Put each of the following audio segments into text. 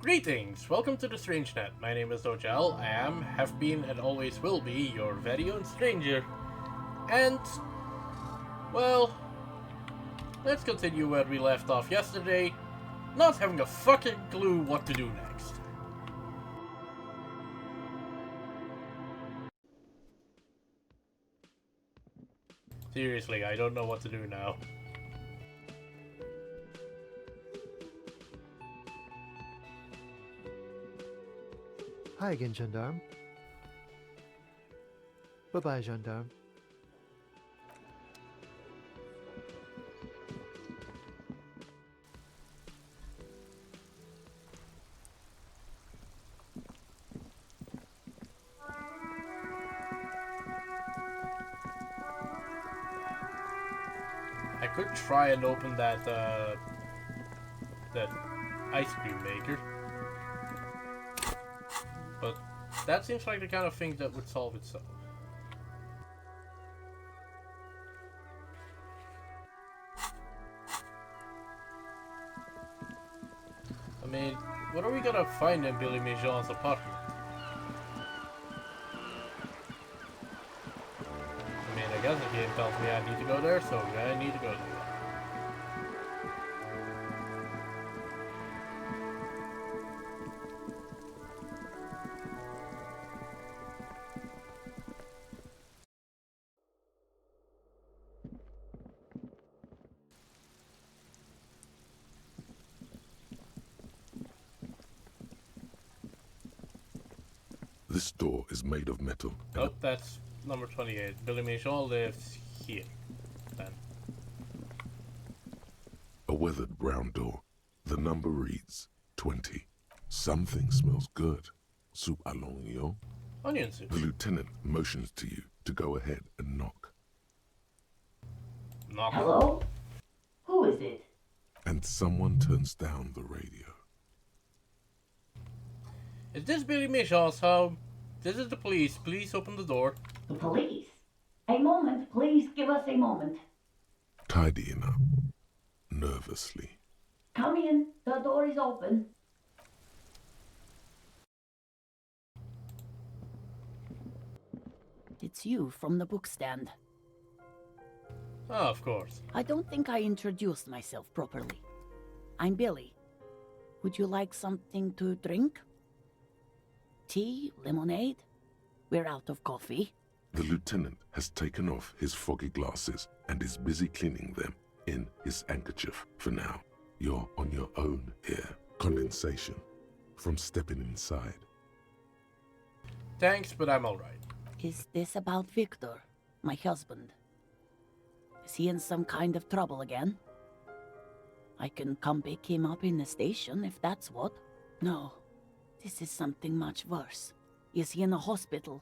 Greetings! Welcome to the StrangeNet. My name is Dojal. I am, have been, and always will be your very own stranger. And, well, let's continue where we left off yesterday, not having a fucking clue what to do next. Seriously, I don't know what to do now. Hi again, Gendarme. Bye-bye, Gendarme. I could try and open that ice cream maker, but that seems like the kind of thing that would solve itself. I mean, what are we gonna find in Billy Mijon's apartment? I mean, I guess the game tells me I need to go there, so I need to go there. This door is made of metal. Oh, that's number 28. Billy Mijon lives here. Then. A weathered brown door. The number reads 20. Something smells good. Soup allons, yo. Onion soup. The lieutenant motions to you to go ahead and knock. Knock. Hello? Who is it? And someone turns down the radio. Is this Billy Mijon's home? This is the police. Please open the door. The police. A moment, please give us a moment. Tidying up. Nervously. Come in, the door is open. It's you from the book stand. Ah, of course. I don't think I introduced myself properly. I'm Billy. Would you like something to drink? Tea? Lemonade? We're out of coffee. The lieutenant has taken off his foggy glasses and is busy cleaning them in his handkerchief for now. You're on your own here. Condensation from stepping inside. Thanks, but I'm alright. Is this about Victor, my husband? Is he in some kind of trouble again? I can come pick him up in the station if that's what. No, this is something much worse. Is he in a hospital?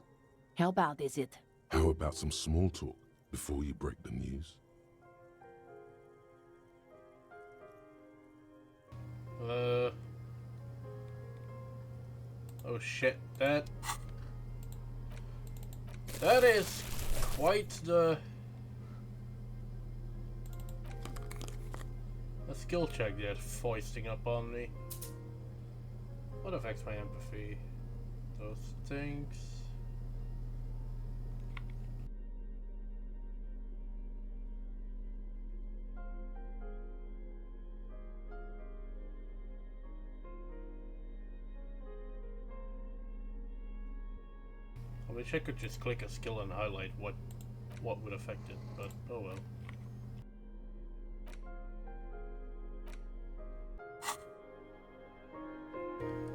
How bad is it? How about some small talk before you break the news? Oh shit, that is quite the a skill check they're foisting upon me. What affects my empathy? Those things. I wish I could just click a skill and highlight what would affect it, but oh well.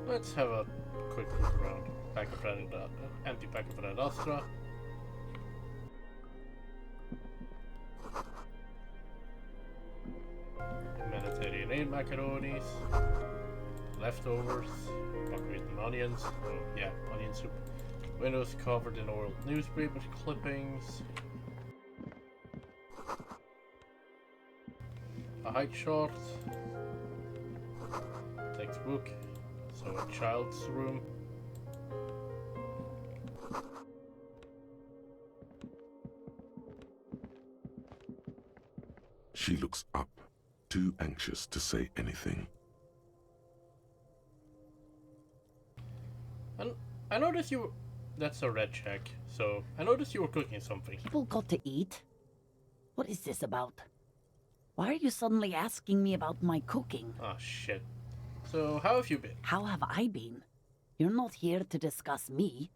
Let's have a quick look around. Pack of Red, empty pack of Red Astra. Humanitarian aid macaronis. Leftovers. Buckwheat and onions. Oh yeah, onion soup. Windows covered in oiled newspaper clippings. A height chart. Textbook. So a child's room. She looks up, too anxious to say anything. And I noticed you. That's a red check. So I noticed you were cooking something. People got to eat. What is this about? Why are you suddenly asking me about my cooking? Oh shit. So how have you been? How have I been? You're not here to discuss me.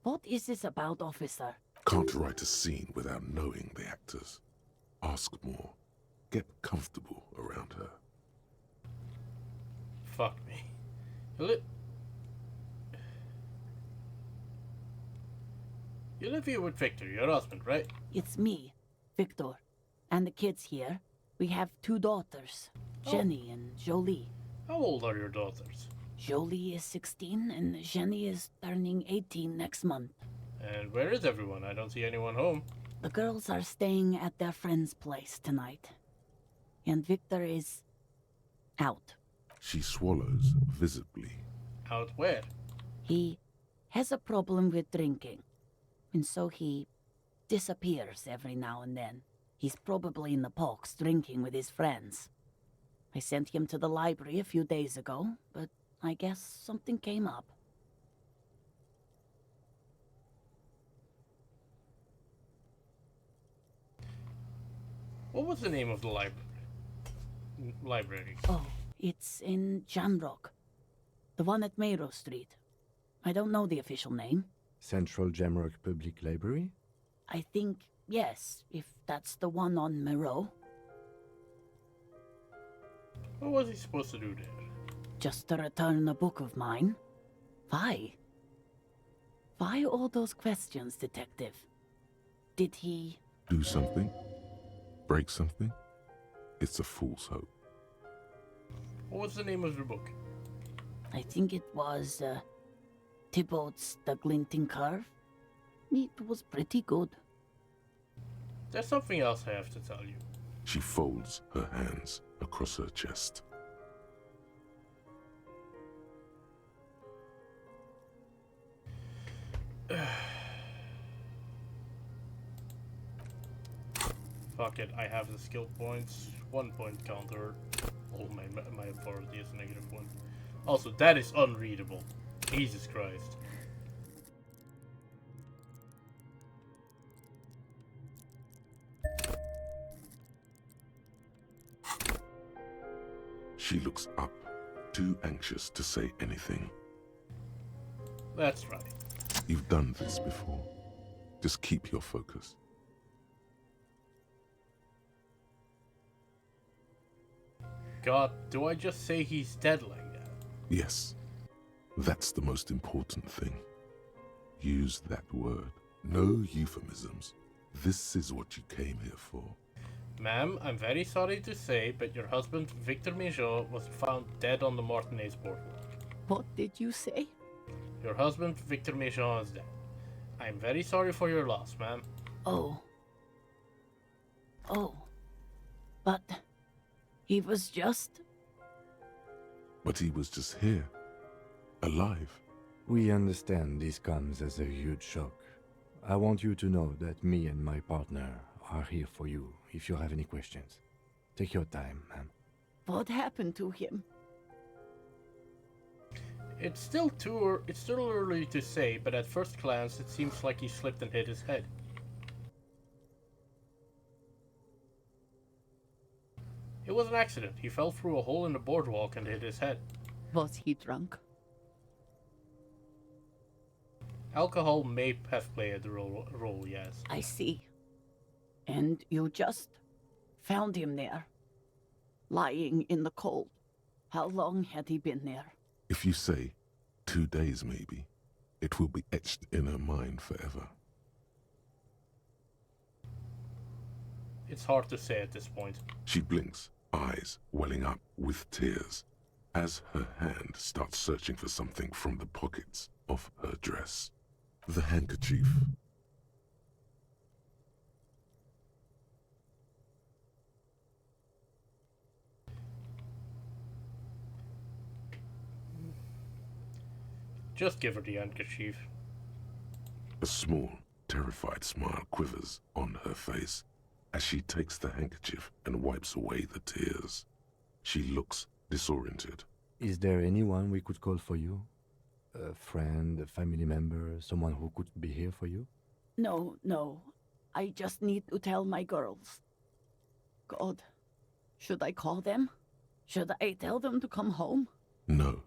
What is this about, officer? Can't write a scene without knowing the actors. Ask more. Get comfortable around her. Fuck me. You live here with Victor, your husband, right? It's me, Victor, and the kids here. We have 2 daughters, Jenny and Jolie. How old are your daughters? Jolie is 16 and Jenny is turning 18 next month. And where is everyone? I don't see anyone home. The girls are staying at their friend's place tonight. And Victor is out. She swallows visibly. Out where? He has a problem with drinking. And so he disappears every now and then. He's probably in the parks drinking with his friends. I sent him to the library a few days ago, but I guess something came up. What was the name of the library? Oh, it's in Jamrock. The one at Mayro Street. I don't know the official name. Central Jamrock Public Library? I think, yes, if that's the one on Mayro. What was he supposed to do there? Just to return a book of mine. Why? Why all those questions, detective? Did he... Do something? Break something? It's a fool's hope. What was the name of your book? I think it was, Thibaut's The Glinting Curve. It was pretty good. There's something else I have to tell you. She folds her hands across her chest. Fuck it, I have the skill points. 1 point counter. Oh, my authority is -1. Also, that is unreadable. Jesus Christ. She looks up, too anxious to say anything. That's right. You've done this before. Just keep your focus. God, do I just say he's dead like that? Yes, that's the most important thing. Use that word. No euphemisms. This is what you came here for. Ma'am, I'm very sorry to say, but your husband, Victor Mijon, was found dead on the Martinez boardwalk. What did you say? Your husband, Victor Mijon, is dead. I'm very sorry for your loss, ma'am. Oh. Oh. But... he was just... But he was just here. Alive. We understand this comes as a huge shock. I want you to know that me and my partner are here for you if you have any questions. Take your time, ma'am. What happened to him? It's still early to say, but at first glance it seems like he slipped and hit his head. It was an accident. He fell through a hole in the boardwalk and hit his head. Was he drunk? Alcohol may have played a role, yes. I see. And you just found him there, lying in the cold. How long had he been there? If you say 2 days maybe, it will be etched in her mind forever. It's hard to say at this point. She blinks, eyes welling up with tears, as her hand starts searching for something from the pockets of her dress. The handkerchief. Just give her the handkerchief. A small, terrified smile quivers on her face as she takes the handkerchief and wipes away the tears. She looks disoriented. Is there anyone we could call for you? A friend, a family member, someone who could be here for you? No, no. I just need to tell my girls. God, should I call them? Should I tell them to come home? No.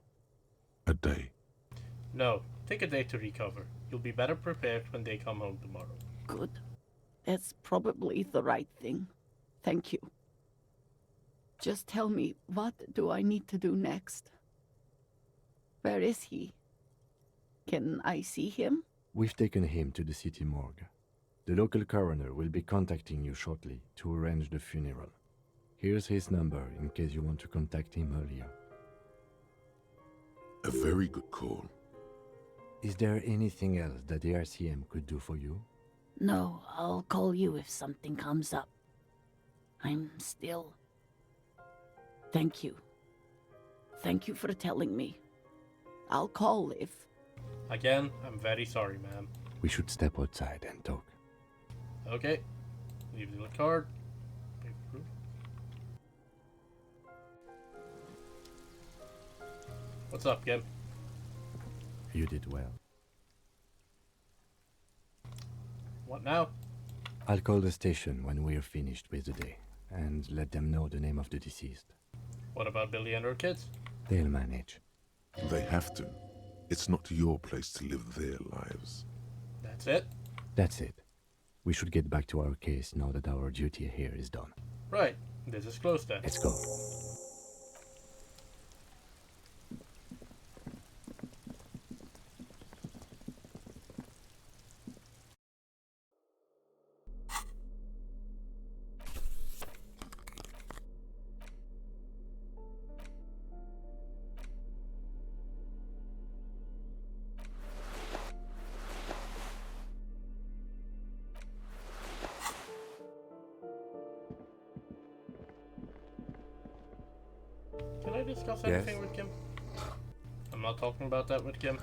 A day. No, take a day to recover. You'll be better prepared when they come home tomorrow. Good. That's probably the right thing. Thank you. Just tell me, what do I need to do next? Where is he? Can I see him? We've taken him to the city morgue. The local coroner will be contacting you shortly to arrange the funeral. Here's his number in case you want to contact him earlier. A very good call. Is there anything else that the RCM could do for you? No, I'll call you if something comes up. I'm still... Thank you. Thank you for telling me. I'll call if... Again, I'm very sorry, ma'am. We should step outside and talk. Okay. Leave the card. What's up, Kim? You did well. What now? I'll call the station when we're finished with the day and let them know the name of the deceased. What about Billy and her kids? They'll manage. They have to. It's not your place to live their lives. That's it? That's it. We should get back to our case now that our duty here is done. Right. This is close then. Let's go. Can I discuss Yes? anything with Kim? I'm not talking about that with Kim.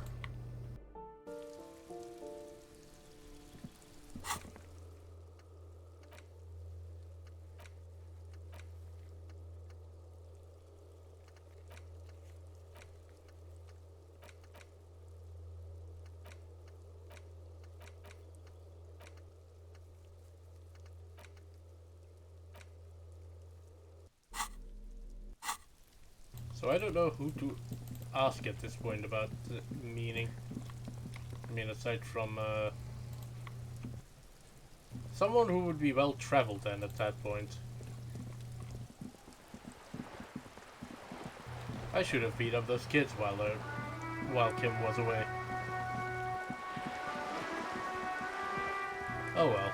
So I don't know who to ask at this point about the meaning. I mean, aside from someone who would be well traveled then at that point. I should have beat up those kids while Kim was away. Oh well.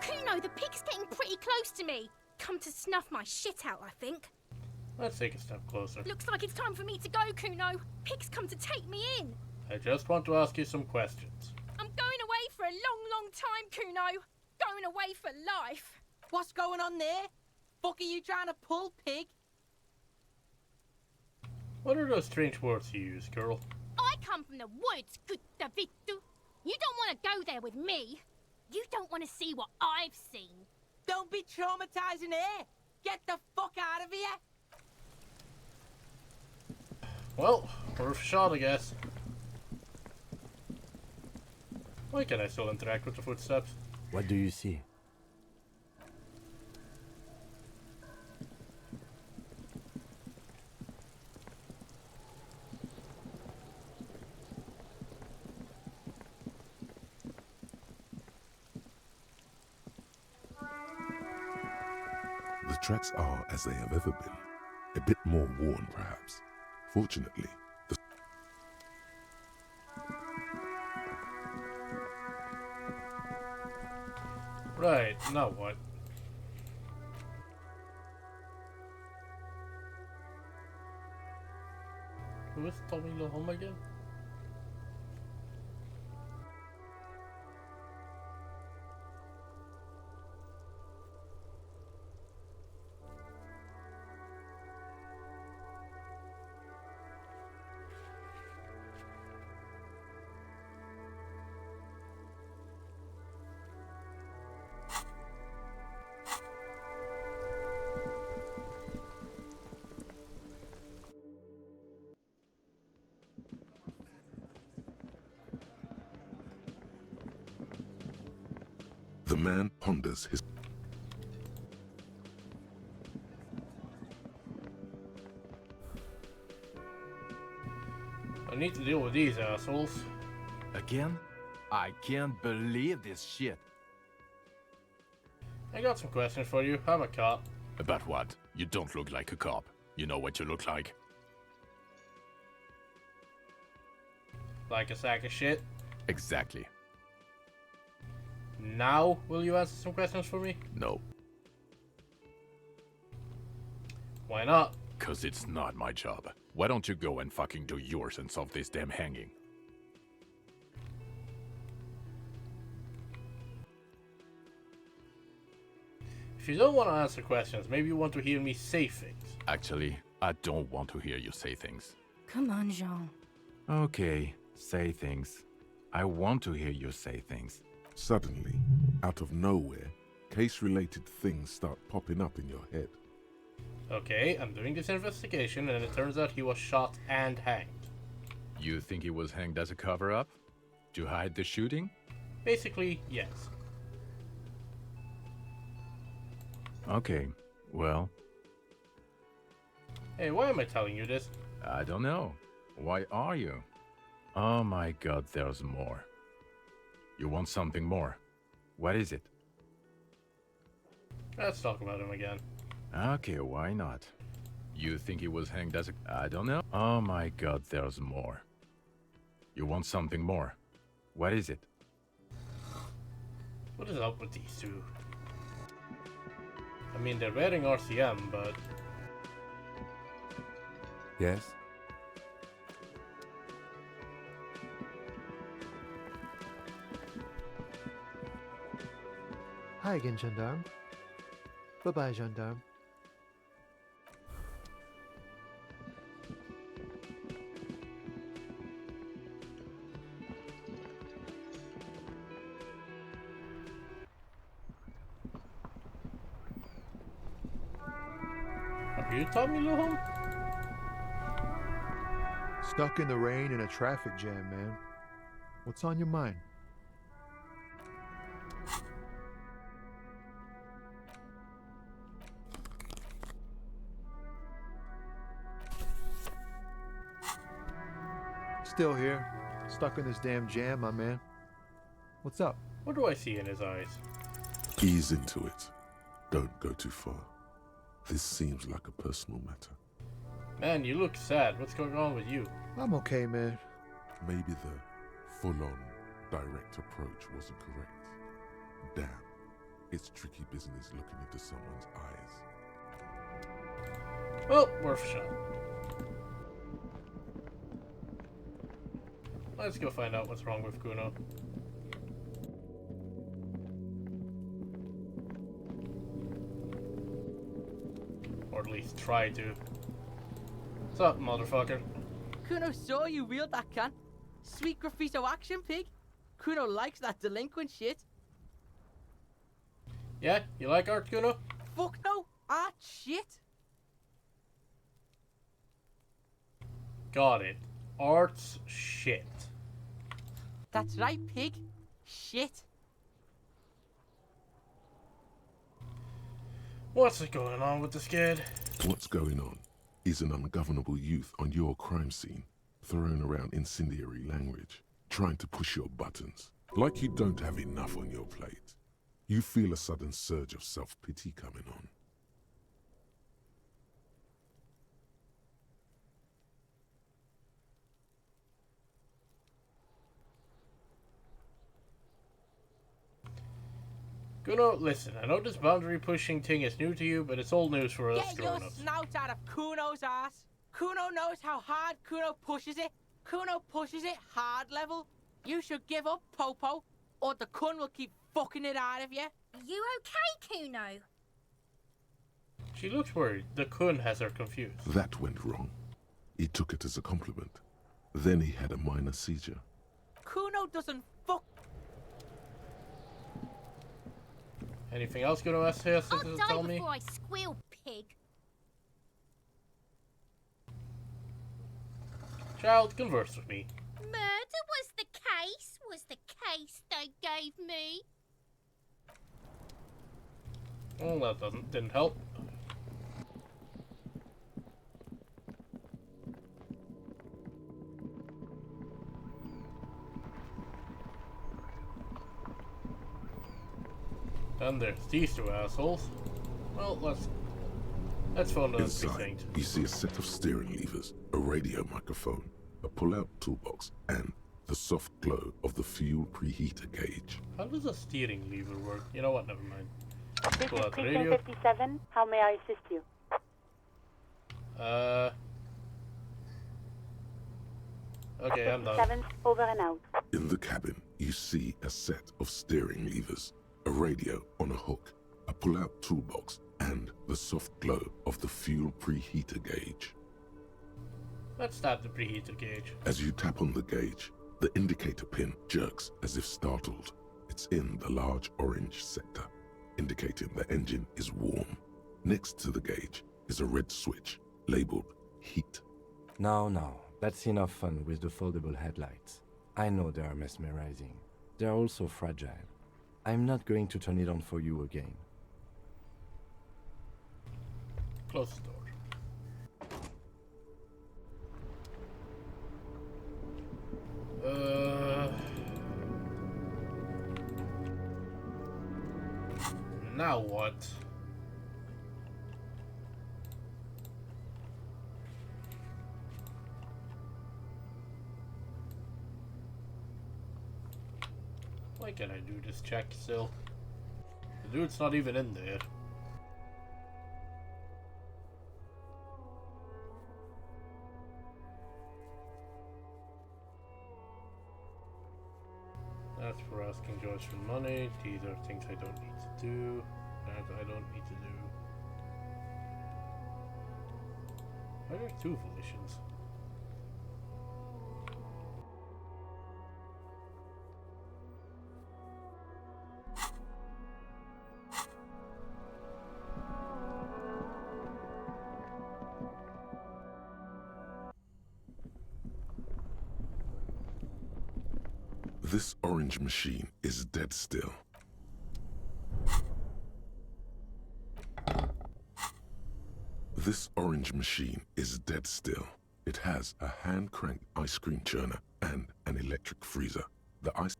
Kuno, the pig's getting pretty close to me. Come to snuff my shit out, I think. Let's take a step closer. Looks like it's time for me to go, Kuno. Pig's come to take me in. I just want to ask you some questions. I'm going away for a long, long time, Kuno. Going away for life. What's going on there? Fuck are you trying to pull, pig? What are those strange words you use, girl? I come from the woods, Gutta Vittu. You don't want to go there with me. You don't want to see what I've seen. Don't be traumatizing here. Get the fuck out of here. Well, worth a shot, I guess. Why can I still interact with the footsteps? What do you see? The tracks are as they have ever been. A bit more worn, perhaps. Fortunately, the Right, now what? Who is Tommy Lahome again? man ponders his... I need to deal with these assholes. Again? I can't believe this shit. I got some questions for you. I'm a cop. About what? You don't look like a cop. You know what you look like? Like a sack of shit. Exactly. Now, will you answer some questions for me? No. Why not? 'Cause it's not my job. Why don't you go and fucking do yours and solve this damn hanging? If you don't want to answer questions, maybe you want to hear me say things. Actually, I don't want to hear you say things. Come on, Jean. Okay, say things. I want to hear you say things. Suddenly, out of nowhere, case-related things start popping up in your head. Okay, I'm doing this investigation and it turns out he was shot and hanged. You think he was hanged as a cover-up? To hide the shooting? Basically, yes. Okay, well, Hey, why am I telling you this? I don't know. Why are you? Oh my god, there's more. You want something more? What is it? Let's talk about him again. Okay, why not? You think he was hanged as a... I don't know. Oh my god, there's more. You want something more? What is it? What is up with these two? I mean, they're wearing RCM, but... Yes? Hi again, gendarme. Bye-bye, gendarme. Are you Tommy Lohom? Stuck in the rain in a traffic jam, man. What's on your mind? Still here. Stuck in this damn jam, my man. What's up? What do I see in his eyes? Ease into it. Don't go too far. This seems like a personal matter. Man, you look sad. What's going on with you? I'm okay, man. Maybe the full-on direct approach wasn't correct. Damn, it's tricky business looking into someone's eyes. Well, worth a shot. Let's go find out what's wrong with Kuno. Or at least try to. What's up, motherfucker? Kuno saw you wield that can. Sweet graffito action, pig. Kuno likes that delinquent shit. Yeah? You like art, Kuno? Fuck no, art shit. Got it. Art's shit. That's right, pig. Shit. What's going on with this kid? What's going on is an ungovernable youth on your crime scene, throwing around incendiary language, trying to push your buttons, like you don't have enough on your plate. You feel a sudden surge of self-pity coming on. Kuno, listen, I know this boundary pushing thing is new to you, but it's old news for us Get your grown-ups. snout out of Kuno's ass. Kuno knows how hard Kuno pushes it. Kuno pushes it hard level. You should give up, Popo, or the Kun will keep fucking it out of you. You okay, Kuno? She looks worried. The Kun has her confused. That went wrong. He took it as a compliment. Then he had a minor seizure. Kuno doesn't fuck. Anything else Kuno has to I'll tell die me? before I squeal, pig. Child, converse with me. Murder was the case they gave me. Well, that didn't help. And there's these two assholes. Well, let's phone the Inside, precinct. you see a set of steering levers, a radio microphone, a pull-out toolbox, and the soft glow of the fuel preheater gauge. How does a steering lever work? You know what? Never mind. This Pull is out the Precinct radio. 57. How may I assist you? Okay, I'm done. 57, over and out. In the cabin, you see a set of steering levers, a radio on a hook, a pull-out toolbox, and the soft glow of the fuel preheater gauge. Let's start the preheater gauge. As you tap on the gauge, the indicator pin jerks as if startled. It's in the large orange sector, indicating the engine is warm. Next to the gauge is a red switch labeled heat. Now, that's enough fun with the foldable headlights. I know they are mesmerizing. They are also fragile. I'm not going to turn it on for you again. Close the door. Now what? Why can't I do this check still? The dude's not even in there. That's for asking George for money. These are things I don't need to do. That I don't need to do. Are there two volitions? This orange machine is dead still. This orange machine is dead still. It has a hand-cranked ice cream churner and an electric freezer. The ice...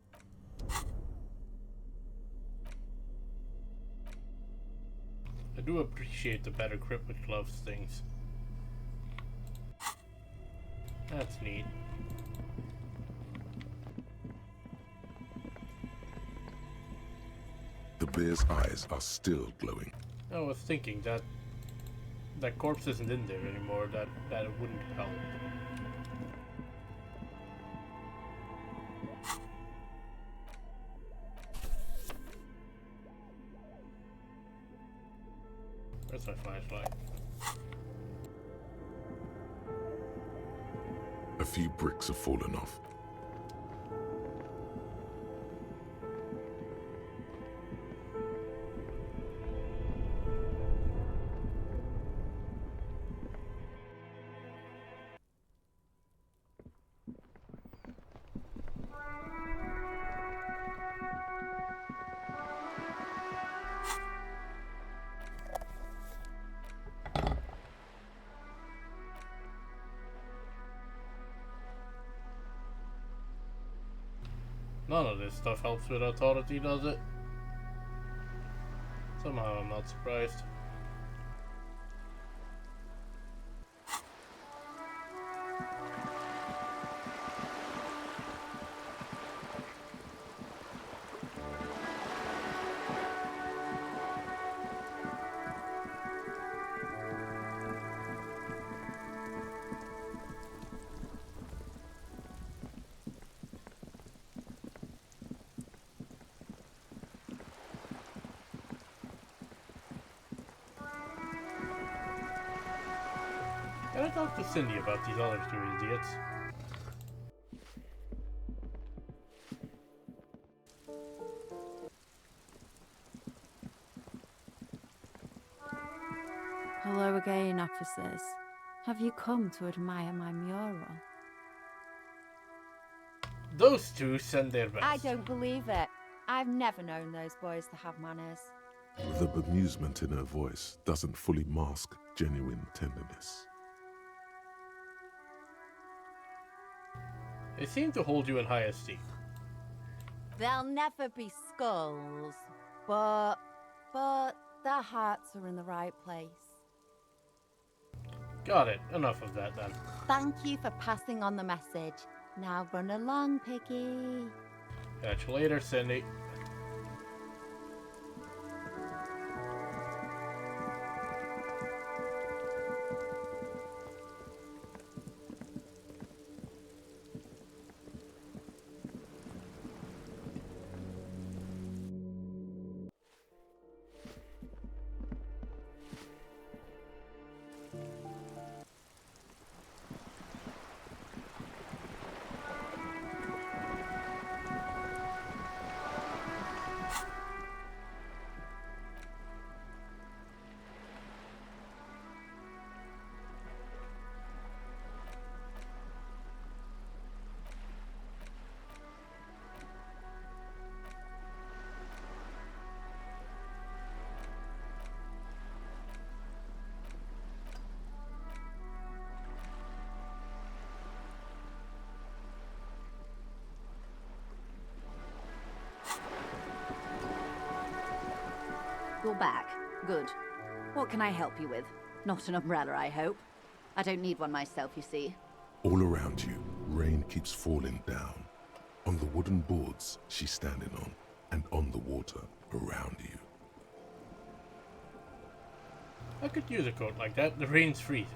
I do appreciate the better grip with gloves things. That's neat. The bear's eyes are still glowing. I was thinking that that corpse isn't in there anymore. That it wouldn't help. Where's my flashlight? A few bricks have fallen off. None of this stuff helps with authority, does it? Somehow I'm not surprised. Can I talk to Cindy about these other two idiots? Hello again, officers. Have you come to admire my mural? Those two send their best. I don't believe it. I've never known those boys to have manners. The bemusement in her voice doesn't fully mask genuine tenderness. They seem to hold you in high esteem. There'll never be skulls, but their hearts are in the right place. Got it. Enough of that then. Thank you for passing on the message. Now run along, Piggy. Catch you later, Cindy. You're back. Good. What can I help you with? Not an umbrella, I hope. I don't need one myself, you see. All around you, rain keeps falling down. On the wooden boards she's standing on, and on the water around you. I could use a coat like that. The rain's freezing.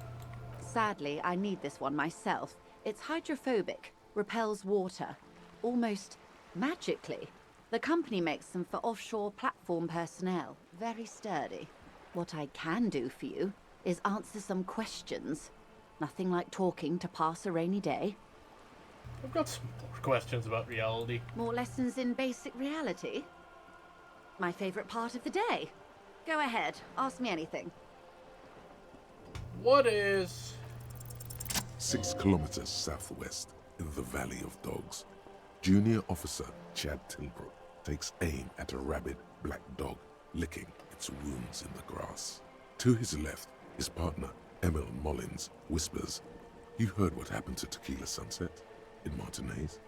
Sadly, I need this one myself. It's hydrophobic, repels water, almost magically. The company makes them for offshore platform personnel. Very sturdy. What I can do for you is answer some questions. Nothing like talking to pass a rainy day. I've got some more questions about reality. More lessons in basic reality? My favorite part of the day. Go ahead, ask me anything. What is... 6 kilometers southwest, in the Valley of Dogs, Junior Officer Chad Tilbrook takes aim at a rabid black dog licking its wounds in the grass. To his left, his partner, Emil Mullins, whispers, "You heard what happened to Tequila Sunset in Martinez?"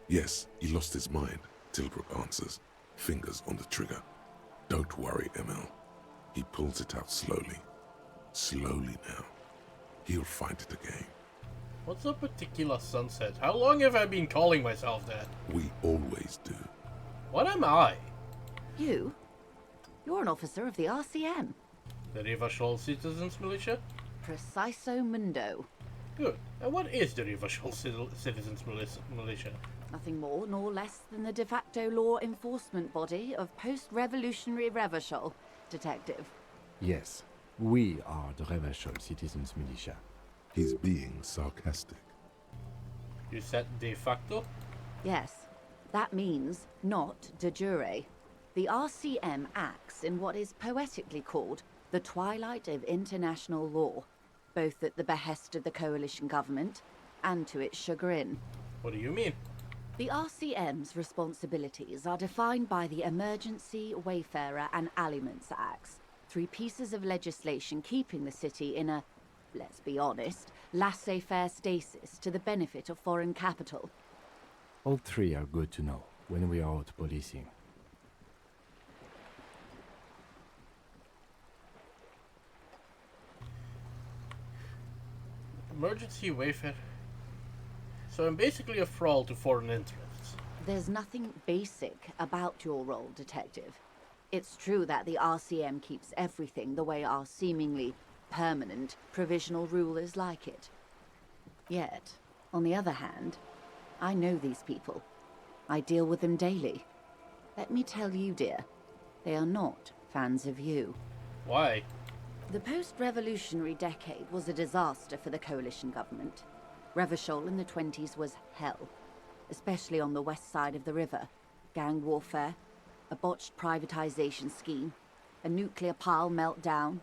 "Yes, he lost his mind," Tilbrook answers, fingers on the trigger. "Don't worry, Emil." He pulls it out slowly. Slowly now. He'll find it again. What's up with Tequila Sunset? How long have I been calling myself that? We always do. What am I? You? You're an officer of the RCM. The Rivachol Citizens Militia? Preciso mundo. Good. And what is the Rivachol Citizens Militia? Nothing more nor less than the de facto law enforcement body of post-revolutionary Revachol, Detective. Yes, we are the Revachol Citizens Militia. He's being sarcastic. You said de facto? Yes, that means not de jure. The RCM acts in what is poetically called the twilight of international law, both at the behest of the coalition government and to its chagrin. What do you mean? The RCM's responsibilities are defined by the Emergency, Wayfarer and Aliments Acts, 3 pieces of legislation keeping the city in a, let's be honest, laissez-faire stasis to the benefit of foreign capital. All 3 are good to know when we are out policing. Emergency Wayfarer. So I'm basically a fraud to foreign interests. There's nothing basic about your role, Detective. It's true that the RCM keeps everything the way our seemingly permanent provisional rulers like it. Yet, on the other hand, I know these people. I deal with them daily. Let me tell you, dear, they are not fans of you. Why? The post-revolutionary decade was a disaster for the coalition government. Revachol in the 20s was hell, especially on the west side of the river. Gang warfare, a botched privatization scheme, a nuclear pile meltdown.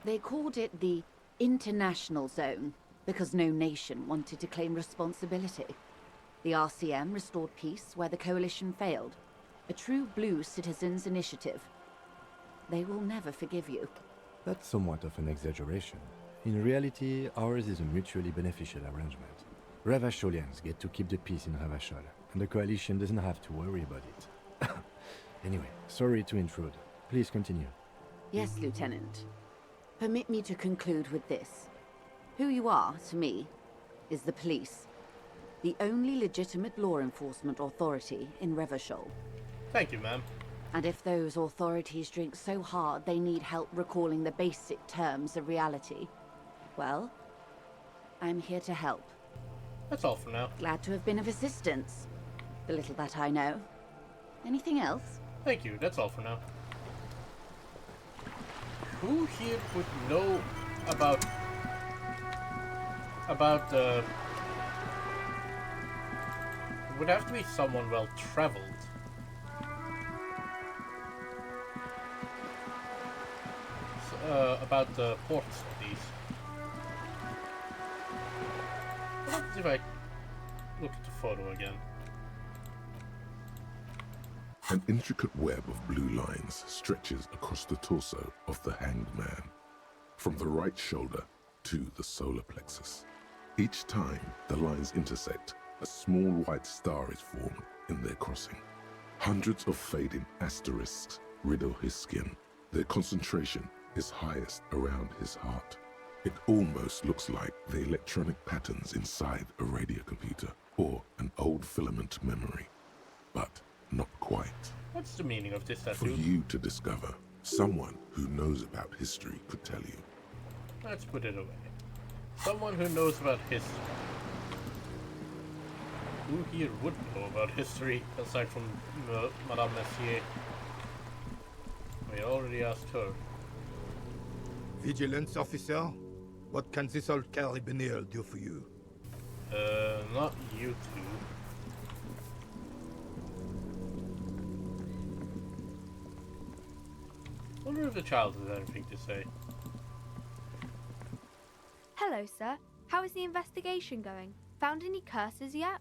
They called it the international zone because no nation wanted to claim responsibility. The RCM restored peace where the coalition failed. A true blue citizens' initiative. they will never forgive you. That's somewhat of an exaggeration. In reality, ours is a mutually beneficial arrangement. Ravasholians get to keep the peace in Ravashol, and the Coalition doesn't have to worry about it. Anyway, sorry to intrude. Please continue. Yes, Lieutenant. Permit me to conclude with this. Who you are, to me, is the police. The only legitimate law enforcement authority in Revachol. Thank you, ma'am. And if those authorities drink so hard they need help recalling the basic terms of reality, well, I'm here to help. That's all for now. Glad to have been of assistance. The little that I know. Anything else? Thank you, that's all for now. Who here would know about it would have to be someone well-traveled. About the port studies. What happens if I look at the photo again? An intricate web of blue lines stretches across the torso of the hanged man, from the right shoulder to the solar plexus. Each time the lines intersect, a small white star is formed in their crossing. Hundreds of fading asterisks riddle his skin. Their concentration is highest around his heart. It almost looks like the electronic patterns inside a radio computer or an old filament memory, but not quite. What's the meaning of this tattoo? For you to discover, someone who knows about history could tell you. Let's put it away. Someone who knows about history. Who here would know about history, aside from Madame Messier? We already asked her. Vigilance officer, what can this old carabinier do for you? Not you two. Wonder if the child has anything to say. Hello, sir. How is the investigation going? Found any curses yet?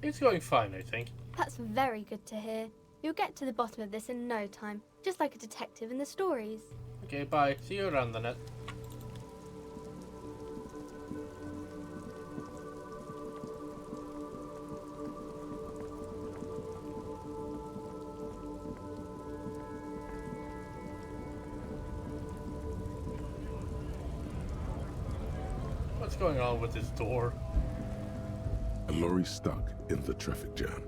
It's going fine, I think. That's very good to hear. You'll get to the bottom of this in no time, just like a detective in the stories. Okay, bye. See you around the net. What's going on with this door? A lorry stuck in the traffic jam.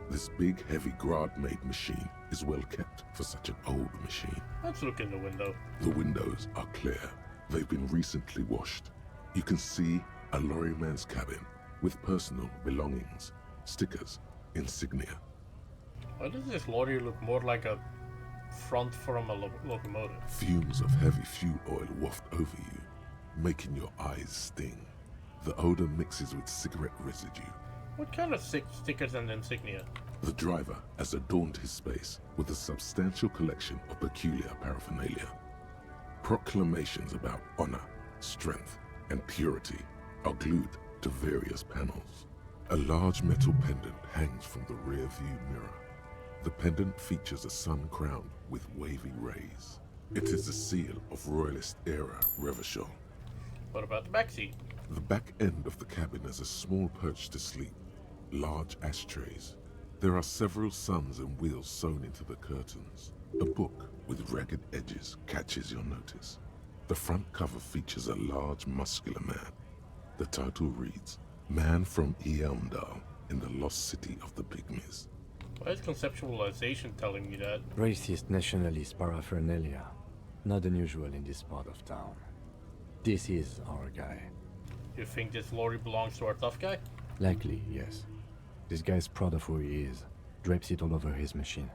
This big, heavy Grad-made machine is well kept for such an old machine. Let's look in the window. The windows are clear. They've been recently washed. You can see a lorryman's cabin with personal belongings, stickers, insignia. Why does this lorry look more like a front from a locomotive? Fumes of heavy fuel oil waft over you, making your eyes sting. The odor mixes with cigarette residue. What kind of stickers and insignia? The driver has adorned his space with a substantial collection of peculiar paraphernalia. Proclamations about honor, strength, and purity are glued to various panels. A large metal pendant hangs from the rear view mirror. The pendant features a sun crown with wavy rays. It is the seal of Royalist-era Revachol. What about the back seat? The back end of the cabin has a small perch to sleep, large ashtrays. There are several suns and wheels sewn into the curtains. A book with ragged edges catches your notice. The front cover features a large, muscular man. The title reads, Man from Eamdal in the Lost City of the Pygmies. Why is conceptualization telling me that? Racist nationalist paraphernalia. Not unusual in this part of town. This is our guy. You think this lorry belongs to our tough guy? Likely, yes. This guy's proud of who he is. Drapes it all over his machine.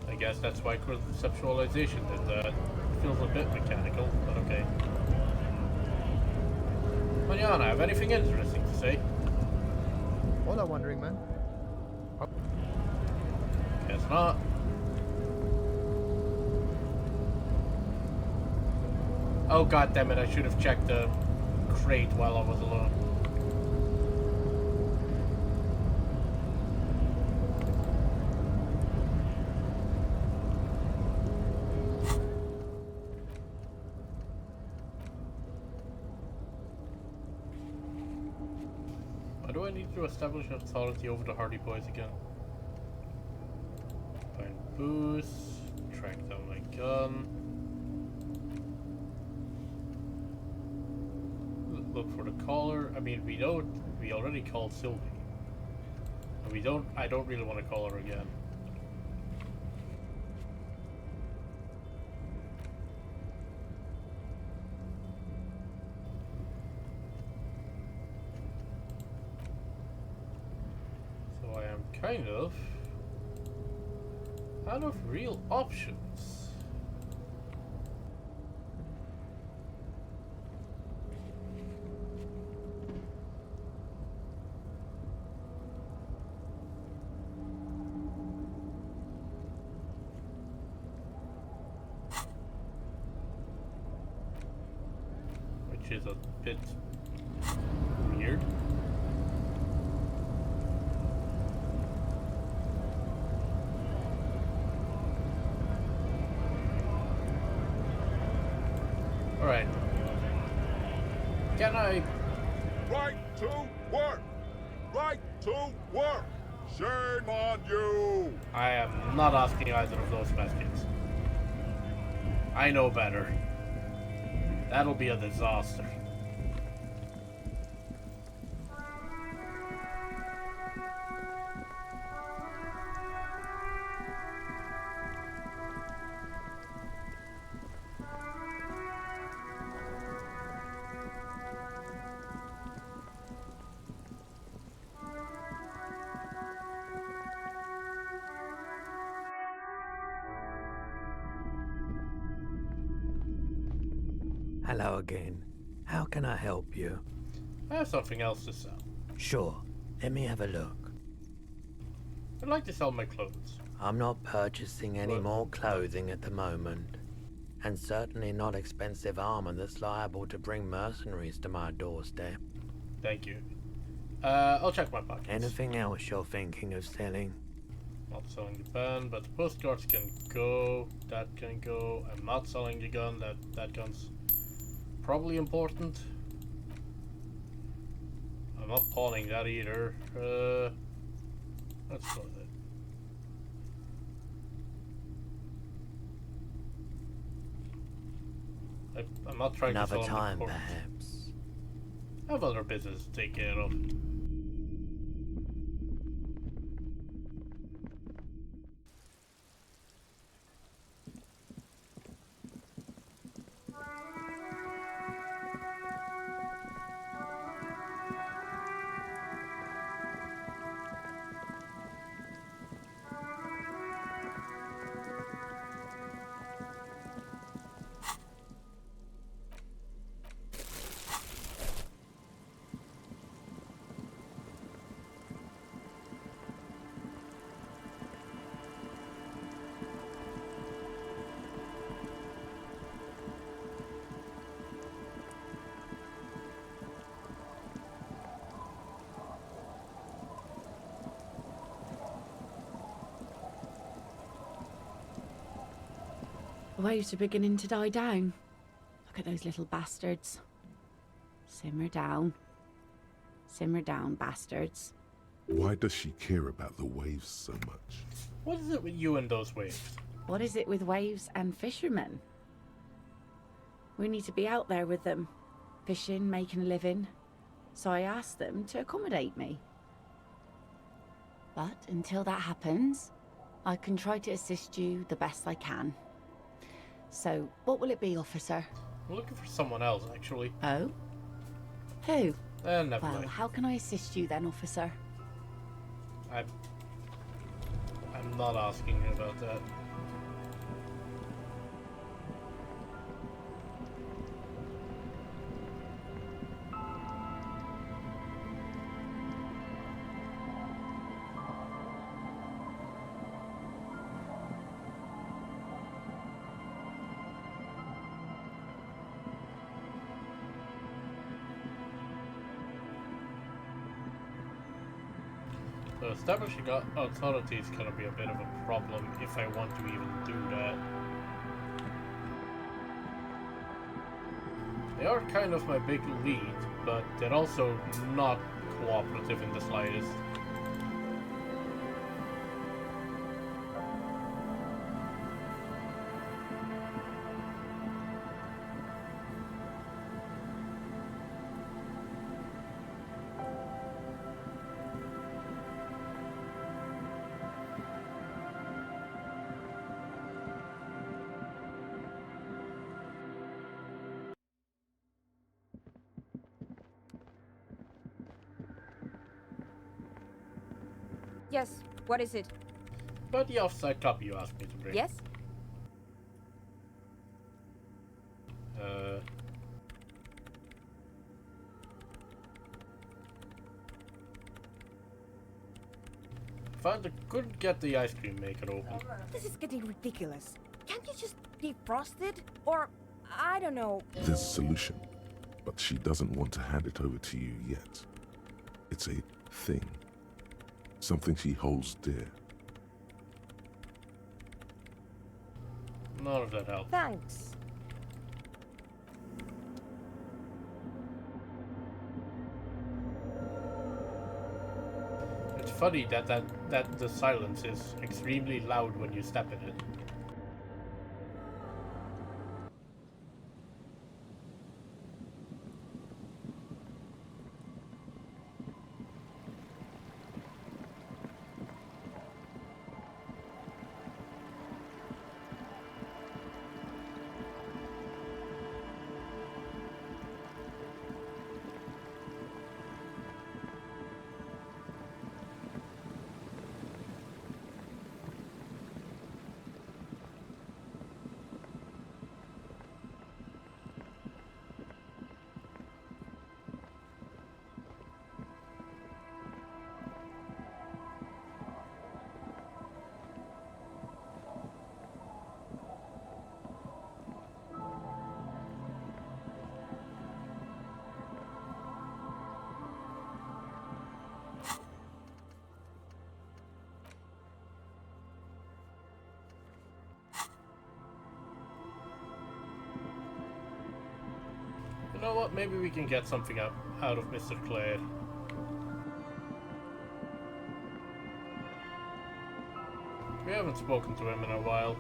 I guess that's why conceptualization did that. It feels a bit mechanical, but okay. Mariana, have anything interesting to say? All I'm wondering, man. Guess not. Oh god damn it, I should have checked the crate while I was alone. need to establish authority over the Hardy Boys again? Find booze, track down my gun. Look for the caller. I mean, we already called Sylvie. And I don't really want to call her again. So I am kind of out of real options. Which is a bit weird. Alright. Can I... Right to work! Right to work! Shame on you! I am not asking either of those questions. I know better. That'll be a disaster. Hello again. How can I help you? I have something else to sell. Sure. Let me have a look. I'd like to sell my clothes. I'm not purchasing any more clothing at the moment. And certainly not expensive armor that's liable to bring mercenaries to my doorstep. Thank you. I'll check my pockets. Anything else you're thinking of selling? Not selling the pen, but the postcards can go. That can go. I'm not selling the gun. That gun's probably important. I'm not pawning that either. Let's go with it. I'm not trying Another to sell time, them perhaps. I have other business to take care of. The waves are beginning to die down. Look at those little bastards. Simmer down. Simmer down, bastards. Why does she care about the waves so much? What is it with you and those waves? What is it with waves and fishermen? We need to be out there with them, fishing, making a living. So I asked them to accommodate me. But until that happens, I can try to assist you the best I can. So, what will it be, officer? I'm looking for someone else, actually. Oh? Who? Never Well, mind. how can I assist you then, officer? I'm not asking you about that. So establishing authority is going to be a bit of a problem if I want to even do that. They are kind of my big lead, but they're also not cooperative in the slightest. Yes, what is it? But the offside copy you asked me to bring. Yes? Found I couldn't get the ice cream maker open. This is getting ridiculous. Can't you just defrost it? Or, I don't know. There's a solution, but she doesn't want to hand it over to you yet. It's a thing. Something she holds dear. None of that helped. Thanks. It's funny that the silence is extremely loud when you step in it. You know what? Maybe we can get something out of Mr. Clare. We haven't spoken to him in a while.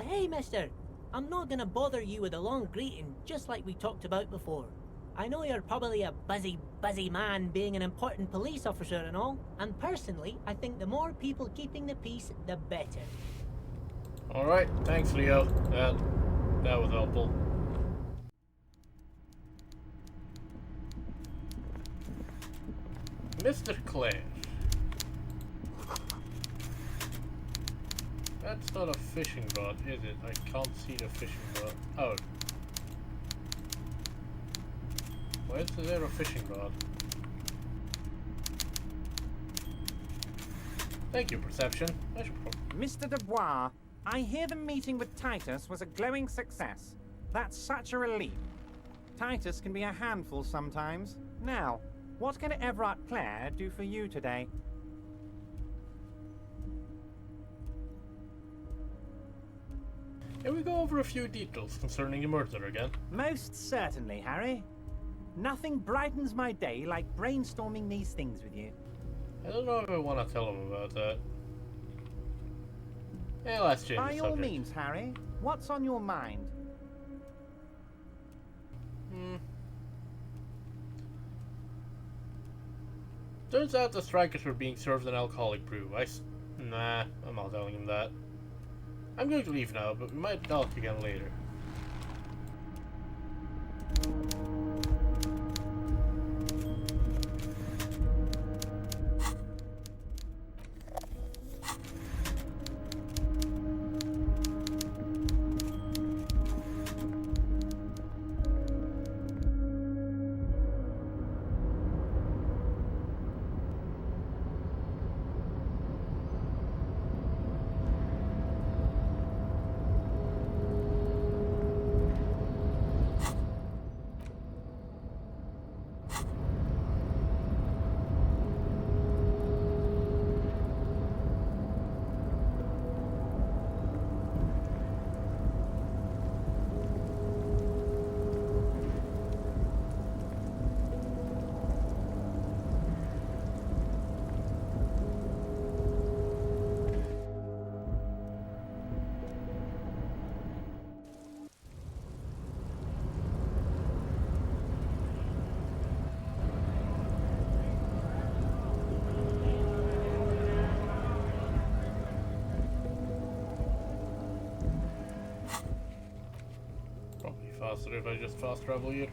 Hey, mister. I'm not gonna bother you with a long greeting, just like we talked about before. I know you're probably a busy man being an important police officer and all, and personally, I think the more people keeping the peace, the better. Alright, thanks, Leo. That was helpful. Mr. Clare. That's not a fishing rod, is it? I can't see the fishing rod. Oh. Why is there a fishing rod? Thank you, Perception. I should Mr. Dubois, I hear the meeting with Titus was a glowing success. That's such a relief. Titus can be a handful sometimes. Now, what can Everard Clare do for you today? Can we go over a few details concerning the murder again? Most certainly, Harry. Nothing brightens my day like brainstorming these things with you. I don't know if I want to tell him about that. Yeah, let's change the By all subject. means, Harry. What's on your mind? Turns out the strikers were being served an alcoholic brew. Nah, I'm not telling him that. I'm going to leave now, but we might talk again later. Probably faster if I just fast travel here.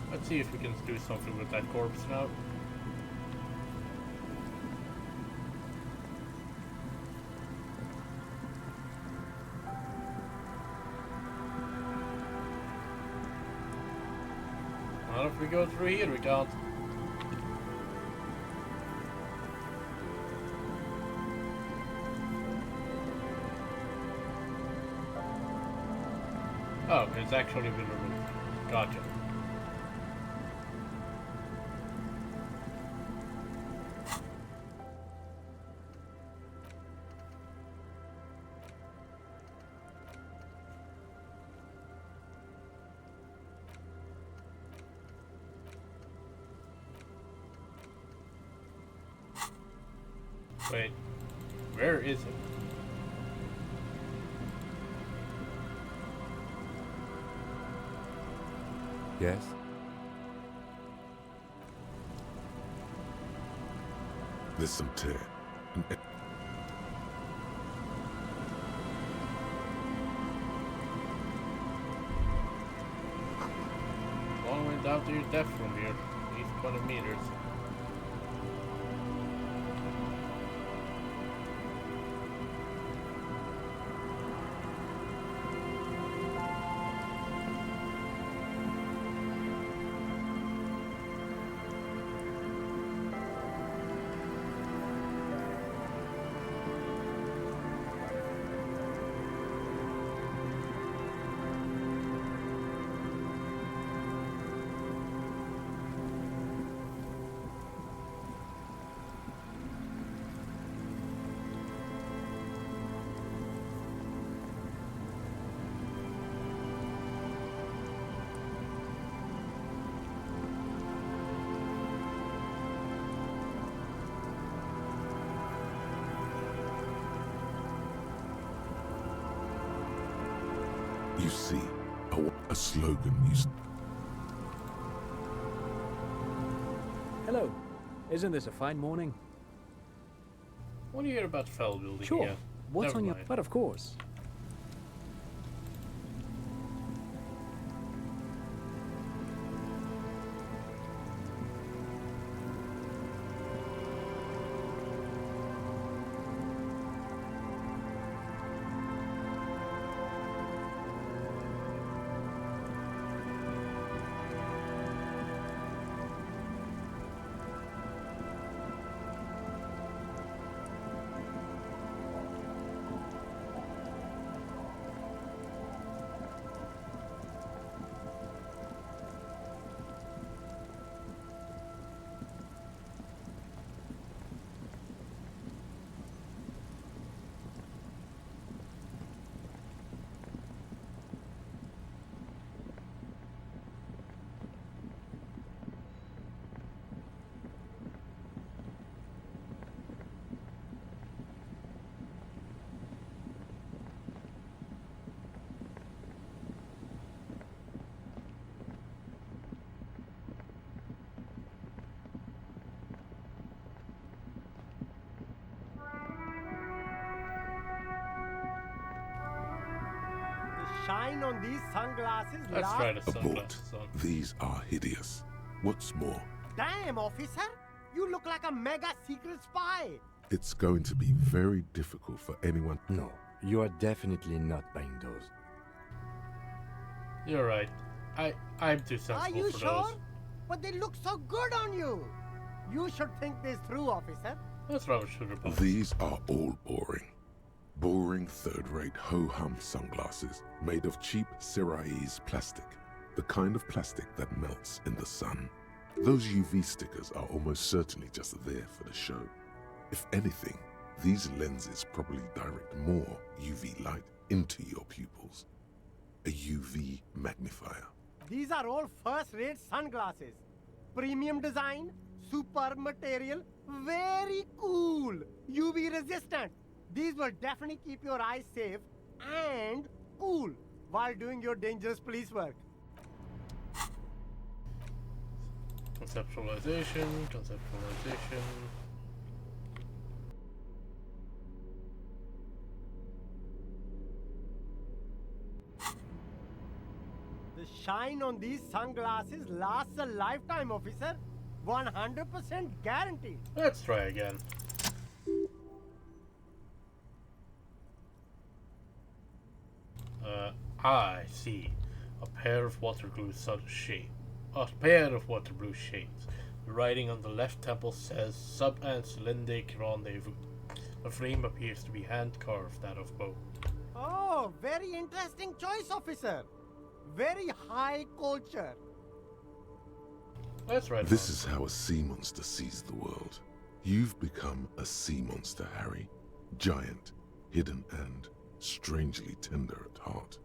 Let's see if we can do something with that corpse now. Well, if we go through here, we can't. Oh, it's actually been removed. Gotcha. Wait, where is it? Yes? There's some tear. Long way down to your death from here, at least 20 meters. You see, a slogan used. Hello. Isn't this a fine morning? What do you hear about Fell building? Sure. Yeah. What's Never on your... mind. But of course. shine on these sunglasses Let's try the Abort. sunglasses on. These are hideous. What's more, Damn, officer! You look like a mega secret spy! it's going to be very difficult for anyone. No, you are definitely not buying those. You're right. I'm too sensible Are you for sure? those. But they look so good on you! You should think this through, officer. That's rubbish to report. These are all boring. Boring third-rate ho-hum sunglasses made of cheap Syrahese plastic. The kind of plastic that melts in the sun. Those UV stickers are almost certainly just there for the show. If anything, these lenses probably direct more UV light into your pupils. A UV magnifier. These are all first-rate sunglasses. Premium design, superb material, very cool. UV resistant. These will definitely keep your eyes safe and cool while doing your dangerous police work. Conceptualization. The shine on these sunglasses lasts a lifetime, officer. 100% guaranteed. Let's try again. I see. A pair of waterglue shades. A pair of waterblue shades. The writing on the left temple says Sub-Ancelindic Rendezvous. The frame appears to be hand-carved, that of both. Oh, very interesting choice, officer. Very high culture. That's right. This is how a sea monster sees the world. You've become a sea monster, Harry. Giant, hidden, and strangely tender at heart.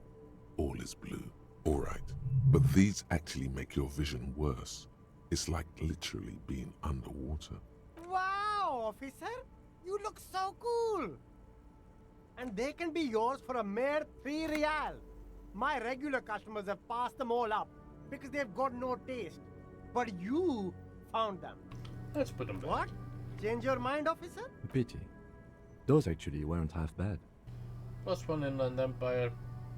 All is blue. All right, but these actually make your vision worse. It's like literally being underwater. Wow, officer. You look so cool. And they can be yours for a mere 3 real. My regular customers have passed them all up because they've got no taste. But you found them. Let's put them back. What? Change your mind, officer? Pity. Those actually weren't half bad. +1 Inland Empire,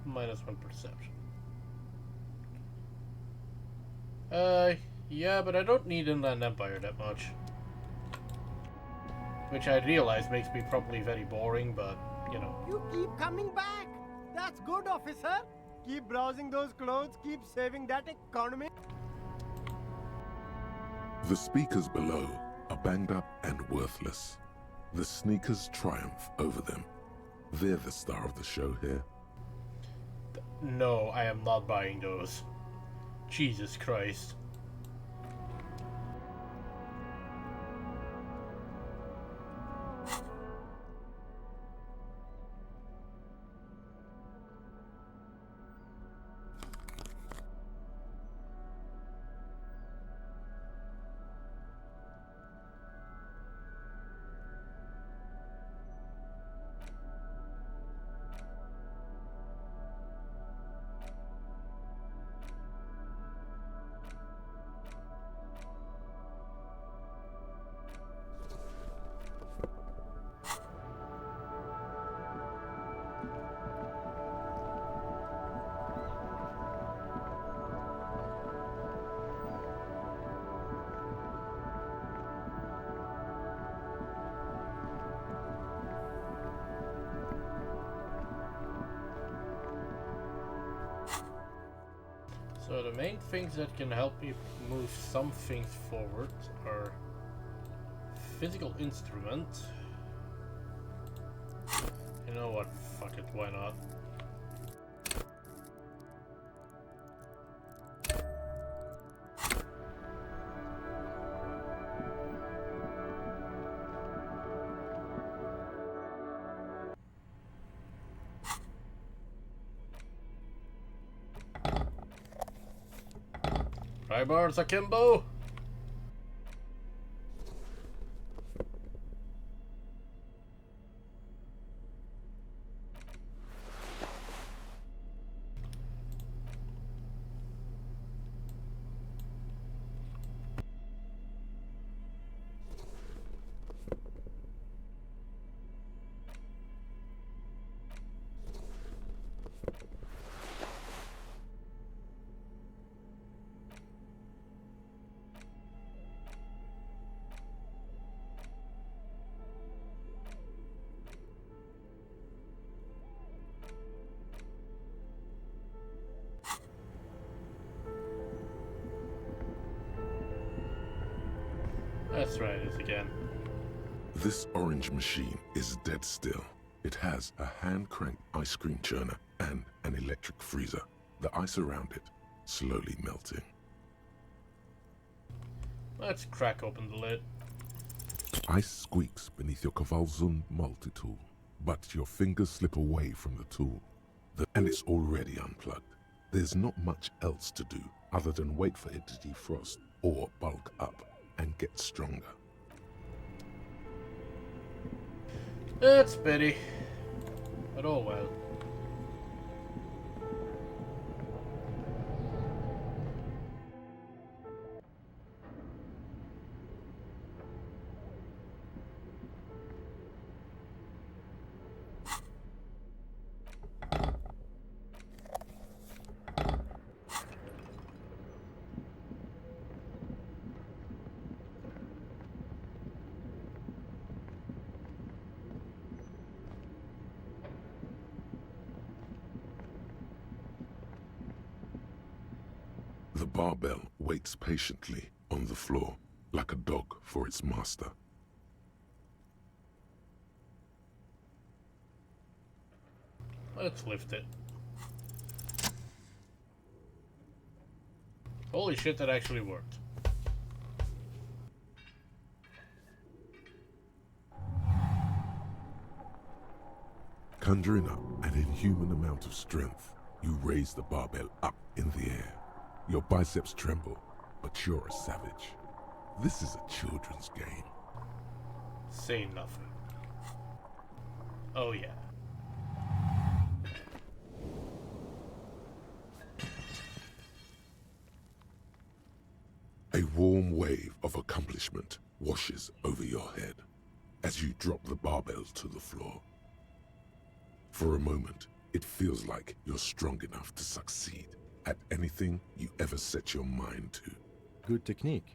-1 Perception. Yeah, but I don't need Inland Empire that much. Which I realize makes me probably very boring, but, you know. You keep coming back. That's good, officer. Keep browsing those clothes, keep saving that economy. The speakers below are banged up and worthless. The sneakers triumph over them. They're the star of the show here. No, I am not buying those. Jesus Christ. So the main things that can help me move some things forward are physical instrument. You know what? Fuck it, why not? Bars akimbo. Let's try this again. This orange machine is dead still. It has a hand-cranked ice cream churner and an electric freezer. The ice around it slowly melting. Let's crack open the lid. Ice squeaks beneath your Kavalzun multi-tool, but your fingers slip away from the tool, and it's already unplugged. There's not much else to do other than wait for it to defrost or bulk up and get stronger. That's pity. But oh well. The barbell waits patiently on the floor, like a dog for its master. Let's lift it. Holy shit, that actually worked. Conjuring up an inhuman amount of strength, you raise the barbell up in the air. Your biceps tremble, but you're a savage. This is a children's game. Say nothing. Oh yeah. A warm wave of accomplishment washes over your head as you drop the barbell to the floor. For a moment, it feels like you're strong enough to succeed at anything you ever set your mind to. Good technique.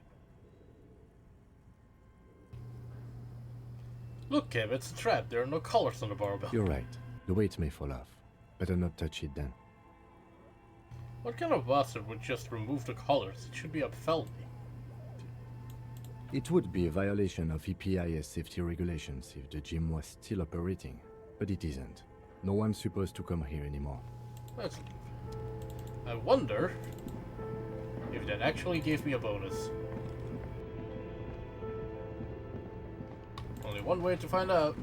Look, Kev, it's a trap. There are no collars on the barbell. You're right. The weight may fall off. Better not touch it then. What kind of bastard would just remove the collars? It should be a felony. It would be a violation of EPIS safety regulations if the gym was still operating, but it isn't. No one's supposed to come here anymore. Let's leave. I wonder if that actually gave me a bonus. Only one way to find out.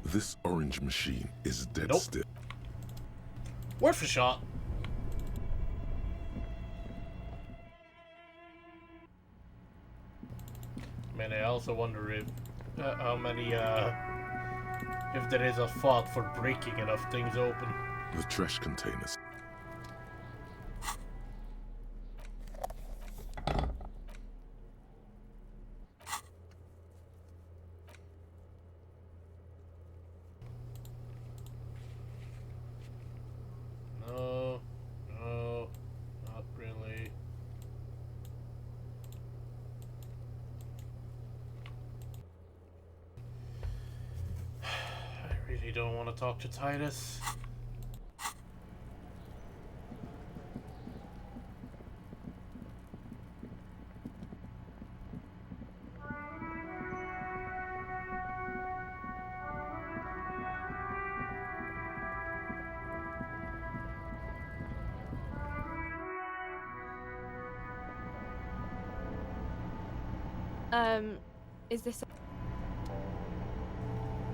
This orange machine is dead Nope. still. Worth a shot. Man, I also wonder if how many if there is a thought for breaking enough things open. The trash containers. No, no, not really. I really don't want to talk to Titus. Is this...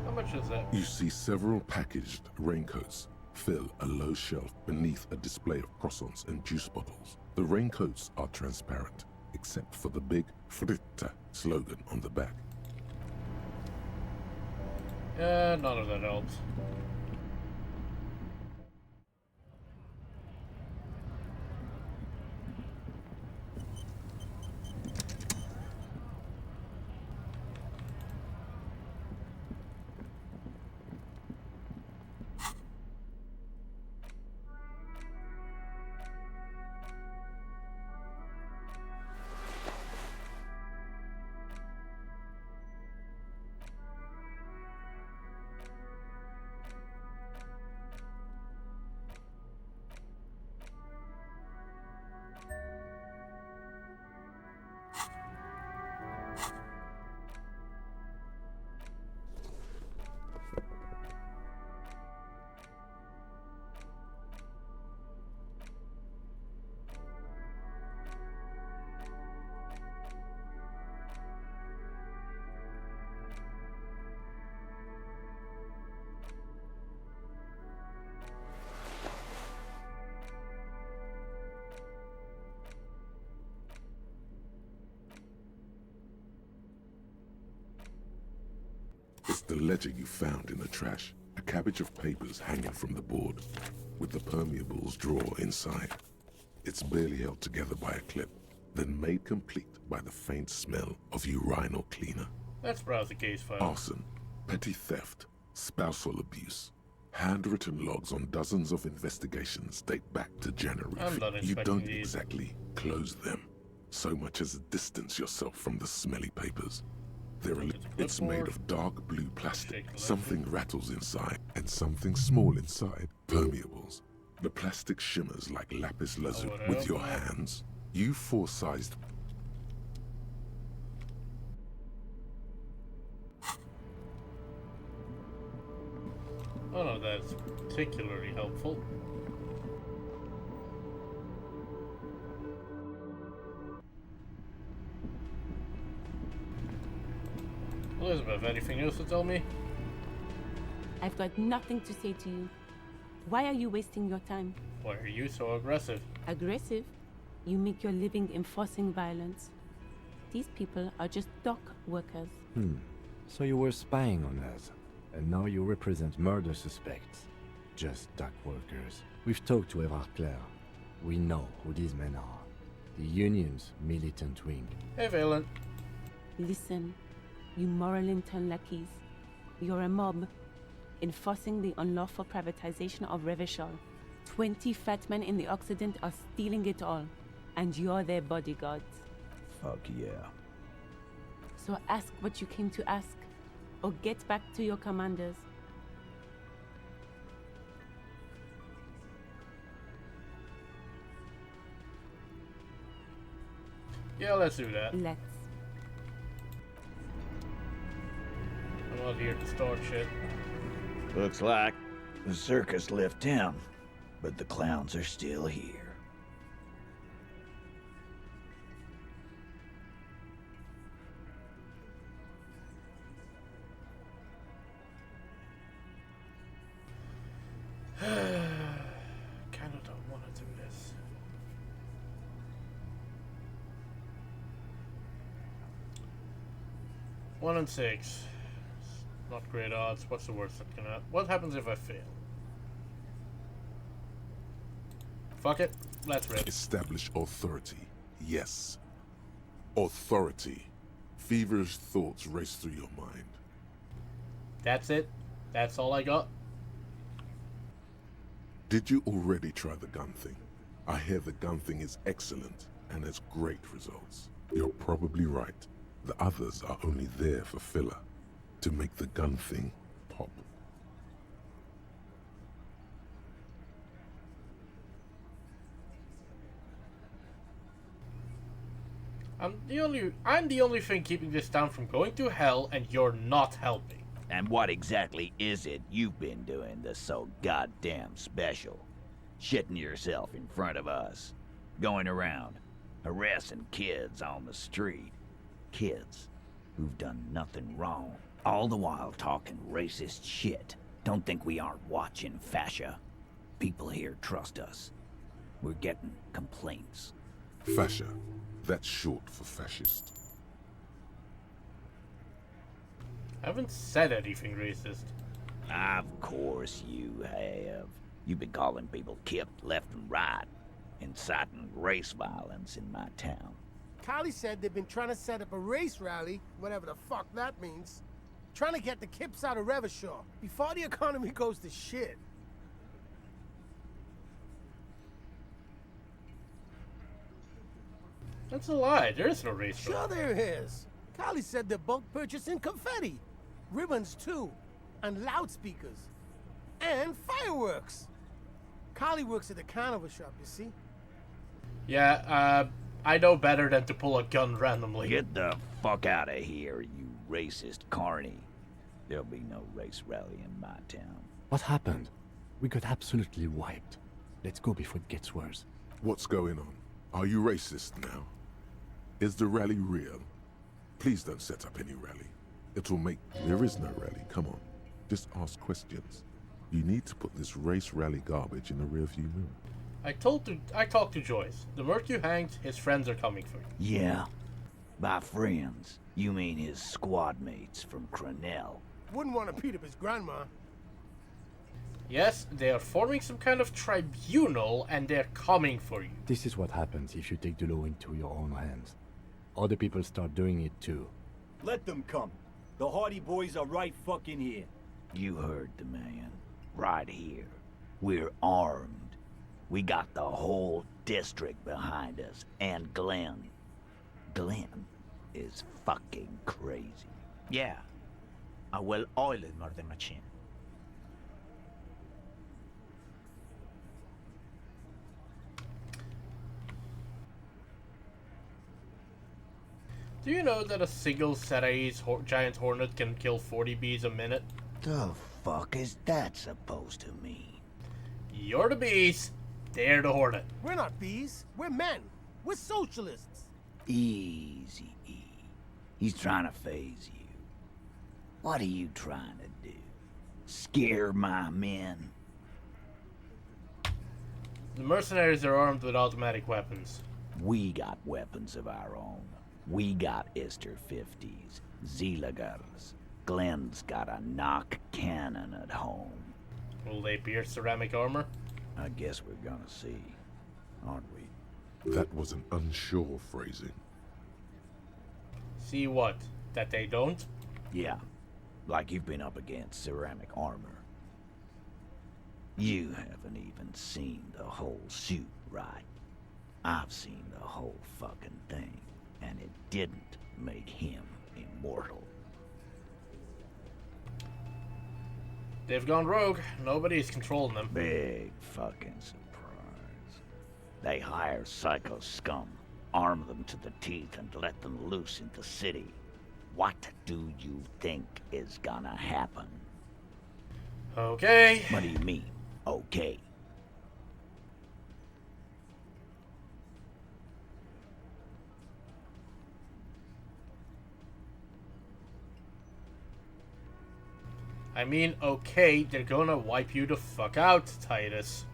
How much is that? You see several packaged raincoats fill a low shelf beneath a display of croissants and juice bottles. The raincoats are transparent, except for the big Fritta slogan on the back. None of that helps. The ledger you found in the trash. A cabbage of papers hanging from the board, with the permeables drawer inside. It's barely held together by a clip, then made complete by the faint smell of urinal cleaner. Let's browse the case file. Arson, petty theft, spousal abuse. Handwritten logs on dozens of investigations date back to January. You don't exactly close them, so much as distance yourself from the smelly papers. It's made of dark blue plastic. Something rattles inside, and something small inside. Permeables. The plastic shimmers like lapis lazuli. With your hands, you four-sized... Oh no, that's particularly helpful. Elizabeth, anything else to tell me? I've got nothing to say to you. Why are you wasting your time? Why are you so aggressive? Aggressive? You make your living enforcing violence. These people are just dock workers. So you were spying on us, and now you represent murder suspects. Just dock workers. We've talked to Everard Clare. We know who these men are. The Union's militant wing. Hey, Valen. Listen, you moral intern lackeys. You're a mob, enforcing the unlawful privatization of Revachol. 20 fat men in the Occident are stealing it all, and you're their bodyguards. Fuck yeah. So ask what you came to ask, or get back to your commanders. Yeah, let's do that. Let's. I'm not here to start shit. Looks like the circus left town, but the clowns are still here. Kinda don't want to do this. One and 6. Not great odds. What's the worst that can happen? What happens if I fail? Fuck it. Let's rip. Establish authority. Yes. Authority. Feverish thoughts race through your mind. That's it? That's all I got? Did you already try the gun thing? I hear the gun thing is excellent and has great results. You're probably right. The others are only there for filler, to make the gun thing pop. I'm the only thing keeping this town from going to hell, and you're not helping. And what exactly is it you've been doing that's so goddamn special? Shitting yourself in front of us. Going around, harassing kids on the street. Kids who've done nothing wrong. All the while talking racist shit. Don't think we aren't watching, Fascia. People here trust us. We're getting complaints. Fascia. That's short for fascist. I haven't said anything racist. Of course you have. You've been calling people kip left and right, inciting race violence in my town. Kali said they've been trying to set up a race rally, whatever the fuck that means. Trying to get the kips out of Revachol before the economy goes to shit. That's a lie. There is no race Sure there is. Kali said they're bulk purchasing confetti. Ribbons too. And loudspeakers. And fireworks. Kali works at the carnival shop, you see? Yeah, I know better than to pull a gun randomly. Get the fuck out of here, you racist carny. There'll be no race rally in my town. What happened? We got absolutely wiped. Let's go before it gets worse. What's going on? Are you racist now? Is the rally real? Please don't set up any rally. It will make... There is no rally, come on. Just ask questions. You need to put this race rally garbage in the rearview mirror. I talked to Joyce. The merc you hanged, his friends are coming for you. Yeah. By friends, you mean his squad mates from Crenell. Wouldn't want to beat up his grandma. Yes, they are forming some kind of tribunal and they're coming for you. This is what happens if you take the law into your own hands. Other people start doing it too. Let them come. The Hardy Boys are right fucking here. You heard the man. Right here. We're armed. We got the whole district behind us. And Glenn. Glenn is fucking crazy. Yeah. A well-oiled murder machine. Do you know that a single Serae's giant hornet can kill 40 bees a minute? The fuck is that supposed to mean? You're the bees, they're the hornet. We're not bees. We're men. We're socialists. Easy, E. He's trying to phase you. What are you trying to do? Scare my men? The mercenaries are armed with automatic weapons. We got weapons of our own. We got Ister 50s, Zeelagers. Glenn's got a knock cannon at home. Will they pierce ceramic armor? I guess we're gonna see, aren't we? That was an unsure phrasing. See what? That they don't? Yeah, like you've been up against ceramic armor. You haven't even seen the whole suit, right? I've seen the whole fucking thing, and it didn't make him immortal. They've gone rogue. Nobody's controlling them. Big fucking surprise. They hire psycho scum, arm them to the teeth, and let them loose in the city. What do you think is gonna happen? Okay. What do you mean, okay? I mean, okay, they're gonna wipe you the fuck out, Titus.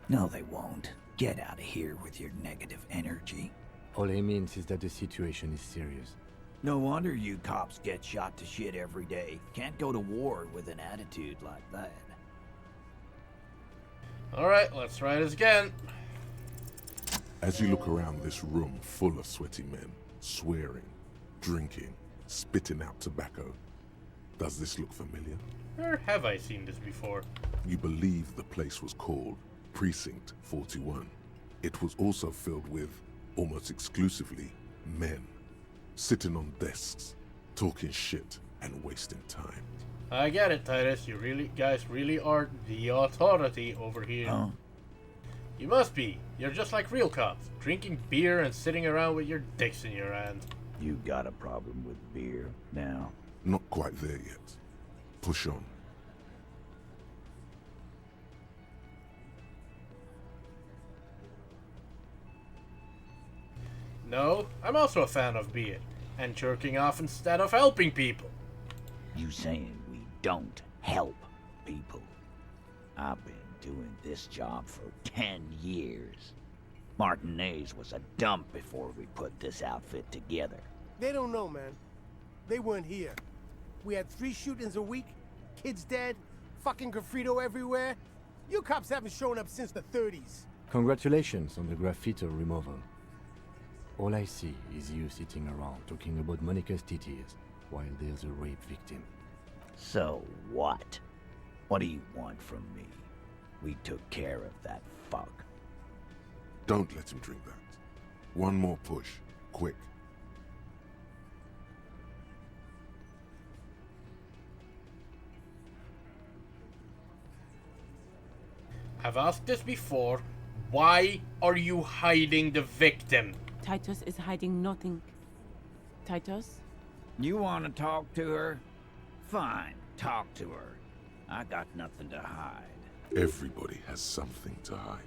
No, they won't. Get out of here with your negative energy. All he means is that the situation is serious. No wonder you cops get shot to shit every day. Can't go to war with an attitude like that. Alright, let's try this again. As you look around this room full of sweaty men, swearing, drinking, spitting out tobacco, does this look familiar? Where have I seen this before? You believe the place was called Precinct 41. It was also filled with, almost exclusively, men. Sitting on desks, talking shit, and wasting time. I get it, Titus. You guys really are the authority over here. Huh? You must be. You're just like real cops, drinking beer and sitting around with your dicks in your hand. You got a problem with beer now? Not quite there yet. Push on. No, I'm also a fan of beer, and jerking off instead of helping people. You saying we don't help people? I've been doing this job for 10 years. Martinez was a dump before we put this outfit together. They don't know, man. They weren't here. We had 3 shootings a week, kids dead, fucking graffito everywhere. You cops haven't shown up since the 30s. Congratulations on the graffito removal. All I see is you sitting around talking about Monica's titties while there's a rape victim. So what? What do you want from me? We took care of that fuck. Don't let him drink that. One more push, quick. I've asked this before. Why are you hiding the victim? Titus is hiding nothing. Titus? You want to talk to her? Fine, talk to her. I got nothing to hide. Everybody has something to hide.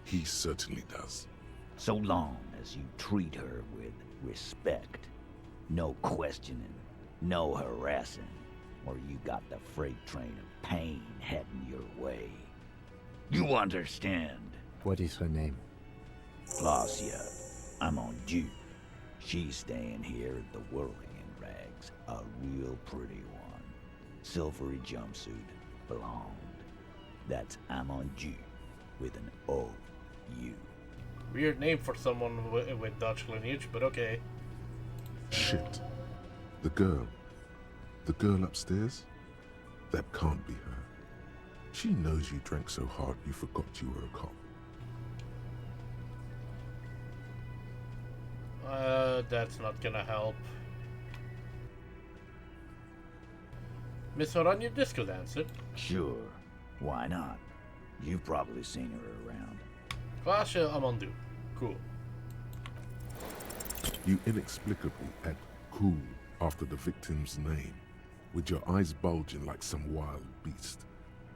He certainly does. So long as you treat her with respect. No questioning, no harassing, or you got the freight train of pain heading your way. You understand? What is her name? Glacia. I'm on due. She's staying here at the Whirling in Rags. A real pretty one. silvery jumpsuit belonged. That's Amonju with an O-U. Weird name for someone with Dutch lineage, but okay. Shit. The girl upstairs? That can't be her. She knows you drank so hard you forgot you were a cop. That's not gonna help. Miss Oranje disco dancer? Sure, why not? You've probably seen her around. Klasje Amandu. Cool. You inexplicably add cool after the victim's name, with your eyes bulging like some wild beast.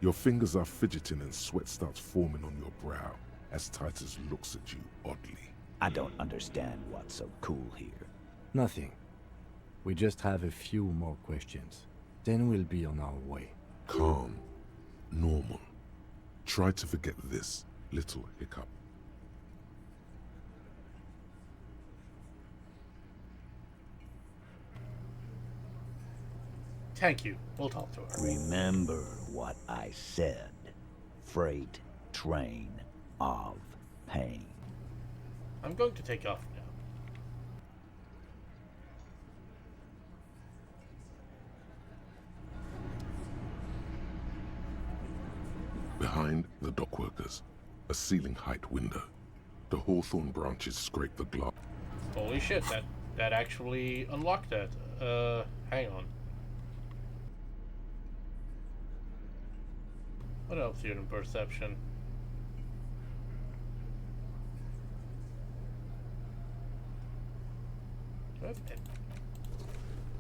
Your fingers are fidgeting and sweat starts forming on your brow as Titus looks at you oddly. I don't understand what's so cool here. Nothing. We just have a few more questions. Then we'll be on our way. Calm. Normal. Try to forget this little hiccup. Thank you. We'll talk to her. Remember what I said. Freight train of pain. I'm going to take off now. Behind the dockworkers, a ceiling height window. The hawthorn branches scrape the glass. Holy shit, that actually unlocked that. Hang on. What else here in perception? Do I have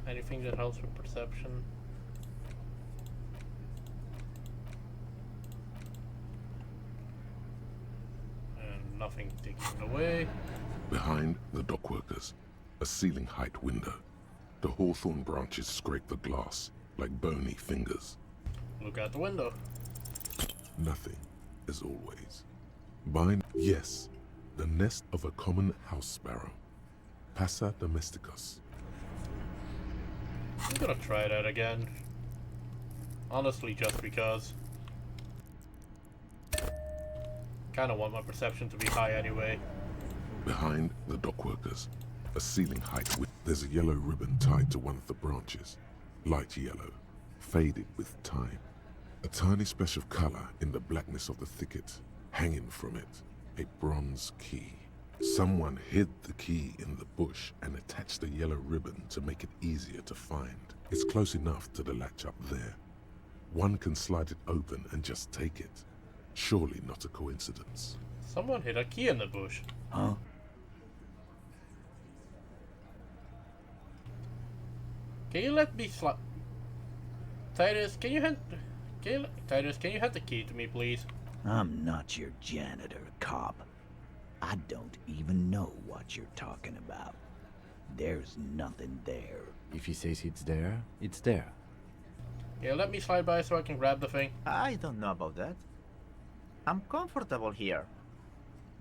anything that helps with perception? And nothing taken away. Behind the dockworkers, a ceiling height window. The hawthorn branches scrape the glass like bony fingers. Look out the window. Nothing, as always. Yes, the nest of a common house sparrow. Passa domesticus. I'm gonna try that again. Honestly, just because. Kinda want my perception to be high anyway. Behind the dockworkers, a ceiling height with there's a yellow ribbon tied to one of the branches. Light yellow, faded with time. A tiny splash of color in the blackness of the thicket. Hanging from it, a bronze key. Someone hid the key in the bush and attached a yellow ribbon to make it easier to find. It's close enough to the latch up there. One can slide it open and just take it. Surely not a coincidence. Someone hid a key in the bush. Huh? Can you let me slide? Titus, can you hand the key to me, please? I'm not your janitor, cop. I don't even know what you're talking about. There's nothing there. If he says it's there, it's there. Yeah, let me slide by so I can grab the thing. I don't know about that. I'm comfortable here.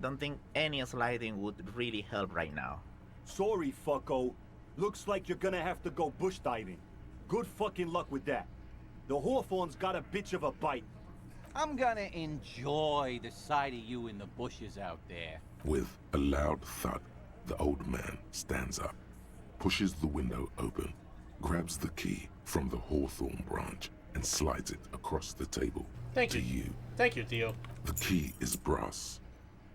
Don't think any sliding would really help right now. Sorry, fucko. Looks like you're gonna have to go bush diving. Good fucking luck with that. The hawthorn's got a bitch of a bite. I'm gonna enjoy the sight of you in the bushes out there. With a loud thud, the old man stands up, pushes the window open, grabs the key from the hawthorn branch, and slides it across the table. Thank you. Thank you, Theo. The key is brass.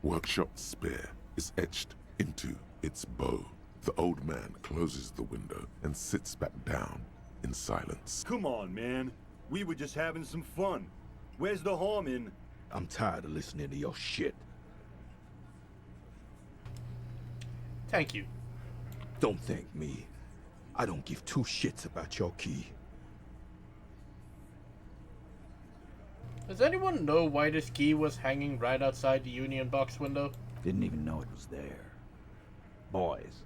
Workshop spare is etched into its bow. The old man closes the window and sits back down in silence. Come on, man. We were just having some fun. Where's the harm in? I'm tired of listening to your shit. Thank you. Don't thank me. I don't give two shits about your key. Does anyone know why this key was hanging right outside the Union box window? Didn't even know it was there. Boys.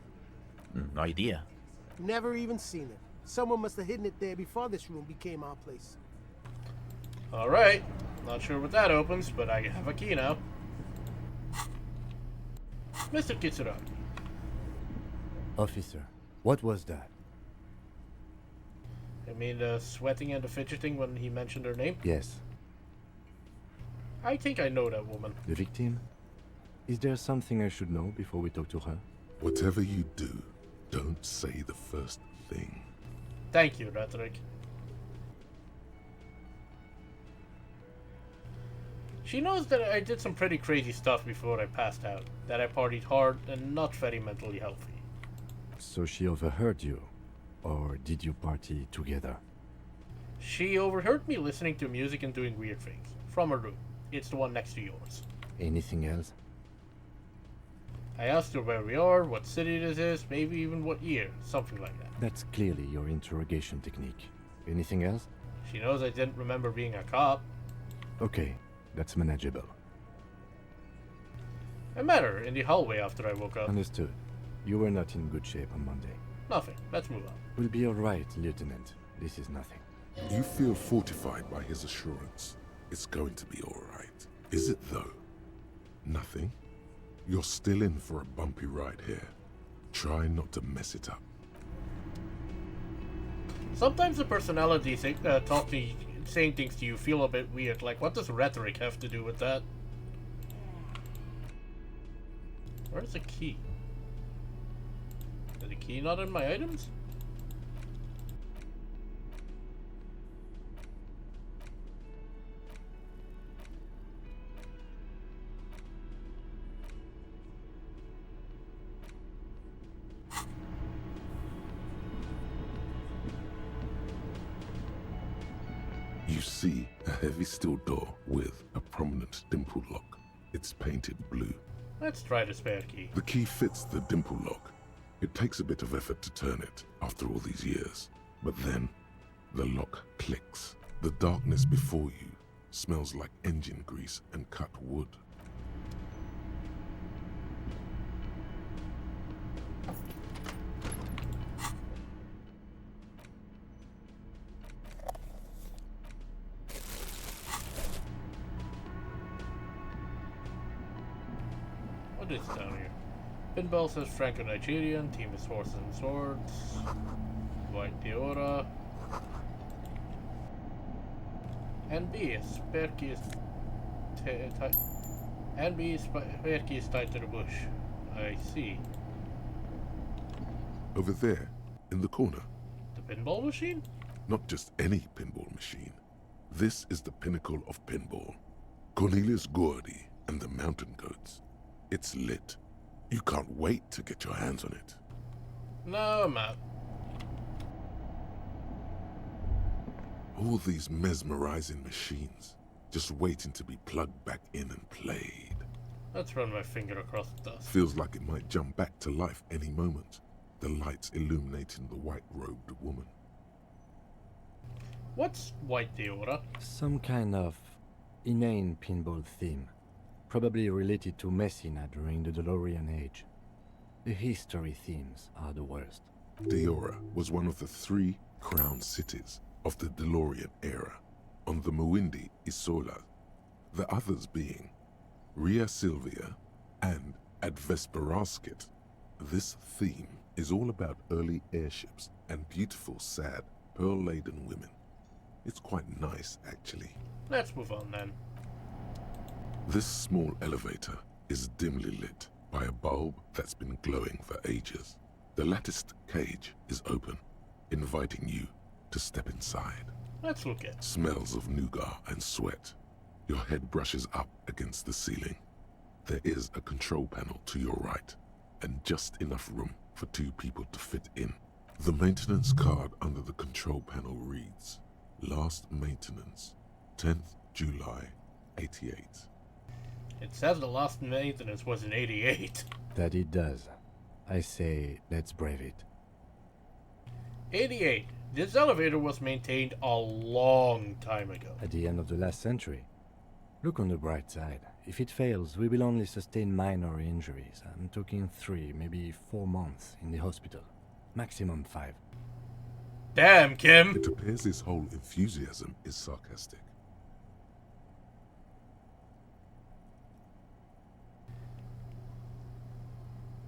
No idea. Never even seen it. Someone must have hidden it there before this room became our place. Alright. Not sure what that opens, but I have a key now. Mr. Kitsuragi. Officer, what was that? I mean, the sweating and the fidgeting when he mentioned her name? Yes. I think I know that woman. The victim? Is there something I should know before we talk to her? Whatever you do, don't say the first thing. Thank you, Rhetoric. She knows that I did some pretty crazy stuff before I passed out. That I partied hard and not very mentally healthy. So she overheard you? Or did you party together? She overheard me listening to music and doing weird things. From her room. It's the one next to yours. Anything else? I asked her where we are, what city this is, maybe even what year. Something like that. That's clearly your interrogation technique. Anything else? She knows I didn't remember being a cop. Okay, that's manageable. I met her in the hallway after I woke up. Understood. You were not in good shape on Monday. Nothing. Let's move on. We'll be alright, Lieutenant. This is nothing. You feel fortified by his assurance. It's going to be alright. Is it though? Nothing? You're still in for a bumpy ride here. Try not to mess it up. Sometimes the personality saying things to you feel a bit weird. Like, what does Rhetoric have to do with that? Where's the key? Is the key not in my items? You see a heavy steel door with a prominent dimple lock. It's painted blue. Let's try the spare key. The key fits the dimple lock. It takes a bit of effort to turn it after all these years. But then, the lock clicks. The darkness before you smells like engine grease and cut wood. What is down here? Pinball says Franco-Nigerian, team is horses and swords. White Deora. NB is spare key is NB is spare key is tied to the bush. I see. Over there, in the corner. The pinball machine? Not just any pinball machine. This is the pinnacle of pinball. Cornelius Gordy and the Mountain Goats. It's lit. You can't wait to get your hands on it. No, I'm out. All these mesmerizing machines, just waiting to be plugged back in and played. Let's run my finger across the dust. Feels like it might jump back to life any moment. The lights illuminating the white-robed woman. What's White Deora? Some kind of inane pinball theme. Probably related to Messina during the DeLorean age. The history themes are the worst. Deora was one of the 3 crown cities of the DeLorean era, on the Muindi Isola, the others being Ria Silvia and Advesperasket. This theme is all about early airships and beautiful, sad, pearl-laden women. It's quite nice, actually. Let's move on then. This small elevator is dimly lit by a bulb that's been glowing for ages. The latticed cage is open, inviting you to step inside. Let's look at. Smells of nougat and sweat. Your head brushes up against the ceiling. There is a control panel to your right, and just enough room for 2 people to fit in. The maintenance card under the control panel reads, Last maintenance, 10th July, 88. It says the last maintenance was in 88. That it does. I say, let's brave it. 88. This elevator was maintained a long time ago. At the end of the last century. Look on the bright side. If it fails, we will only sustain minor injuries. I'm talking 3, maybe 4 months in the hospital. Maximum 5. Damn, Kim! It appears his whole enthusiasm is sarcastic.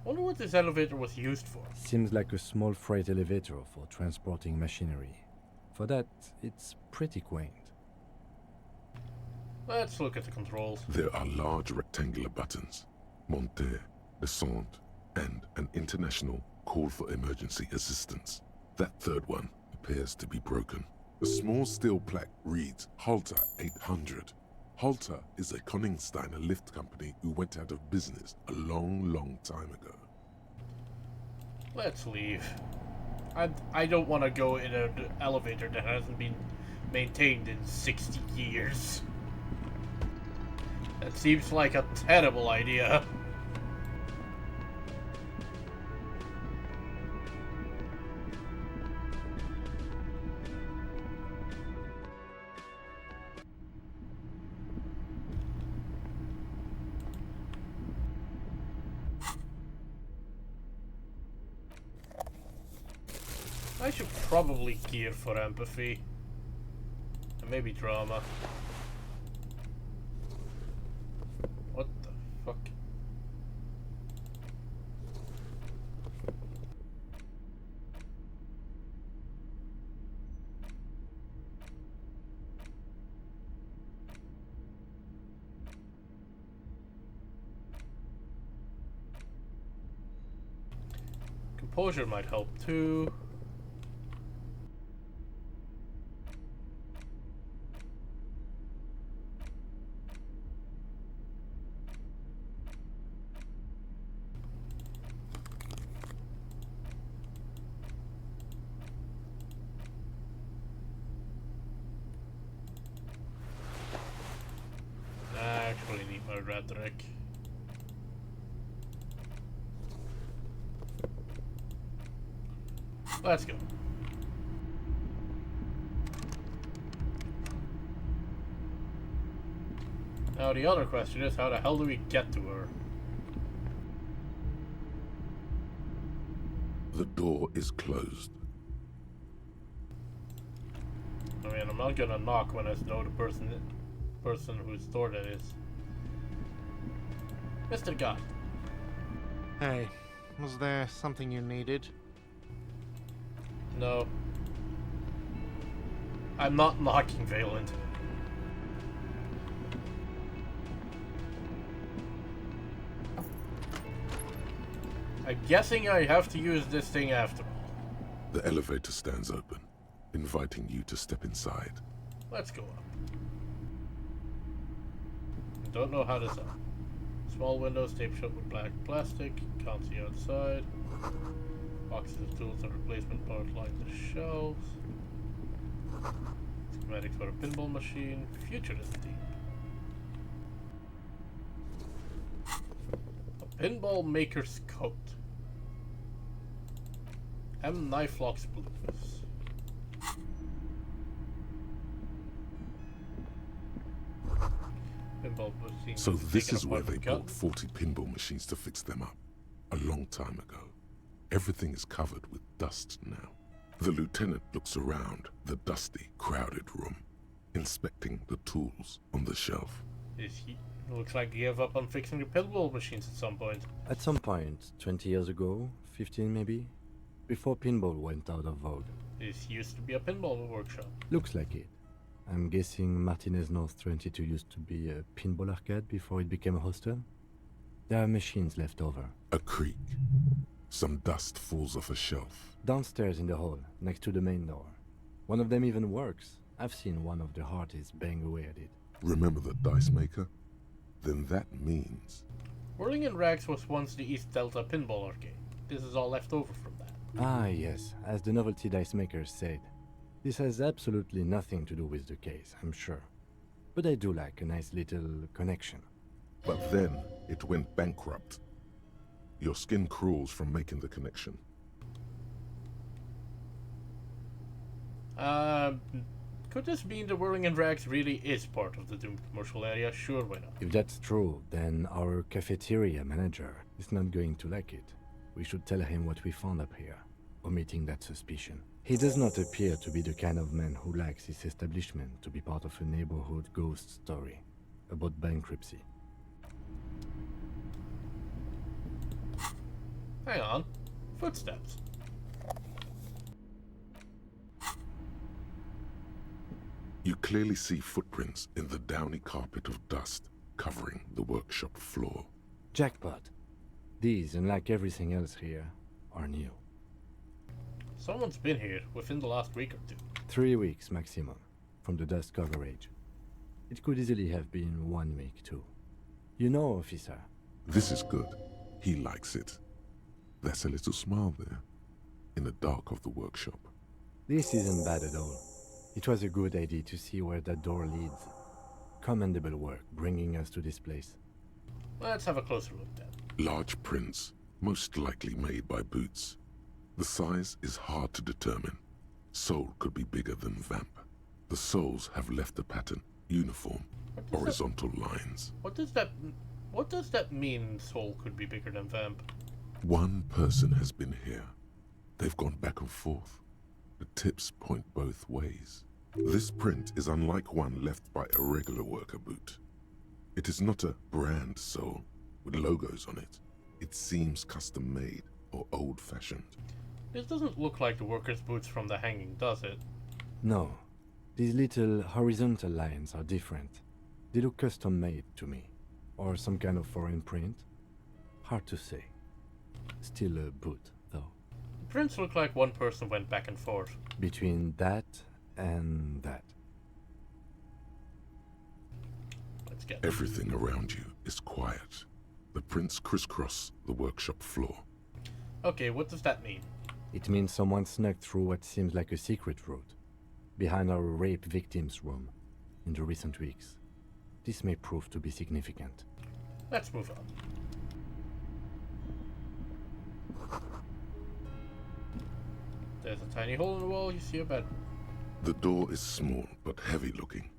Wonder what this elevator was used for. Seems like a small freight elevator for transporting machinery. For that, it's pretty quaint. Let's look at the controls. There are large rectangular buttons, monter, descente, and an international call for emergency assistance. That third one appears to be broken. A small steel plaque reads Halter 800. Halter is a Koningsteiner lift company who went out of business a long time ago. Let's leave. I don't want to go in an elevator that hasn't been maintained in 60 years. That seems like a terrible idea. I should probably gear for empathy. And maybe drama. What the fuck? Composure might help too. I actually need my rhetoric. Let's go. Now the other question is, how the hell do we get to her? The door is closed. I mean, I'm not gonna knock when I know the person whose door that is. Mr. God. Hey, was there something you needed? No. I'm not knocking Valent. I'm guessing I have to use this thing after all. The elevator stands open, inviting you to step inside. Let's go up. Don't know how to set. Small windows taped shut with black plastic. Can't see outside. Boxes of tools and replacement parts line the shelves. Schematics for a pinball machine. Futurist theme. A pinball maker's coat. M. Knife locks blues. Pinball machine. So this is where they bought 40 pinball machines to fix them up. A long time ago. Everything is covered with dust now. The lieutenant looks around the dusty, crowded room, inspecting the tools on the shelf. Looks like he gave up on fixing the pinball machines at some point. At some point, 20 years ago, 15 maybe, before pinball went out of vogue. This used to be a pinball workshop. Looks like it. I'm guessing Martinez North 22 used to be a pinball arcade before it became a hostel? There are machines left over. A creak. Some dust falls off a shelf. Downstairs in the hall, next to the main door. One of them even works. I've seen one of the artists bang away at it. Remember the dice maker? Then that means... Whirling in Rags was once the East Delta Pinball Arcade. This is all left over from that. Ah, yes, as the novelty dice makers said. This has absolutely nothing to do with the case, I'm sure. But I do like a nice little connection. But then it went bankrupt. Your skin crawls from making the connection. Could this mean the Whirling in Rags really is part of the doomed commercial area? Sure, why not? If that's true, then our cafeteria manager is not going to like it. We should tell him what we found up here, omitting that suspicion. He does not appear to be the kind of man who likes his establishment to be part of a neighborhood ghost story about bankruptcy. Hang on. Footsteps. You clearly see footprints in the downy carpet of dust covering the workshop floor. Jackpot. These, unlike everything else here, are new. Someone's been here within the last week or two. 3 weeks maximum, from the dust coverage. It could easily have been 1 week too. You know, officer. This is good. He likes it. There's a little smile there, in the dark of the workshop. This isn't bad at all. It was a good idea to see where that door leads. Commendable work bringing us to this place. Let's have a closer look then. Large prints, most likely made by Boots. The size is hard to determine. Sole could be bigger than Vamp. The soles have left the pattern uniform, horizontal lines. What does that mean, Soul could be bigger than Vamp? One person has been here. They've gone back and forth. The tips point both ways. This print is unlike one left by a regular worker boot. It is not a brand sole with logos on it. It seems custom made or old-fashioned. This doesn't look like the worker's boots from the hanging, does it? No. These little horizontal lines are different. They look custom made to me. Or some kind of foreign print. Hard to say. Still a boot, though. The prints look like one person went back and forth. Between that and that. Let's get Everything around you is quiet. The prints crisscross the workshop floor. Okay, what does that mean? It means someone snuck through what seems like a secret route. Behind our rape victim's room. In the recent weeks. This may prove to be significant. Let's move on. There's a tiny hole in the wall, you see a bed. The door is small but heavy looking.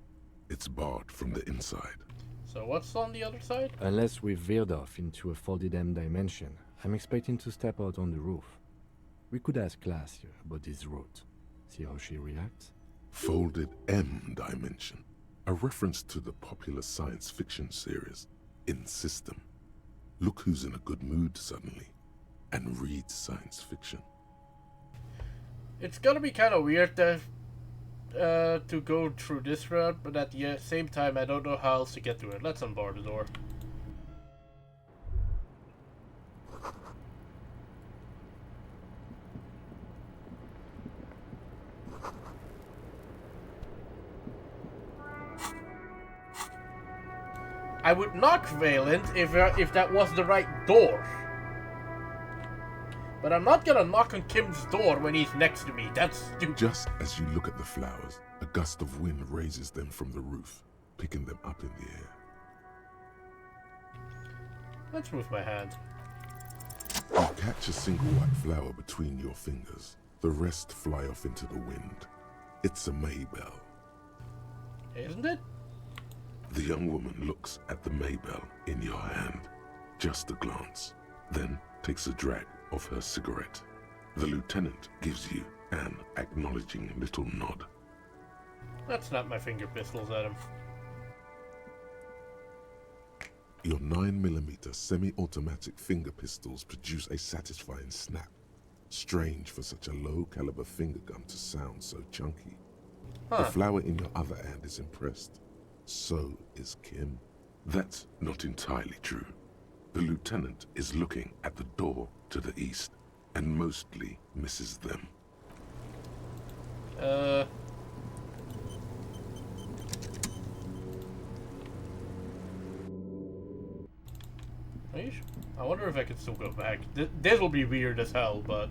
It's barred from the inside. So what's on the other side? Unless we've veered off into a folded M dimension, I'm expecting to step out on the roof. We could ask Class here about this route. See how she reacts? Folded M dimension. A reference to the popular science fiction series, In System. Look who's in a good mood suddenly, and reads science fiction. It's gonna be kind of weird to go through this route, but at the same time, I don't know how else to get to it. Let's unbar the door. I would knock Valent if that was the right door. But I'm not gonna knock on Kim's door when he's next to me. That's stupid. Just as you look at the flowers, a gust of wind raises them from the roof, picking them up in the air. Let's move my hand. You catch a single white flower between your fingers. The rest fly off into the wind. It's a Maybell. Isn't it? The young woman looks at the Maybell in your hand. Just a glance. Then takes a drag of her cigarette. The lieutenant gives you an acknowledging little nod. Let's snap my finger pistols at him. Your 9mm semi-automatic finger pistols produce a satisfying snap. Strange for such a low-caliber finger gun to sound so chunky. The flower in your other hand is impressed. So is Kim. That's not entirely true. The lieutenant is looking at the door to the east and mostly misses them. I wonder if I can still go back. This will be weird as hell, but...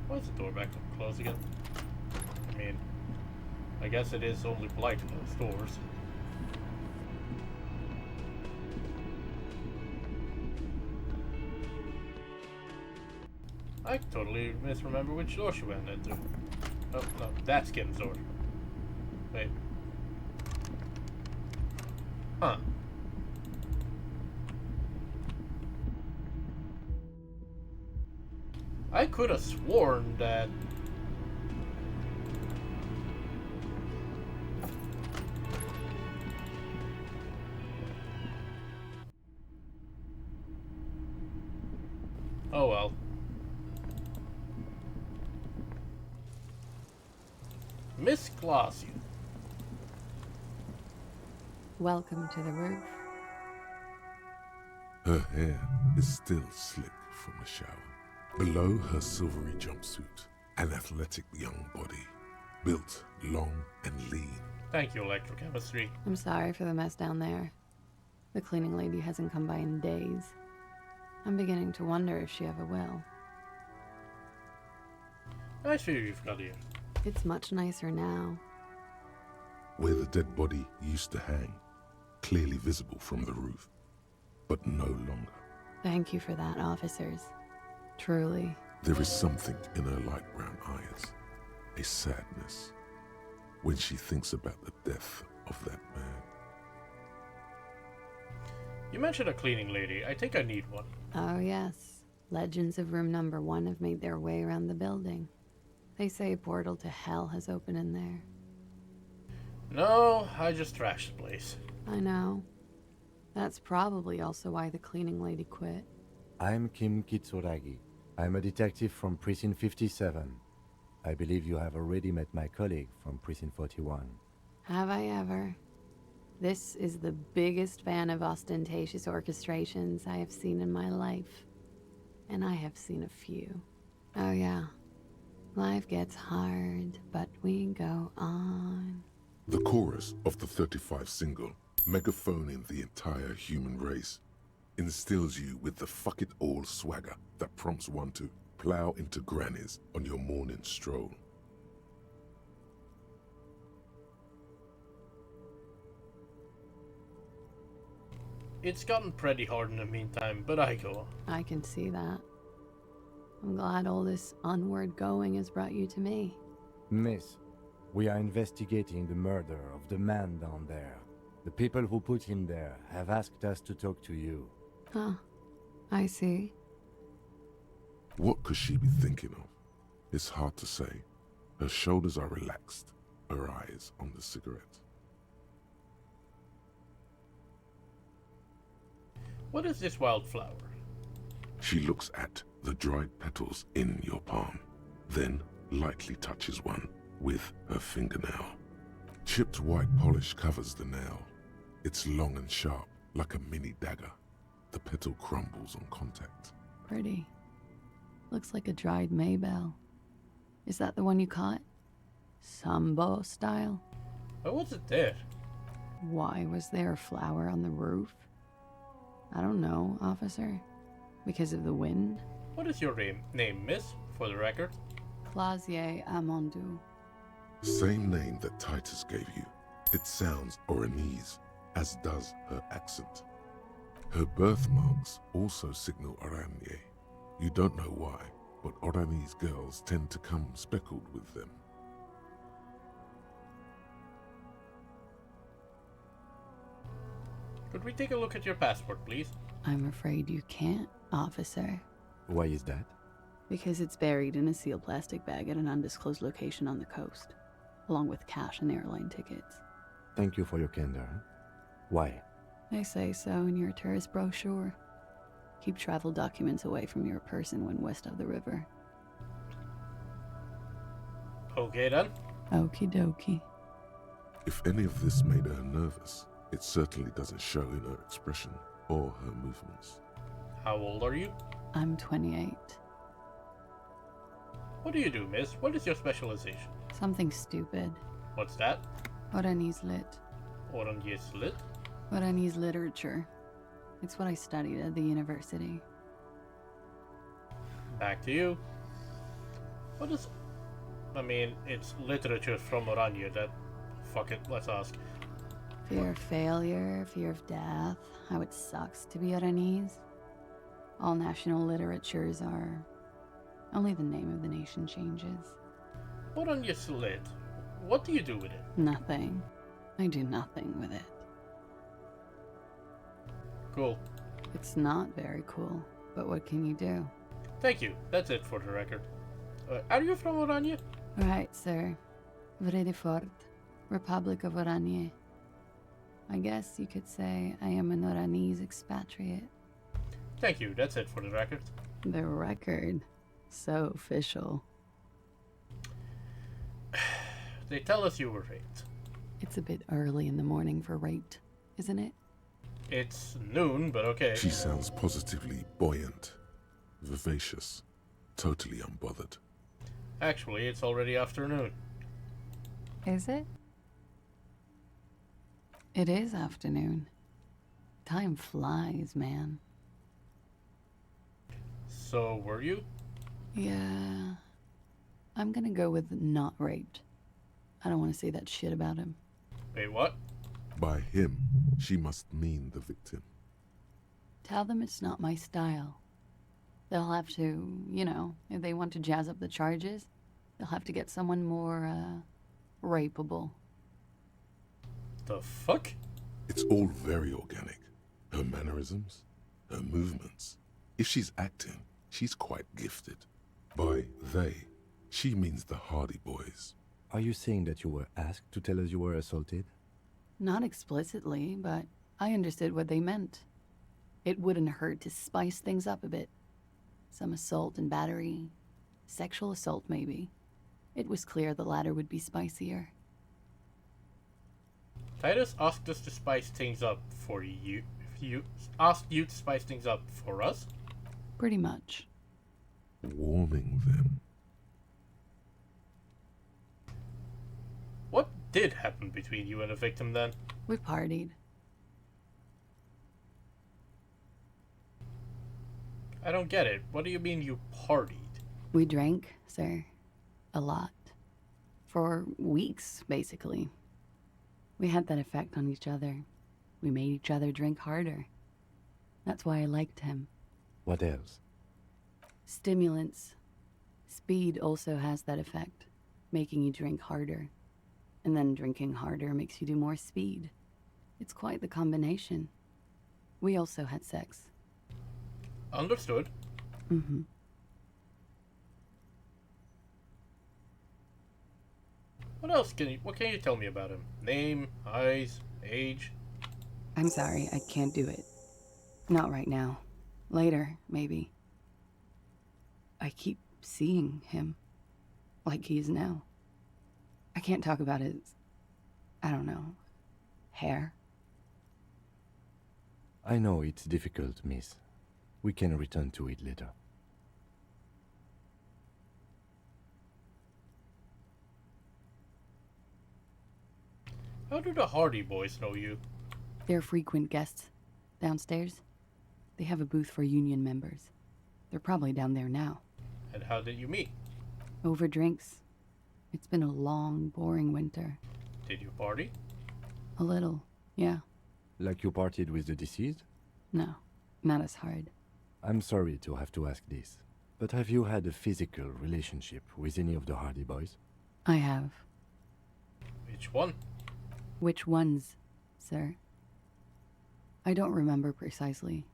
Why is the door back closed again? I mean, I guess it is only polite to close doors. I totally misremember which door she went into. Oh, no, that's Kim's door. Wait. Huh. I could have sworn that... Oh well. Miss Clausy. Welcome to the roof. Her hair is still slick from the shower. Below her silvery jumpsuit, an athletic young body, built long and lean. Thank you, electrochemistry. I'm sorry for the mess down there. The cleaning lady hasn't come by in days. I'm beginning to wonder if she ever will. Nice view you've got here. It's much nicer now. Where the dead body used to hang, clearly visible from the roof, but no longer. Thank you for that, officers. Truly. There is something in her light brown eyes, a sadness, when she thinks about the death of that man. You mentioned a cleaning lady. I think I need one. Oh, yes. Legends of room number 1 have made their way around the building. They say a portal to hell has opened in there. No, I just trashed the place. I know. That's probably also why the cleaning lady quit. I'm Kim Kitsuragi. I'm a detective from Precinct 57. I believe you have already met my colleague from Precinct 41. Have I ever? This is the biggest fan of ostentatious orchestrations I have seen in my life. And I have seen a few. Oh yeah. Life gets hard, but we go on. The chorus of the 35 single, megaphoning the entire human race, instills you with the fuck it all swagger that prompts one to plow into grannies on your morning stroll. It's gotten pretty hard in the meantime, but I go. I can see that. I'm glad all this onward going has brought you to me. Miss, we are investigating the murder of the man down there. The people who put him there have asked us to talk to you. Huh. I see. What could she be thinking of? It's hard to say. Her shoulders are relaxed, her eyes on the cigarette. What is this wildflower? She looks at the dried petals in your palm, then lightly touches one with her fingernail. Chipped white polish covers the nail. It's long and sharp, like a mini dagger. The petal crumbles on contact. Pretty. Looks like a dried maybell. Is that the one you caught? Sambo style? Why was it there? Why was there a flower on the roof? I don't know, officer. Because of the wind? What is your name, miss, for the record? Clausier Amondou. Same name that Titus gave you. It sounds Oranese, as does her accent. Her birthmarks also signal Oranje. You don't know why, but Oranese girls tend to come speckled with them. Could we take a look at your passport, please? I'm afraid you can't, officer. Why is that? Because it's buried in a sealed plastic bag at an undisclosed location on the coast, along with cash and airline tickets. Thank you for your candor. Why? They say so in your tourist brochure. Keep travel documents away from your person when west of the river. Okay then. Okie dokie. If any of this made her nervous, it certainly doesn't show in her expression or her movements. How old are you? I'm 28. What do you do, miss? What is your specialization? Something stupid. What's that? Oranese lit. Oranese lit? Oranese literature. It's what I studied at the university. Back to you. What is... I mean, it's literature from Oranje, that... Fuck it, let's ask. Fear of failure, fear of death, how it sucks to be Oranese. All national literatures are... Only the name of the nation changes. Oranese lit. What do you do with it? Nothing. I do nothing with it. Cool. It's not very cool, but what can you do? Thank you. That's it for the record. Are you from Oranje? Right, sir. Vredefort, Republic of Oranje. I guess you could say I am an Oranese expatriate. Thank you. That's it for the record. The record? So official. they tell us you were raped. It's a bit early in the morning for raped, isn't it? It's noon, but okay. She sounds positively buoyant, vivacious, totally unbothered. Actually, it's already afternoon. Is it? It is afternoon. Time flies, man. So, were you? Yeah. I'm gonna go with not raped. I don't want to say that shit about him. Wait, what? By him, she must mean the victim. Tell them it's not my style. They'll have to, you know, if they want to jazz up the charges, they'll have to get someone more, rapeable. The fuck? It's all very organic. Her mannerisms, her movements. If she's acting, she's quite gifted. By they, she means the Hardy Boys. Are you saying that you were asked to tell us you were assaulted? Not explicitly, but I understood what they meant. It wouldn't hurt to spice things up a bit. Some assault and battery. Sexual assault, maybe. It was clear the latter would be spicier. Titus asked us to spice things up for you. Asked you to spice things up for us? Pretty much. Warming them. What did happen between you and the victim then? We partied. I don't get it. What do you mean you partied? We drank, sir. A lot. For weeks, basically. We had that effect on each other. We made each other drink harder. That's why I liked him. What else? Stimulants. Speed also has that effect, making you drink harder. And then drinking harder makes you do more speed. It's quite the combination. We also had sex. Understood. Mm-hmm. What can you tell me about him? Name, eyes, age? I'm sorry, I can't do it. Not right now. Later, maybe. I keep seeing him. Like he is now. I can't talk about his, I don't know, hair. I know it's difficult, miss. We can return to it later. How do the Hardy Boys know you? They're frequent guests. Downstairs. They have a booth for union members. They're probably down there now. And how did you meet? Over drinks. It's been a long, boring winter. Did you party? A little, yeah. Like you partied with the deceased? No, not as hard. I'm sorry to have to ask this, but have you had a physical relationship with any of the Hardy Boys? I have. Which one? Which ones, sir? I don't remember precisely.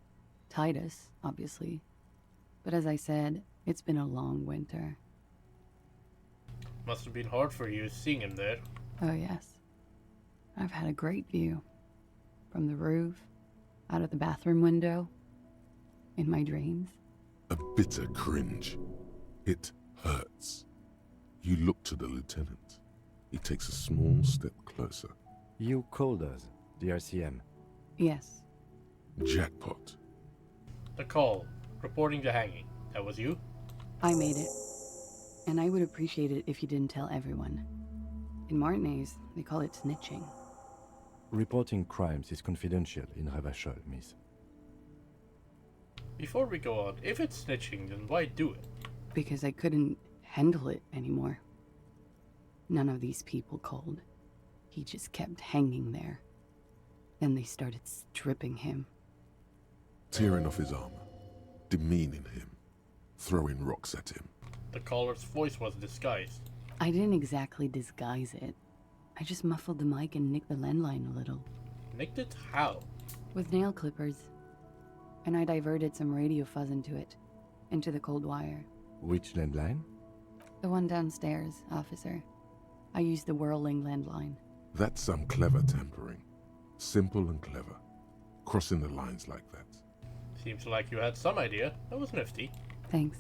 Titus, obviously. But as I said, it's been a long winter. Must have been hard for you seeing him there. Oh, yes. I've had a great view. From the roof, out of the bathroom window, in my dreams. A bitter cringe. It hurts. You look to the lieutenant. He takes a small step closer. You called us, the RCM. Yes. Jackpot. The call. Reporting the hanging. That was you? I made it. And I would appreciate it if you didn't tell everyone. In Martinez, they call it snitching. Reporting crimes is confidential in Ravachol, miss. Before we go on, if it's snitching, then why do it? Because I couldn't handle it anymore. None of these people called. He just kept hanging there. Then they started stripping him. Tearing off his armor. Demeaning him. Throwing rocks at him. The caller's voice was disguised. I didn't exactly disguise it. I just muffled the mic and nicked the landline a little. Nicked it how? With nail clippers. And I diverted some radio fuzz into it. Into the cold wire. Which landline? The one downstairs, officer. I used the whirling landline. That's some clever tampering. Simple and clever. Crossing the lines like that. Seems like you had some idea. That was nifty. Thanks.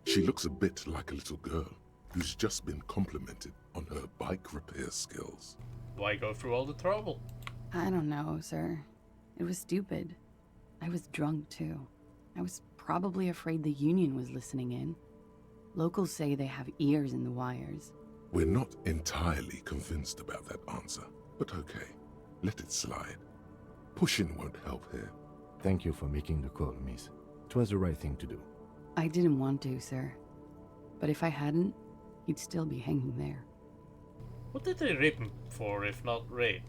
She looks a bit like a little girl who's just been complimented on her bike repair skills. Why go through all the trouble? I don't know, sir. It was stupid. I was drunk, too. I was probably afraid the Union was listening in. Locals say they have ears in the wires. We're not entirely convinced about that answer, but okay, let it slide. Pushing won't help here. Thank you for making the call, miss. It was the right thing to do. I didn't want to, sir. But if I hadn't, he'd still be hanging there. What did they rape him for if not rape?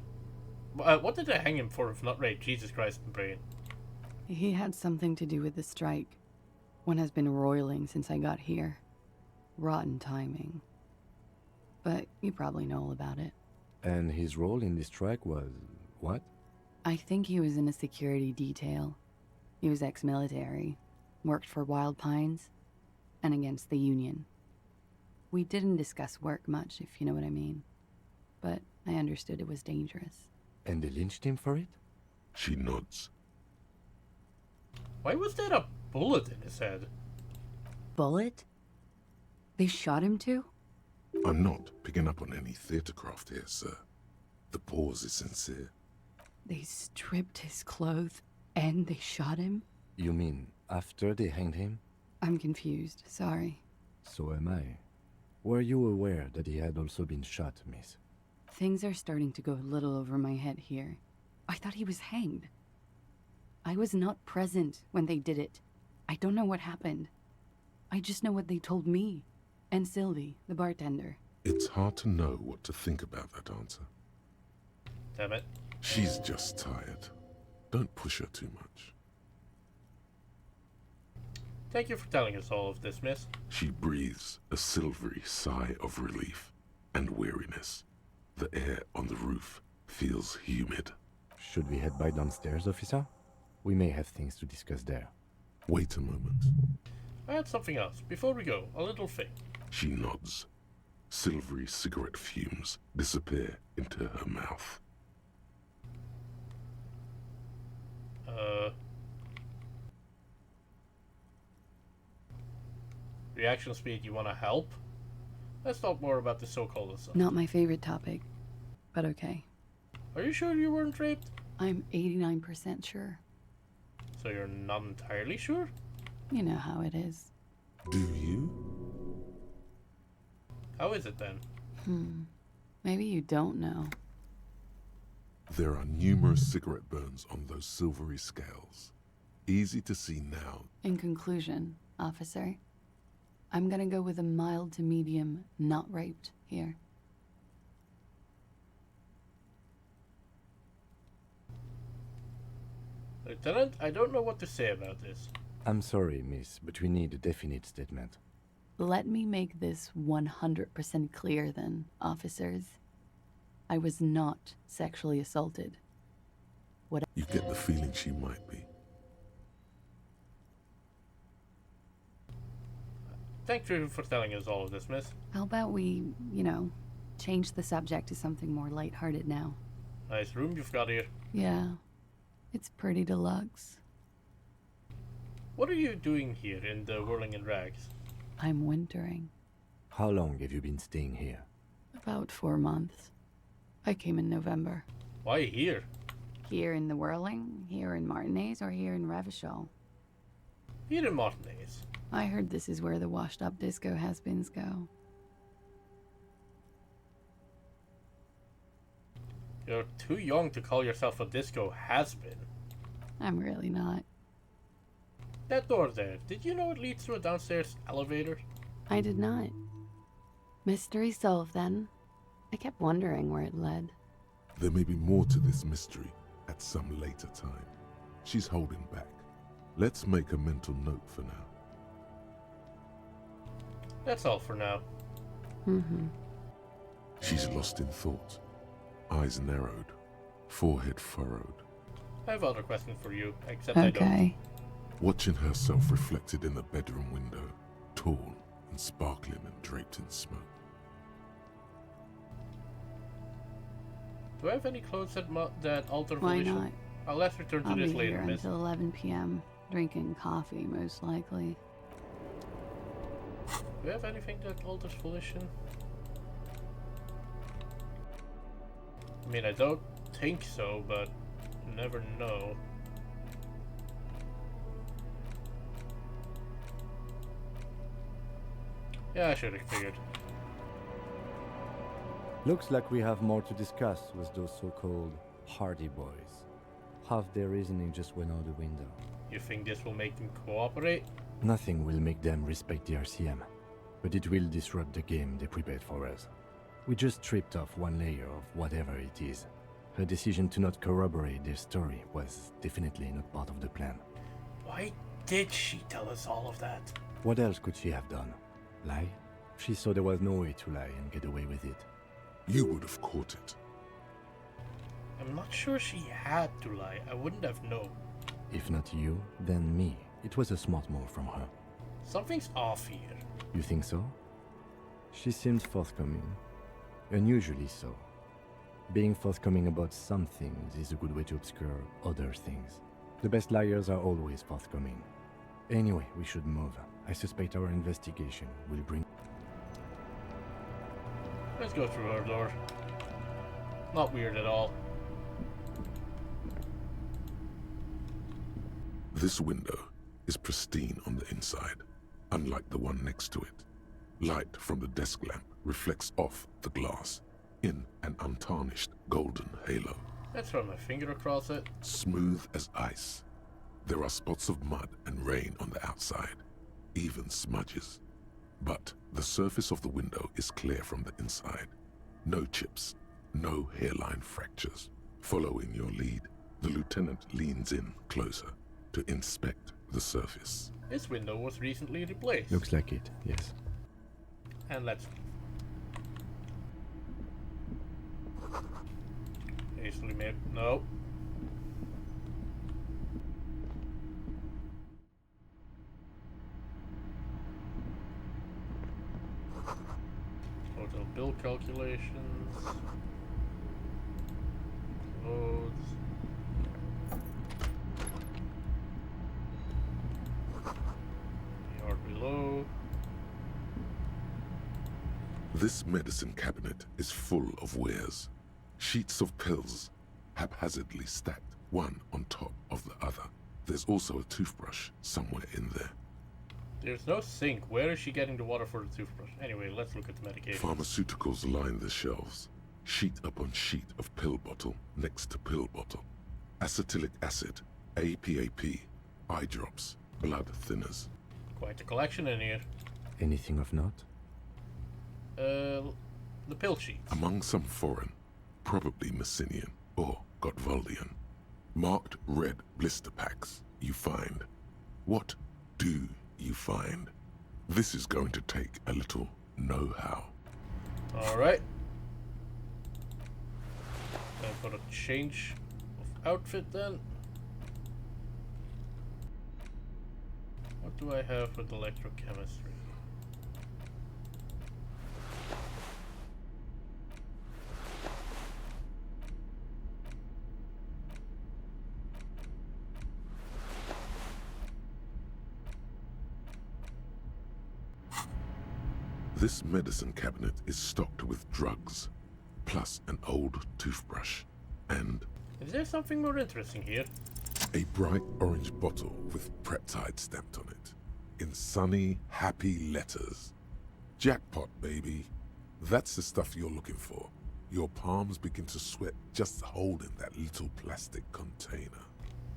What did they hang him for if not rape? Jesus Christ, my brain. He had something to do with the strike. One has been roiling since I got here. Rotten timing. But you probably know all about it. And his role in this strike was what? I think he was in a security detail. He was ex-military, worked for Wild Pines, and against the Union. We didn't discuss work much, if you know what I mean. But I understood it was dangerous. And they lynched him for it? She nods. Why was there a bullet in his head? Bullet? They shot him too? I'm not picking up on any theatercraft here, sir. The pause is sincere. They stripped his clothes and they shot him? You mean after they hanged him? I'm confused, sorry. So am I. Were you aware that he had also been shot, miss? Things are starting to go a little over my head here. I thought he was hanged. I was not present when they did it. I don't know what happened. I just know what they told me. And Sylvie, the bartender. It's hard to know what to think about that answer. Damn it. She's just tired. Don't push her too much. Thank you for telling us all of this, miss. She breathes a silvery sigh of relief and weariness. The air on the roof feels humid. Should we head by downstairs, officer? We may have things to discuss there. Wait a moment. I had something else. Before we go, a little thing. She nods. Silvery cigarette fumes disappear into her mouth. Reaction speed, you wanna help? Let's talk more about the so-called assault. Not my favorite topic, but okay. Are you sure you weren't raped? I'm 89% sure. So you're not entirely sure? You know how it is. Do you? How is it then? Maybe you don't know. There are numerous cigarette burns on those silvery scales. Easy to see now. In conclusion, officer, I'm gonna go with a mild to medium not raped here. Lieutenant, I don't know what to say about this. I'm sorry, miss, but we need a definite statement. Let me make this 100% clear then, officers. I was not sexually assaulted. What You get the feeling she might be. Thank you for telling us all of this, miss. How about we, change the subject to something more lighthearted now? Nice room you've got here. Yeah, it's pretty deluxe. What are you doing here in the Whirling in Rags? I'm wintering. How long have you been staying here? About 4 months. I came in November. Why here? Here in the Whirling, here in Martinez, or here in Revachol? Here in Martinez. I heard this is where the washed-up disco has-beens go. You're too young to call yourself a disco has-been. I'm really not. That door there, did you know it leads to a downstairs elevator? I did not. Mystery solved then. I kept wondering where it led. There may be more to this mystery at some later time. She's holding back. Let's make a mental note for now. That's all for now. She's lost in thought. Eyes narrowed. Forehead furrowed. I have other questions for you, except I don't. Watching herself reflected in the bedroom window, torn and sparkling and draped in smoke. Do I have any clothes that alter Why volition? not? Let's return to I'll this be later, here miss. until 11 p.m. Drinking coffee, most likely. Do you have anything that alters volition? I mean, I don't think so, but you never know. Yeah, I should have figured. Looks like we have more to discuss with those so-called Hardy Boys. Half their reasoning just went out the window. You think this will make them cooperate? Nothing will make them respect the RCM, but it will disrupt the game they prepared for us. We just stripped off one layer of whatever it is. Her decision to not corroborate their story was definitely not part of the plan. Why did she tell us all of that? What else could she have done? Lie? She saw there was no way to lie and get away with it. You would have caught it. I'm not sure she had to lie. I wouldn't have known. If not you, then me. It was a smart move from her. Something's off here. You think so? She seems forthcoming. Unusually so. Being forthcoming about some things is a good way to obscure other things. The best liars are always forthcoming. Anyway, we should move. I suspect our investigation will bring... Let's go through our door. Not weird at all. This window is pristine on the inside, unlike the one next to it. Light from the desk lamp reflects off the glass in an untarnished golden halo. Let's run my finger across it. Smooth as ice. There are spots of mud and rain on the outside, even smudges. But the surface of the window is clear from the inside. No chips, no hairline fractures. Following your lead, the lieutenant leans in closer to inspect the surface. This window was recently replaced. Looks like it, yes. And let's... Hastily made... No. Total bill calculations. Loads. Yard below. This medicine cabinet is full of wares. Sheets of pills, haphazardly stacked, one on top of the other. There's also a toothbrush somewhere in there. There's no sink. Where is she getting the water for the toothbrush? Anyway, let's look at the medication. Pharmaceuticals line the shelves. Sheet upon sheet of pill bottle next to pill bottle. Acetylic acid, APAP, eye drops, blood thinners. Quite a collection in here. Anything of note? The pill sheets. Among some foreign, probably Messinian or Gottwaldian, marked red blister packs you find. What do you find? This is going to take a little know-how. Alright. Time for a change of outfit then. What do I have with electrochemistry? This medicine cabinet is stocked with drugs, plus an old toothbrush, and... Is there something more interesting here? A bright orange bottle with Preptide stamped on it, in sunny, happy letters. Jackpot, baby. That's the stuff you're looking for. Your palms begin to sweat just holding that little plastic container.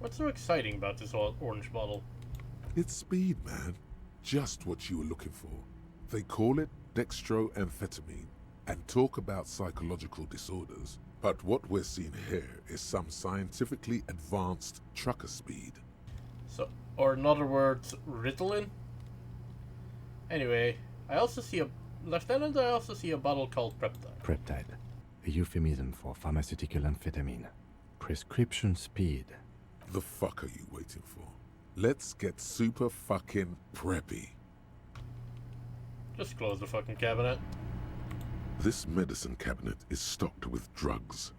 What's so exciting about this orange bottle? It's speed, man. Just what you were looking for. They call it dextroamphetamine and talk about psychological disorders. But what we're seeing here is some scientifically advanced trucker speed. So, or in other words, Ritalin? Anyway, I also see a... Lieutenant, I also see a bottle called Preptide. Preptide. A euphemism for pharmaceutical amphetamine. Prescription speed. The fuck are you waiting for? Let's get super fucking preppy. Just close the fucking cabinet. This medicine cabinet is stocked with drugs,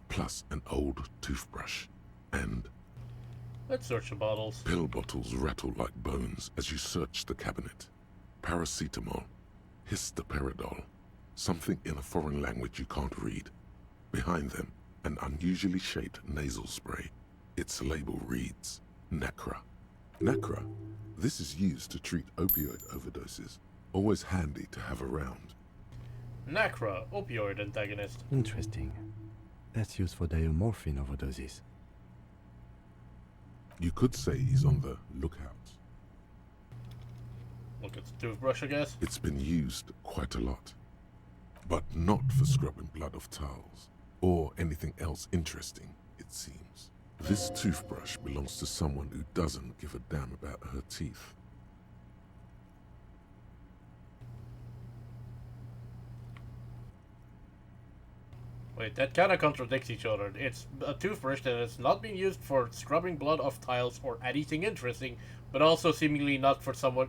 plus an old toothbrush, and... Let's search the bottles. Pill bottles rattle like bones as you search the cabinet. Paracetamol, histoparidol, something in a foreign language you can't read. Behind them, an unusually shaped nasal spray. Its label reads Necra. Necra. This is used to treat opioid overdoses. Always handy to have around. Necra, opioid antagonist. Interesting. That's used for diamorphine overdoses. You could say he's on the lookout. Look at the toothbrush, I guess. It's been used quite a lot. But not for scrubbing blood off towels. Or anything else interesting, it seems. This toothbrush belongs to someone who doesn't give a damn about her teeth. Wait, that kind of contradicts each other. It's a toothbrush that is not being used for scrubbing blood off tiles or anything interesting, but also seemingly not for someone,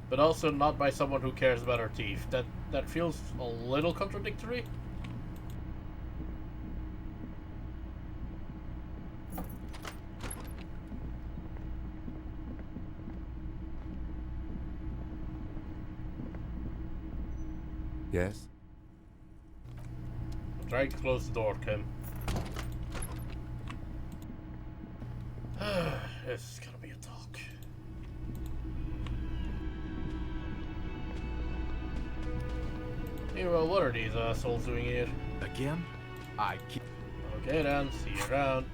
but also not by someone who cares about her teeth. That feels a little contradictory. Yes? Try to close the door, Kim. This is gonna be a talk. Hey, well, what are these assholes doing here? Again? Okay then, see you around.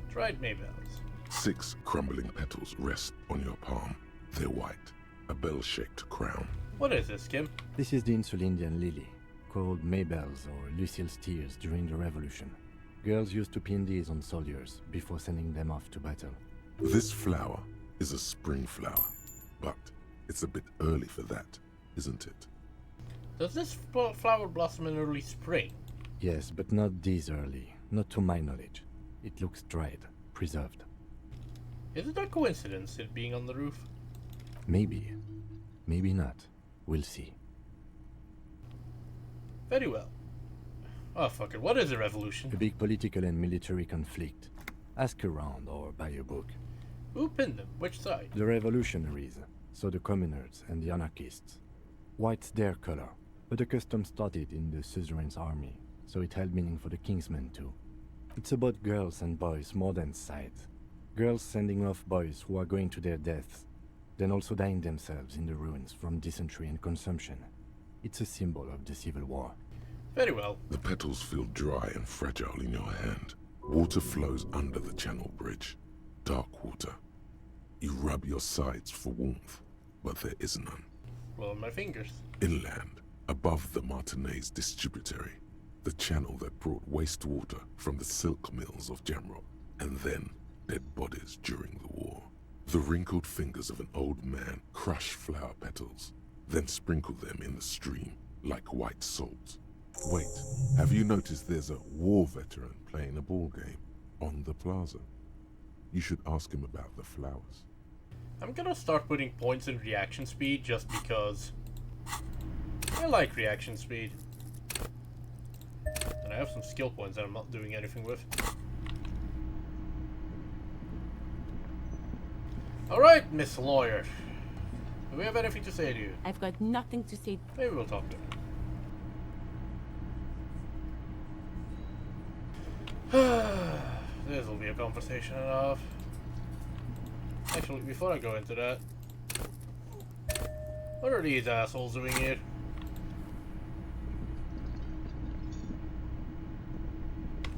Tried Maybells. 6 crumbling petals rest on your palm. They're white, a bell-shaped crown. What is this, Kim? This is the Insulindian lily, called Maybells or Lucille's tears during the Revolution. Girls used to pin these on soldiers before sending them off to battle. This flower is a spring flower, but it's a bit early for that, isn't it? Does this flower blossom in early spring? Yes, but not this early. Not to my knowledge. It looks dried, preserved. Is it a coincidence, it being on the roof? Maybe. Maybe not. We'll see. Very well. Oh, fuck it. What is a revolution? A big political and military conflict. Ask around or buy a book. Who pinned them? Which side? The revolutionaries, so the communards and the anarchists. White's their color, but the custom started in the suzerain's army, so it held meaning for the kingsmen too. It's about girls and boys more than sides. Girls sending off boys who are going to their deaths, then also dying themselves in the ruins from dysentery and consumption. It's a symbol of the Civil War. Very well. The petals feel dry and fragile in your hand. Water flows under the channel bridge. Dark water. You rub your sides for warmth, but there is none. Blow on my fingers. Inland, above the Martinez distributary, the channel that brought wastewater from the silk mills of Jamrock, and then dead bodies during the war. The wrinkled fingers of an old man crush flower petals, then sprinkle them in the stream like white salt. Wait, have you noticed there's a war veteran playing a ball game on the plaza? You should ask him about the flowers. I'm gonna start putting points in reaction speed just because I like reaction speed. And I have some skill points that I'm not doing anything with. Alright, Miss Lawyer. Do we have anything to say to you? I've got nothing to say. Maybe we'll talk to her. This will be a conversation enough. Actually, before I go into that, what are these assholes doing here?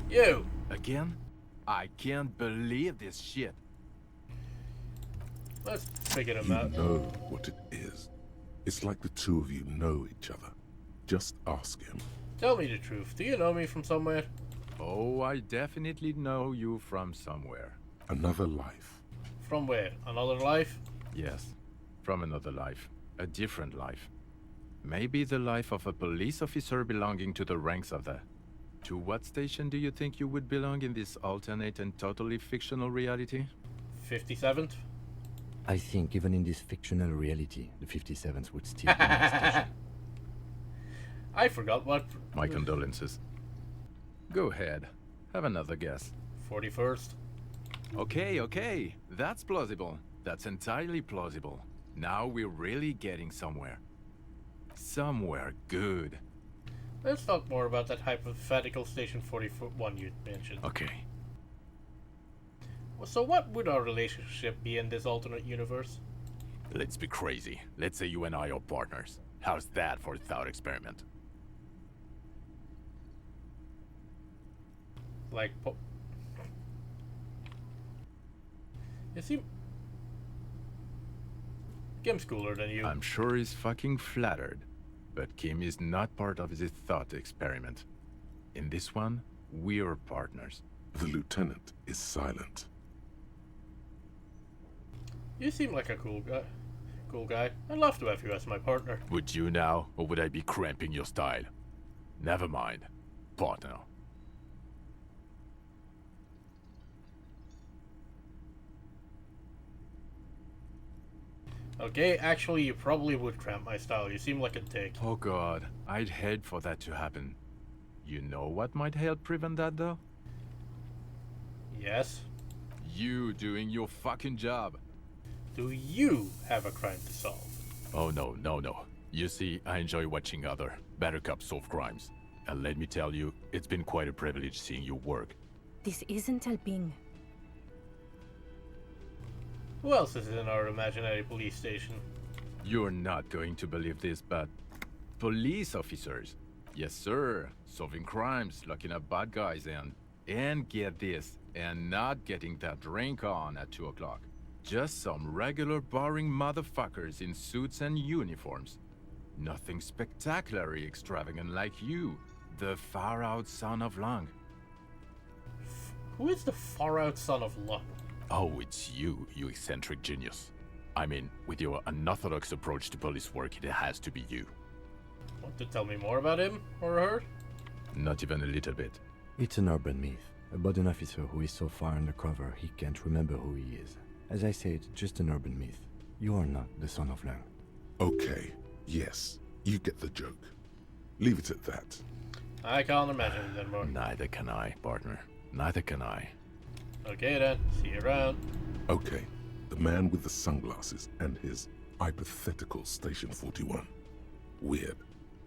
You! Again? I can't believe this shit. Let's figure them You out. know what it is. It's like the two of you know each other. Just ask him. Tell me the truth. Do you know me from somewhere? Oh, I definitely know you from somewhere. Another life. From where? Another life? Yes, from another life. A different life. Maybe the life of a police officer belonging to the ranks of the... To what station do you think you would belong in this alternate and totally fictional reality? 57th? I think even in this fictional reality, the 57th would still be my station. I forgot what... My condolences. Go ahead. Have another guess. 41st? Okay. That's plausible. That's entirely plausible. Now we're really getting somewhere. Somewhere good. Let's talk more about that hypothetical Station 41 you mentioned. Okay. So what would our relationship be in this alternate universe? Let's be crazy. Let's say you and I are partners. How's that for a thought experiment? Like, you seem... Kim's cooler than you. I'm sure he's fucking flattered. But Kim is not part of this thought experiment. In this one, we're partners. The lieutenant is silent. You seem like a cool guy. I'd love to have you as my partner. Would you now, or would I be cramping your style? Never mind. Partner. Okay, actually, you probably would cramp my style. You seem like a dick. Oh god, I'd hate for that to happen. You know what might help prevent that, though? Yes? You doing your fucking job. Do you have a crime to solve? Oh no. You see, I enjoy watching other better cops solve crimes. And let me tell you, it's been quite a privilege seeing you work. This isn't helping. Who else is in our imaginary police station? You're not going to believe this, but... police officers. Yes, sir. Solving crimes, locking up bad guys, and get this, and not getting that drink on at 2 o'clock. Just some regular boring motherfuckers in suits and uniforms. Nothing spectacularly extravagant like you, the far-out son of Lung. Who is the far-out son of Lung? Oh, it's you eccentric genius. I mean, with your unorthodox approach to police work, it has to be you. Want to tell me more about him or her? Not even a little bit. It's an urban myth about an officer who is so far undercover he can't remember who he is. As I said, just an urban myth. You are not the son of Lang. Okay, yes, you get the joke. Leave it at that. I can't imagine it anymore. Neither can I, partner. Neither can I. Okay then, see you around. Okay, the man with the sunglasses and his hypothetical Station 41. Weird,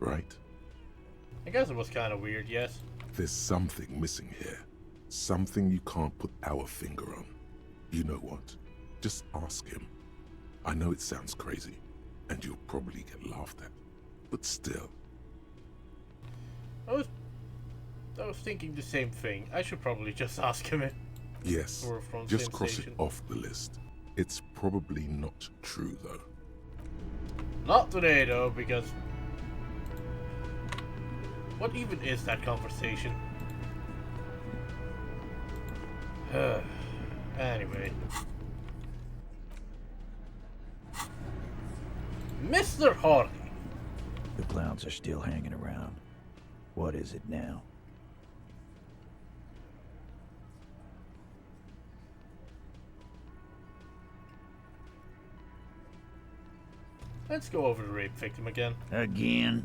right? I guess it was kind of weird, yes. There's something missing here. Something you can't put our finger on. You know what? Just ask him. I know it sounds crazy, and you'll probably get laughed at. But still. I was thinking the same thing. I should probably just ask him it. Yes, just cross it off the list. It's probably not true, though. Not today, though, because... what even is that conversation? Anyway. Mr. Hardy! The clowns are still hanging around. What is it now? Let's go over the rape victim again. Again?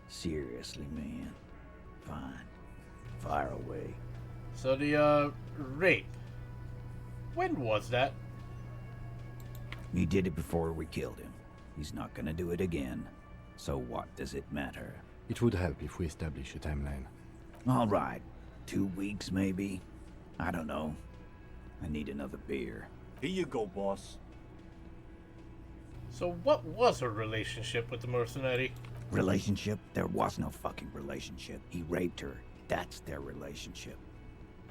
Seriously, man. Fine. Fire away. So the, rape. When was that? He did it before we killed him. He's not gonna do it again. So what does it matter? It would help if we establish a timeline. All right. 2 weeks, maybe? I don't know. I need another beer. Here you go, boss. So what was her relationship with the mercenary? Relationship? There was no fucking relationship. He raped her. That's their relationship.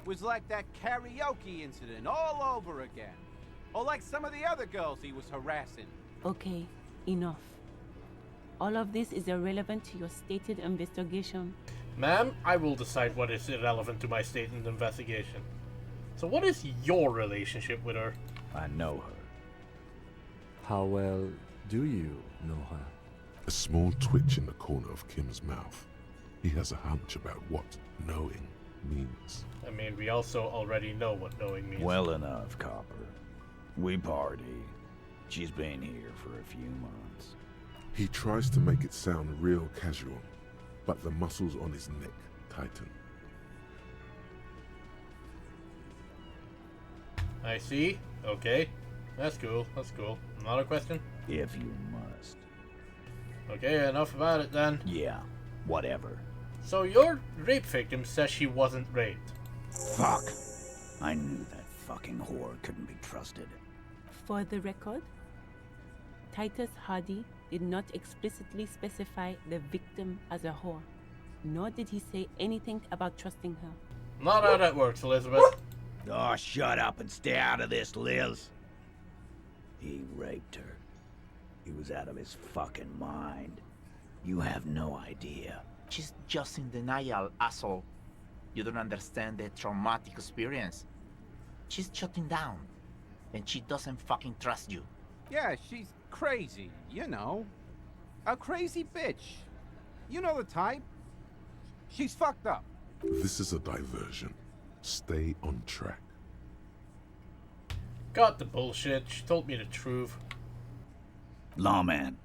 Was like that karaoke incident all over again. Or like some of the other girls he was harassing. Okay, enough. All of this is irrelevant to your stated investigation. Ma'am, I will decide what is irrelevant to my stated investigation. So what is your relationship with her? I know her. How well Do you know her? A small twitch in the corner of Kim's mouth. He has a hunch about what knowing means. I mean, we also already know what knowing means. Well enough, Copper. We party. She's been here for a few months. He tries to make it sound real casual, but the muscles on his neck tighten. I see. Okay. That's cool. That's cool. Another question? If you must. Okay, enough about it then. Yeah, whatever. So your rape victim says she wasn't raped. Fuck. I knew that fucking whore couldn't be trusted. For the record, Titus Hardy did not explicitly specify the victim as a whore, nor did he say anything about trusting her. Not how that works, Elizabeth. Oh, shut up and stay out of this, Liz. He raped her. He was out of his fucking mind. You have no idea. She's just in denial, asshole. You don't understand the traumatic experience. She's shutting down, and she doesn't fucking trust you. Yeah, she's crazy, you know. A crazy bitch. You know the type. She's fucked up. This is a diversion. Stay on track. Got the bullshit. She told me the truth. Lawman,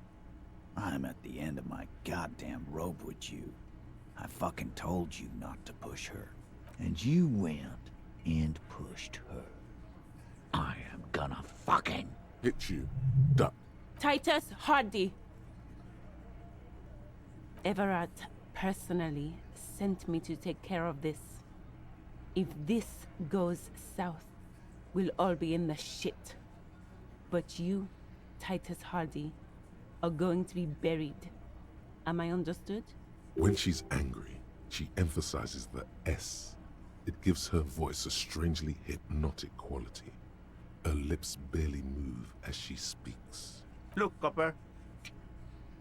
I'm at the end of my goddamn rope with you. I fucking told you not to push her. And you went and pushed her. I am gonna fucking hit you. Duck. Titus Hardy. Everard personally sent me to take care of this. If this goes south, we'll all be in the shit. But you, Titus Hardy, are going to be buried. Am I understood? When she's angry, she emphasizes the S. It gives her voice a strangely hypnotic quality. Her lips barely move as she speaks. Look, Copper.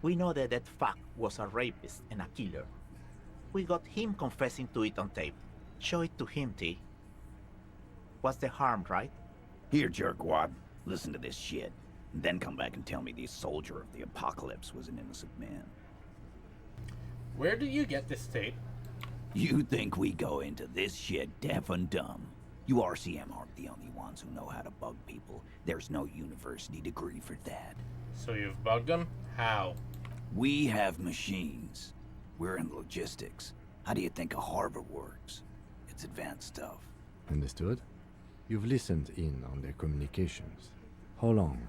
We know that that fuck was a rapist and a killer. We got him confessing to it on tape. Show it to him, T. What's the harm, right? Here, jerkwad. Listen to this shit. And then come back and tell me this soldier of the apocalypse was an innocent man. Where did you get this tape? You think we go into this shit deaf and dumb? You RCM aren't the only ones who know how to bug people. There's no university degree for that. So you've bugged them? How? We have machines. We're in logistics. How do you think a harbor works? It's advanced stuff. Understood? You've listened in on their communications. How long?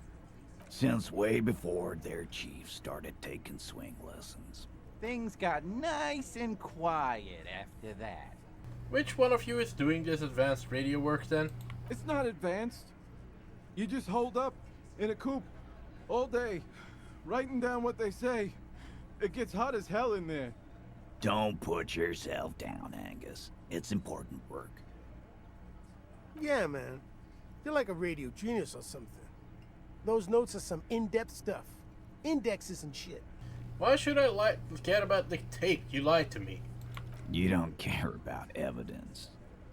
Since way before their chief started taking swing lessons. Things got nice and quiet after that. Which one of you is doing this advanced radio work then? It's not advanced. You just hold up in a coop all day, writing down what they say. It gets hot as hell in there. Don't put yourself down, Angus. It's important work. Yeah, man. You're like a radio genius or something. Those notes are some in-depth stuff. Indexes and shit. Why should I care about the tape? You lied to me. You don't care about evidence.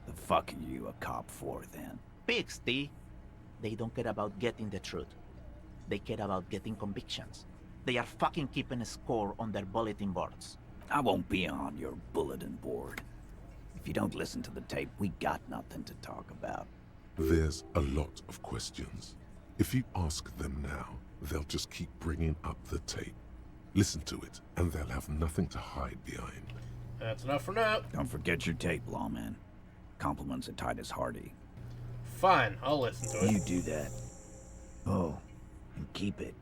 The fuck are you a cop for, then? Pigs, T. They don't care about getting the truth. They care about getting convictions. They are fucking keeping a score on their bulletin boards. I won't be on your bulletin board. If you don't listen to the tape, we got nothing to talk about. There's a lot of questions. If you ask them now, they'll just keep bringing up the tape. Listen to it, and they'll have nothing to hide behind. That's enough for now. Don't forget your tape, lawman. Compliments of Titus Hardy. Fine, I'll listen to it. You do that. Oh, and keep it.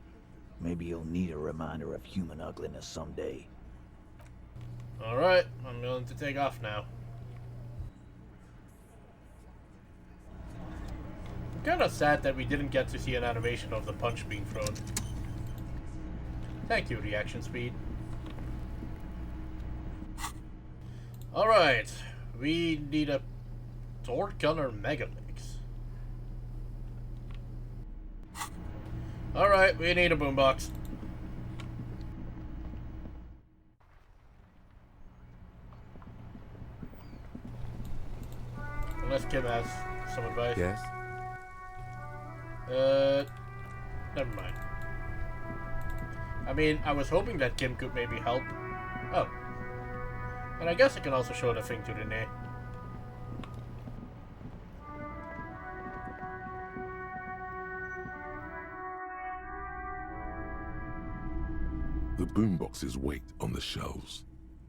Maybe you'll need a reminder of human ugliness someday. Alright, I'm willing to take off now. I'm kinda sad that we didn't get to see an animation of the punch being thrown. Thank you, reaction speed. Alright, we need a torque gunner mega legs. Alright, we need a boombox. Unless Kim has some advice. Yes? Never mind. I mean, I was hoping that Kim could maybe help. Oh. And I guess I can also show the thing to Renee. The boomboxes wait on the shelves,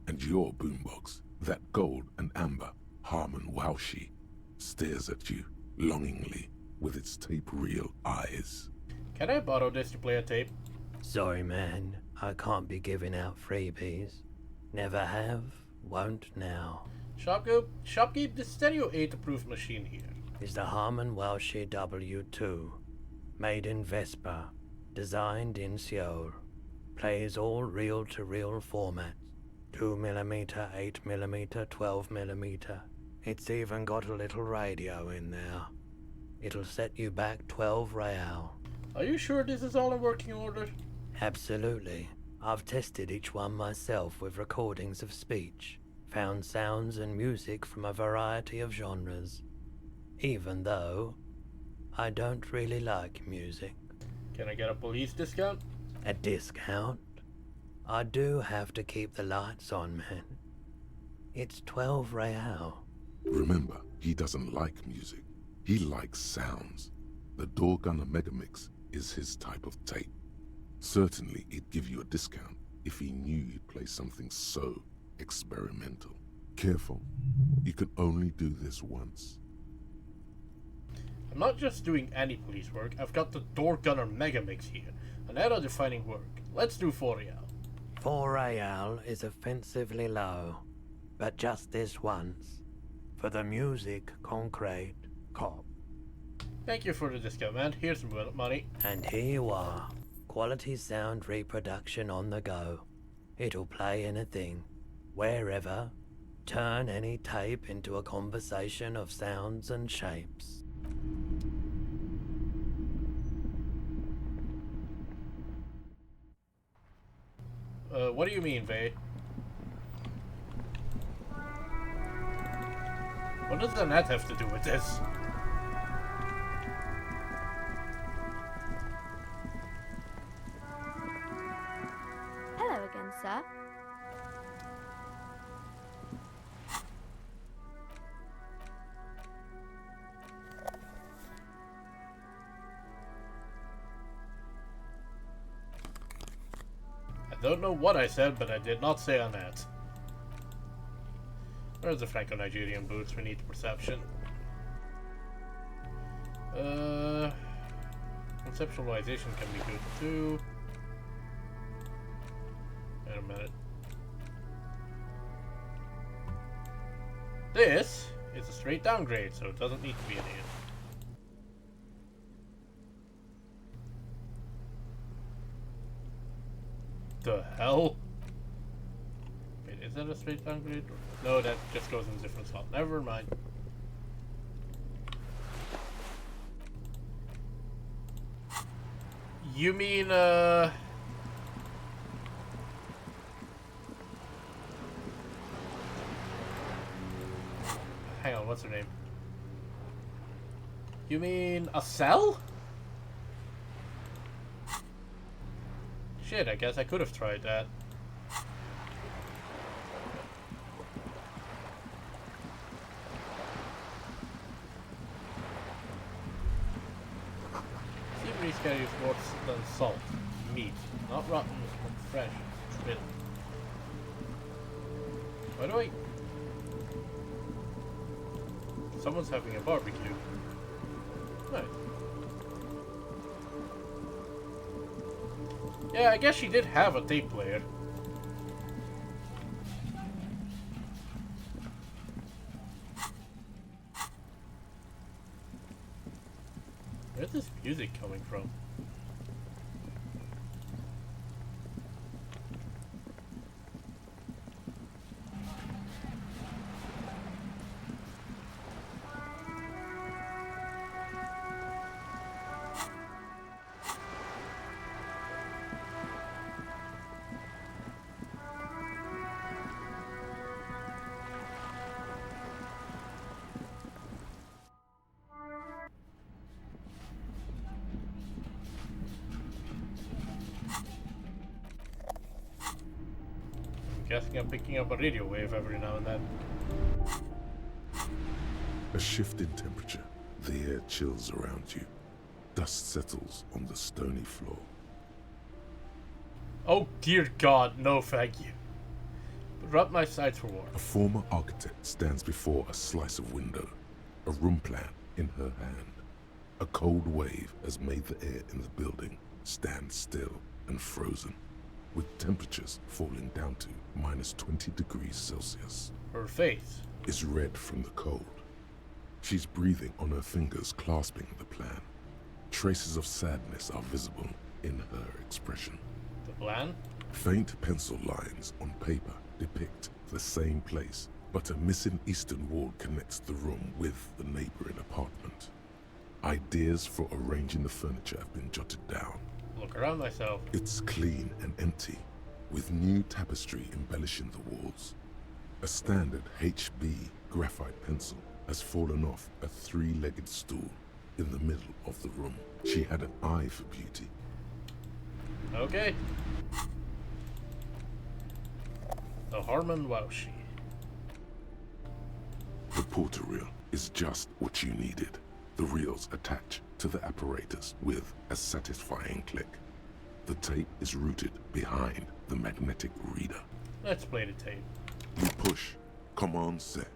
and your boombox, that gold and amber Harmon Waushi, stares at you longingly with its tape reel eyes. Can I borrow this to play a tape? Sorry, man. I can't be giving out freebies. Never have, won't now. Shopkeep, the Stereo 8 approved machine here. Is the Harmon Waushi W2. Made in Vespa. Designed in Seoul. Plays all reel-to-reel formats. 2mm, 8mm, 12mm. It's even got a little radio in there. It'll set you back 12 real. Are you sure this is all in working order? Absolutely. I've tested each one myself with recordings of speech. Found sounds and music from a variety of genres. Even though I don't really like music. Can I get a police discount? A discount? I do have to keep the lights on, man. It's 12 real. Remember, he doesn't like music. He likes sounds. The Door Gunner Megamix is his type of tape. Certainly, he'd give you a discount if he knew you'd play something so experimental. Careful, you can only do this once. I'm not just doing any police work, I've got the Door Gunner Megamix here. An era-defining work. Let's do 4 real. 4 real is offensively low, but just this once. For the music, concrete, cop. Thank you for the discount, man. Here's some money. And here you are. Quality sound reproduction on the go. It'll play anything, wherever. Turn any tape into a conversation of sounds and shapes. What do you mean, Vay? What does the net have to do with this? Hello again, sir. I don't know what I said, but I did not say on that. Where's the Franco-Nigerian boots? We need perception. Conceptualization can be good too. Wait a minute. This is a straight downgrade, so it doesn't need to be in here. The hell? Wait, is that a straight downgrade? No, that just goes in a different slot. Never mind. You mean, hang on, what's her name? You mean a cell? Shit, I guess I could have tried that. Seaweed carries more than salt. Meat. Not rotten, but fresh. Spit. Why do I... Someone's having a barbecue. Nice. Yeah, I guess she did have a tape player. Where's this music coming from? Guessing I'm picking up a radio wave every now and then. A shift in temperature. The air chills around you. Dust settles on the stony floor. Oh dear God, no thank you. But rub my sides for warmth. A former architect stands before a slice of window, a room plan in her hand. A cold wave has made the air in the building stand still and frozen, with temperatures falling down to minus 20 degrees Celsius. Her face is red from the cold. She's breathing on her fingers, clasping the plan. Traces of sadness are visible in her expression. The plan? Faint pencil lines on paper depict the same place, but a missing eastern wall connects the room with the neighboring apartment. Ideas for arranging the furniture have been jotted down. Look around myself. It's clean and empty, with new tapestry embellishing the walls. A standard HB graphite pencil has fallen off a three-legged stool in the middle of the room. She had an eye for beauty. Okay. The Harmon Waushi. The porter reel is just what you needed. The reels attach to the apparatus with a satisfying click. The tape is routed behind the magnetic reader. Let's play the tape. You push command set,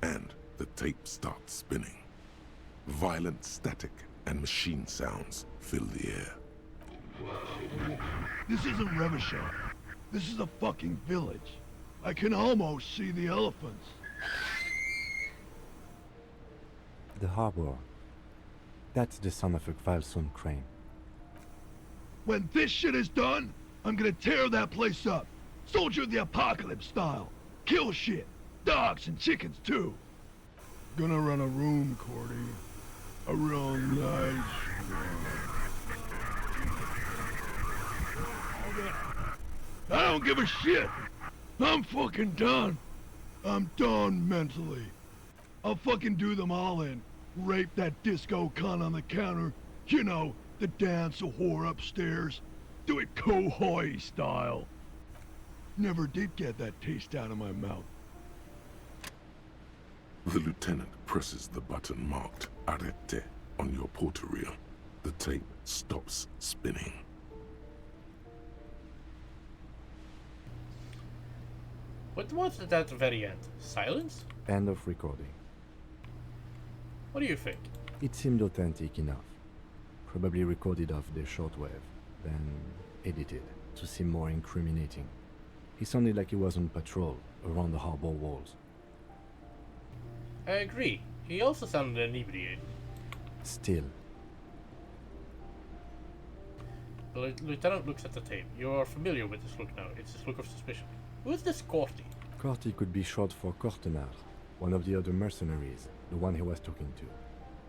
and the tape starts spinning. Violent static and machine sounds fill the air. This isn't Revachol. This is a fucking village. I can almost see the elephants. The harbor. That's the son of a Kvalsund crane. When this shit is done, I'm gonna tear that place up. Soldier of the Apocalypse style. Kill shit. Dogs and chickens too. Gonna run a room, Cordy. A real nice I don't give a shit. I'm fucking done. I'm done mentally. I'll fucking do them all in. Rape that disco cunt on the counter. You know, the dance a whore upstairs. Do it Kohoi style. Never did get that taste out of my mouth. The lieutenant presses the button marked Arrete on your porter reel. The tape stops spinning. What was it at the very end? Silence? End of recording. What do you think? It seemed authentic enough. Probably recorded off the shortwave, then edited to seem more incriminating. He sounded like he was on patrol around the harbor walls. I agree. He also sounded inebriated. Still. The lieutenant looks at the tape. You are familiar with this look now. It's this look of suspicion. Who is this Corti? Corti could be short for Cortenard, one of the other mercenaries, the one he was talking to.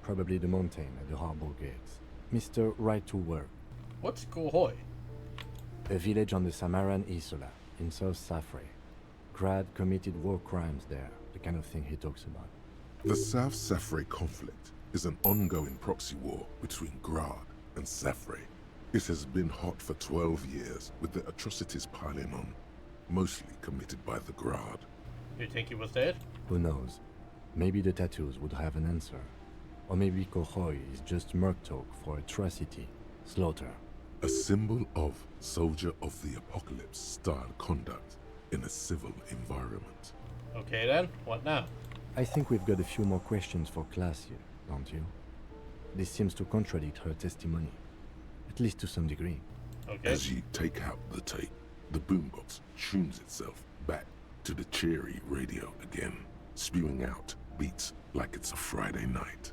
Probably the mountain at the harbor gates. Mr. Right to Work. What's Kohoi? A village on the Samaran Isola, in South Safre. Grad committed war crimes there, the kind of thing he talks about. The South Safre conflict is an ongoing proxy war between Grad and Safre. It has been hot for 12 years, with the atrocities piling on, mostly committed by the Grad. You think he was dead? Who knows? Maybe the tattoos would have an answer. Or maybe Kohoi is just merc talk for atrocity, slaughter. A symbol of soldier of the apocalypse style conduct in a civil environment. Okay then, what now? I think we've got a few more questions for class here, don't you? This seems to contradict her testimony, at least to some degree. Okay. As you take out the tape, the boombox tunes itself back to the cheery radio again, spewing out beats like it's a Friday night.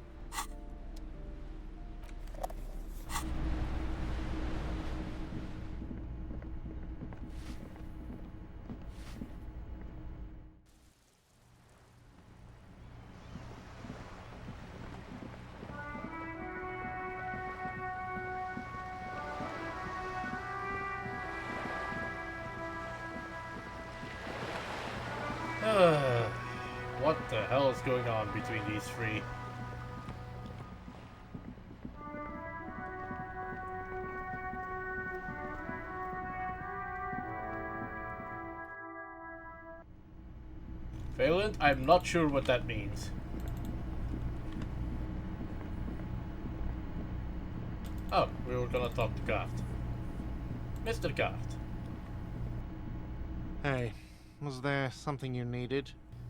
What the hell is going on between these three? I'm not sure what that means. Oh, we were gonna talk to Gart. Mr. Gart. Hey, was there something you needed?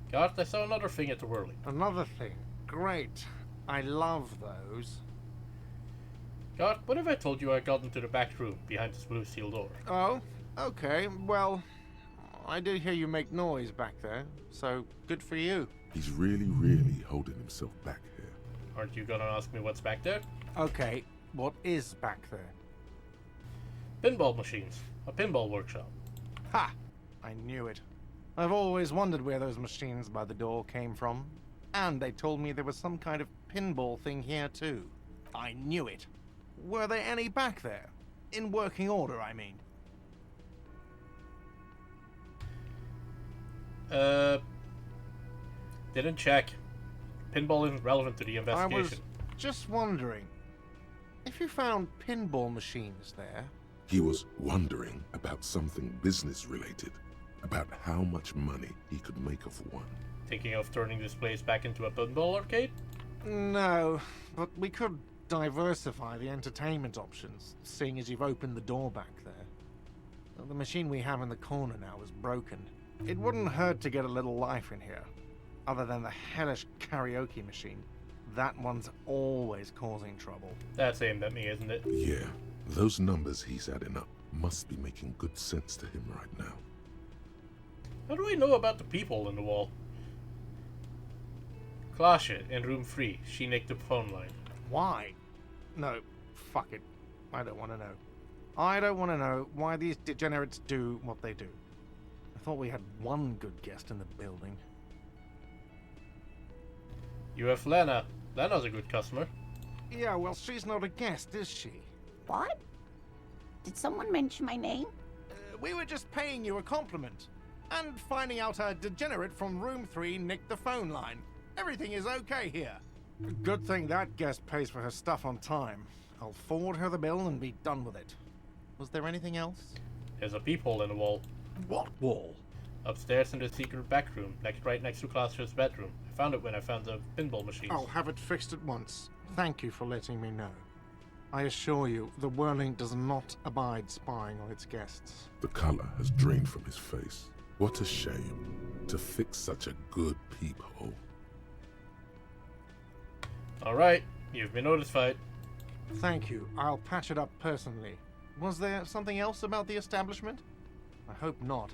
Gart, I saw another thing at the Whirling. Another thing? Great. I love those. Gart, what if I told you I got into the back room behind this blue steel door? Oh, okay. Well, I did hear you make noise back there, so good for you. He's really holding himself back here. Aren't you gonna ask me what's back there? Okay, what is back there? Pinball machines. A pinball workshop. Ha! I knew it. I've always wondered where those machines by the door came from. And they told me there was some kind of pinball thing here too. I knew it. Were there any back there? In working order, I mean. Didn't check. Pinball isn't relevant to the I investigation. was just wondering, if you found pinball machines there... He was wondering about something business related, about how much money he could make off one. Thinking of turning this place back into a pinball arcade? No, but we could diversify the entertainment options, seeing as you've opened the door back there. The machine we have in the corner now is broken. It wouldn't hurt to get a little life in here, other than the hellish karaoke machine. That one's always causing trouble. That's aimed at me, isn't it? Yeah, those numbers he's adding up must be making good sense to him right now. How do I know about the people in the wall? Klasha, in room 3. She nicked the phone line. Why? No, fuck it. I don't want to know. I don't want to know why these degenerates do what they do. I thought we had one good guest in the building. You have Lena. Lena's a good customer. Yeah, well, she's not a guest, is she? What? Did someone mention my name? We were just paying you a compliment. And finding out a degenerate from room 3 nicked the phone line. Everything is okay here. Good thing that guest pays for her stuff on time. I'll forward her the bill and be done with it. Was there anything else? There's a peephole in the wall. What wall? Upstairs in the secret back room, right next to Klasha's bedroom. I found it when I found the pinball machines. I'll have it fixed at once. Thank you for letting me know. I assure you, the Whirling does not abide spying on its guests. The color has drained from his face. What a shame to fix such a good peephole. Alright, you've been notified. Thank you. I'll patch it up personally. Was there something else about the establishment? I hope not.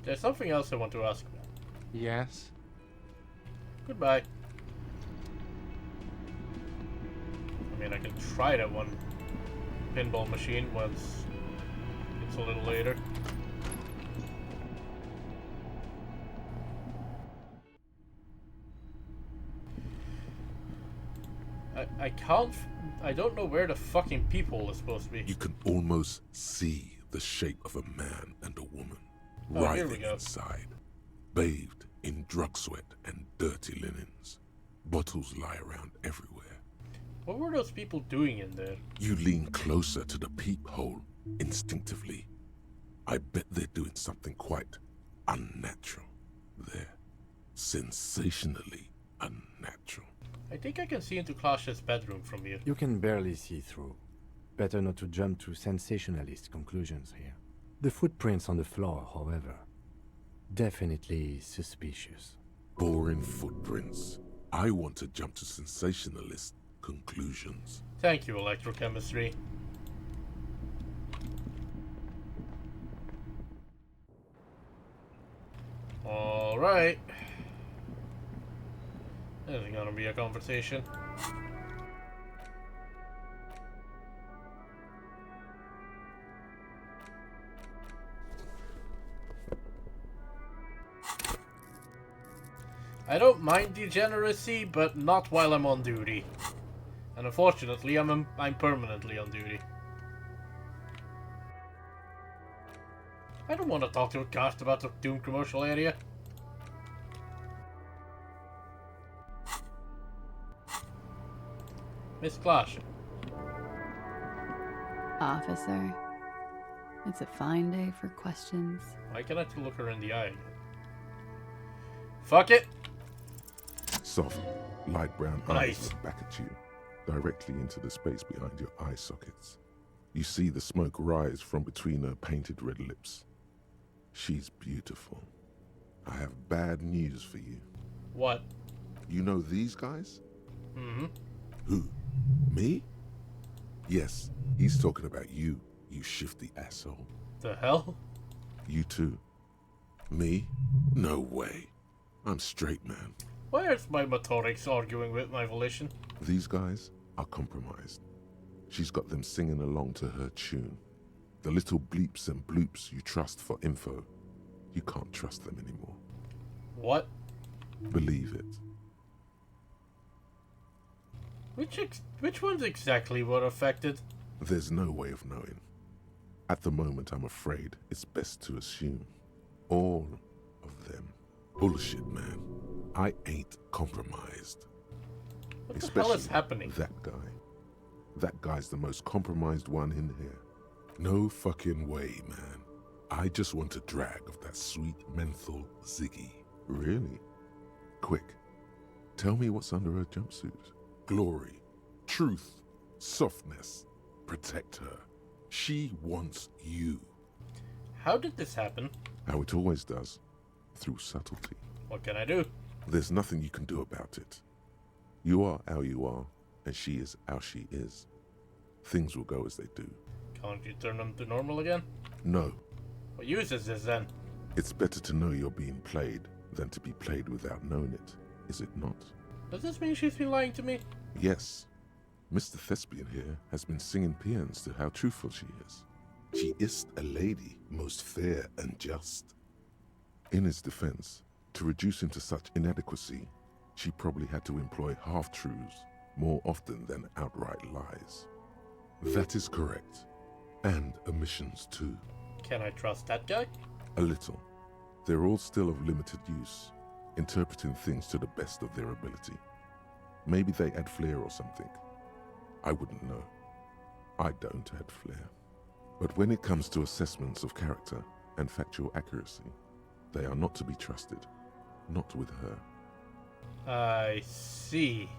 There's something else I want to ask about. Yes? Goodbye. I mean, I can try that one pinball machine once it's a little later. I don't know where the fucking peephole is supposed to be. You can almost see the shape of a man and a woman writhing inside, bathed in drug sweat and dirty linens. Bottles lie around everywhere. What were those people doing in there? You lean closer to the peephole instinctively. I bet they're doing something quite unnatural. They're sensationally unnatural. I think I can see into Klasha's bedroom from here. You can barely see through. Better not to jump to sensationalist conclusions here. The footprints on the floor, however, definitely suspicious. Boring footprints. I want to jump to sensationalist conclusions. Thank you, electrochemistry. Alright. This is gonna be a conversation. I don't mind degeneracy, but not while I'm on duty. And unfortunately, I'm permanently on duty. I don't want to talk to a cast about the Doom commercial area. Miss Klasha. Officer, it's a fine day for questions. Why can't I look her in the eye? Fuck it. Soft, light brown eyes Nice. look back at you, directly into the space behind your eye sockets. You see the smoke rise from between her painted red lips. She's beautiful. I have bad news for you. What? You know these guys? Mm-hmm. Who? Me? Yes, he's talking about you, you shifty asshole. The hell? You too. Me? No way. I'm straight, man. Why is my motorics arguing with my volition? These guys are compromised. She's got them singing along to her tune. The little bleeps and bloops you trust for info, you can't trust them anymore. What? Believe it. Which ones exactly were affected? There's no way of knowing. At the moment, I'm afraid it's best to assume. All of them. Bullshit, man. I ain't compromised. What the hell is happening? That guy. That guy's the most compromised one in here. No fucking way, man. I just want a drag of that sweet menthol Ziggy. Really? Quick. Tell me what's under her jumpsuit. Glory. Truth. Softness. Protect her. She wants you. How did this happen? How it always does. Through subtlety. What can I do? There's nothing you can do about it. You are how you are, and she is how she is. Things will go as they do. Can't you turn them to normal again? No. What use is this then? It's better to know you're being played than to be played without knowing it, is it not? Does this mean she's been lying to me? Yes. Mr. Thespian here has been singing paeans to how truthful she is. She is a lady, most fair and just. In his defense, to reduce him to such inadequacy, she probably had to employ half-truths more often than outright lies. That is correct. And omissions too. Can I trust that guy? A little. They're all still of limited use, interpreting things to the best of their ability. Maybe they add flair or something. I wouldn't know. I don't add flair. But when it comes to assessments of character and factual accuracy, they are not to be trusted. Not with her. I see.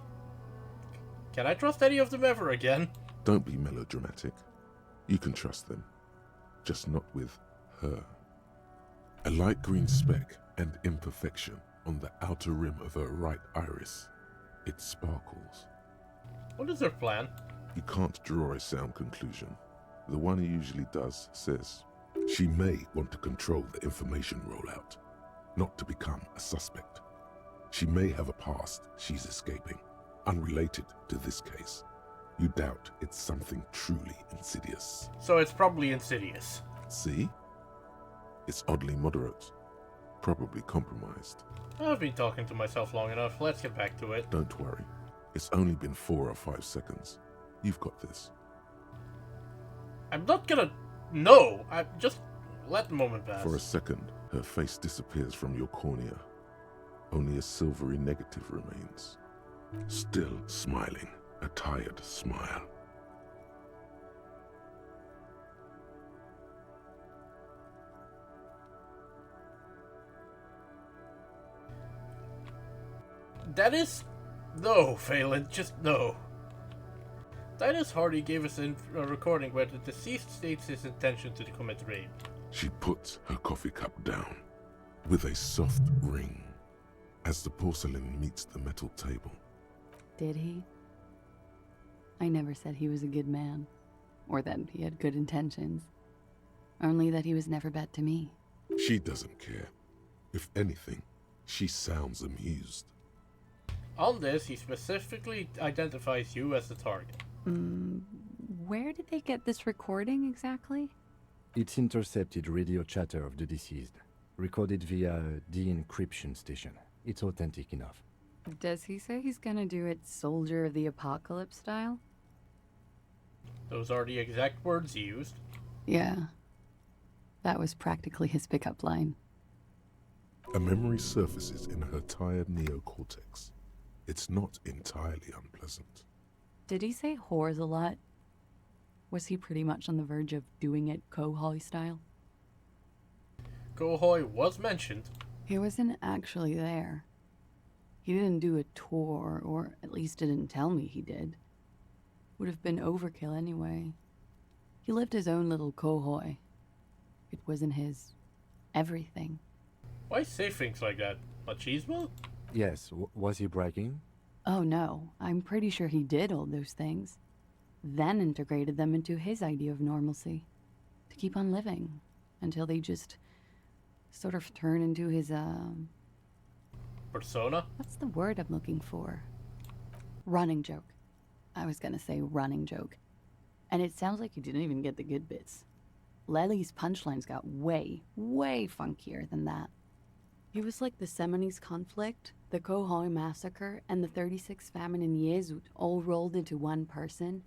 Can I trust any of them ever again? Don't be melodramatic. You can trust them. Just not with her. A light green speck and imperfection on the outer rim of her right iris. It sparkles. What is her plan? You can't draw a sound conclusion. The one who usually does says, she may want to control the information rollout, not to become a suspect. She may have a past she's escaping, unrelated to this case. You doubt it's something truly insidious. So it's probably insidious. See? It's oddly moderate. Probably compromised. I've been talking to myself long enough. Let's get back to it. Don't worry. It's only been 4 or 5 seconds. You've got this. I'm not gonna... No! I just... Let the moment pass. For a second, her face disappears from your cornea. Only a silvery negative remains. Still smiling. A tired smile. That is... No, Phelan, just no. Titus Hardy gave us a recording where the deceased states his intention to commit rape. She puts her coffee cup down with a soft ring as the porcelain meets the metal table. Did he? I never said he was a good man, or that he had good intentions. Only that he was never bad to me. She doesn't care. If anything, she sounds amused. On this, he specifically identifies you as the target. Where did they get this recording exactly? It's intercepted radio chatter of the deceased, recorded via a de-encryption station. It's authentic enough. Does he say he's gonna do it Soldier of the Apocalypse style? Those are the exact words he used. Yeah. That was practically his pickup line. A memory surfaces in her tired neocortex. It's not entirely unpleasant. Did he say whores a lot? Was he pretty much on the verge of doing it Kohoi style? Kohoi was mentioned. He wasn't actually there. He didn't do a tour, or at least didn't tell me he did. Would have been overkill anyway. He lived his own little cohoy. It wasn't his everything. Why say things like that? Machismo? Yes, was he bragging? Oh no, I'm pretty sure he did all those things. Then integrated them into his idea of normalcy. To keep on living. Until they just sort of turn into his, Persona? what's the word I'm looking for? Running joke. I was gonna say running joke. And it sounds like you didn't even get the good bits. Lely's punchlines got way, way funkier than that. He was like the Seminese conflict, the Khohoi massacre, and the 36 famine in Yezut all rolled into one person,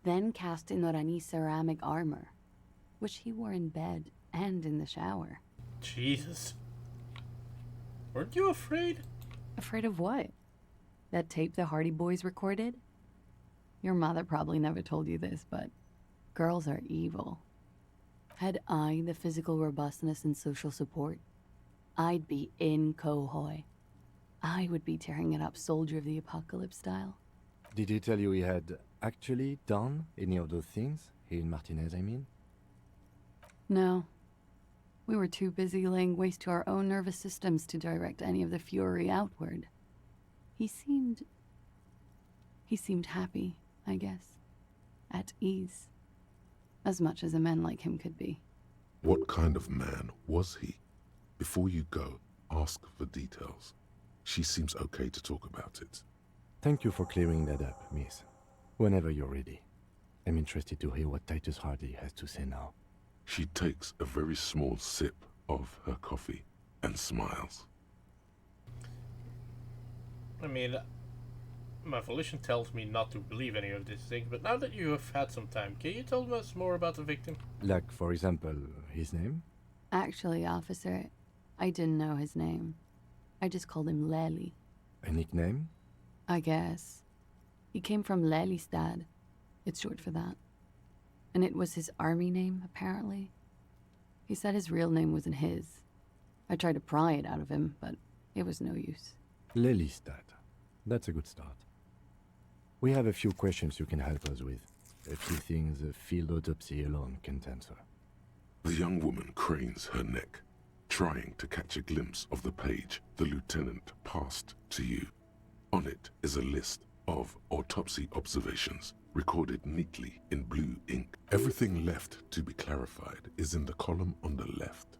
then cast in Orani ceramic armor, which he wore in bed and in the shower. Jesus. Weren't you afraid? Afraid of what? That tape the Hardy Boys recorded? Your mother probably never told you this, but girls are evil. Had I the physical robustness and social support, I'd be in Khohoi. I would be tearing it up Soldier of the Apocalypse style. Did he tell you he had actually done any of those things? He in Martinez, I mean? No. We were too busy laying waste to our own nervous systems to direct any of the fury outward. He seemed happy, I guess. At ease. As much as a man like him could be. What kind of man was he? Before you go, ask for details. She seems okay to talk about it. Thank you for clearing that up, miss. Whenever you're ready. I'm interested to hear what Titus Hardy has to say now. She takes a very small sip of her coffee and smiles. I mean, my volition tells me not to believe any of these things, but now that you have had some time, can you tell us more about the victim? Like, for example, his name? Actually, officer, I didn't know his name. I just called him Lely. A nickname? I guess. He came from Lelystad. It's short for that. And it was his army name, apparently. He said his real name wasn't his. I tried to pry it out of him, but it was no use. Lelystad. That's a good start. We have a few questions you can help us with. A few things a field autopsy alone can't answer. The young woman cranes her neck, trying to catch a glimpse of the page the lieutenant passed to you. On it is a list of autopsy observations, recorded neatly in blue ink. Everything left to be clarified is in the column on the left.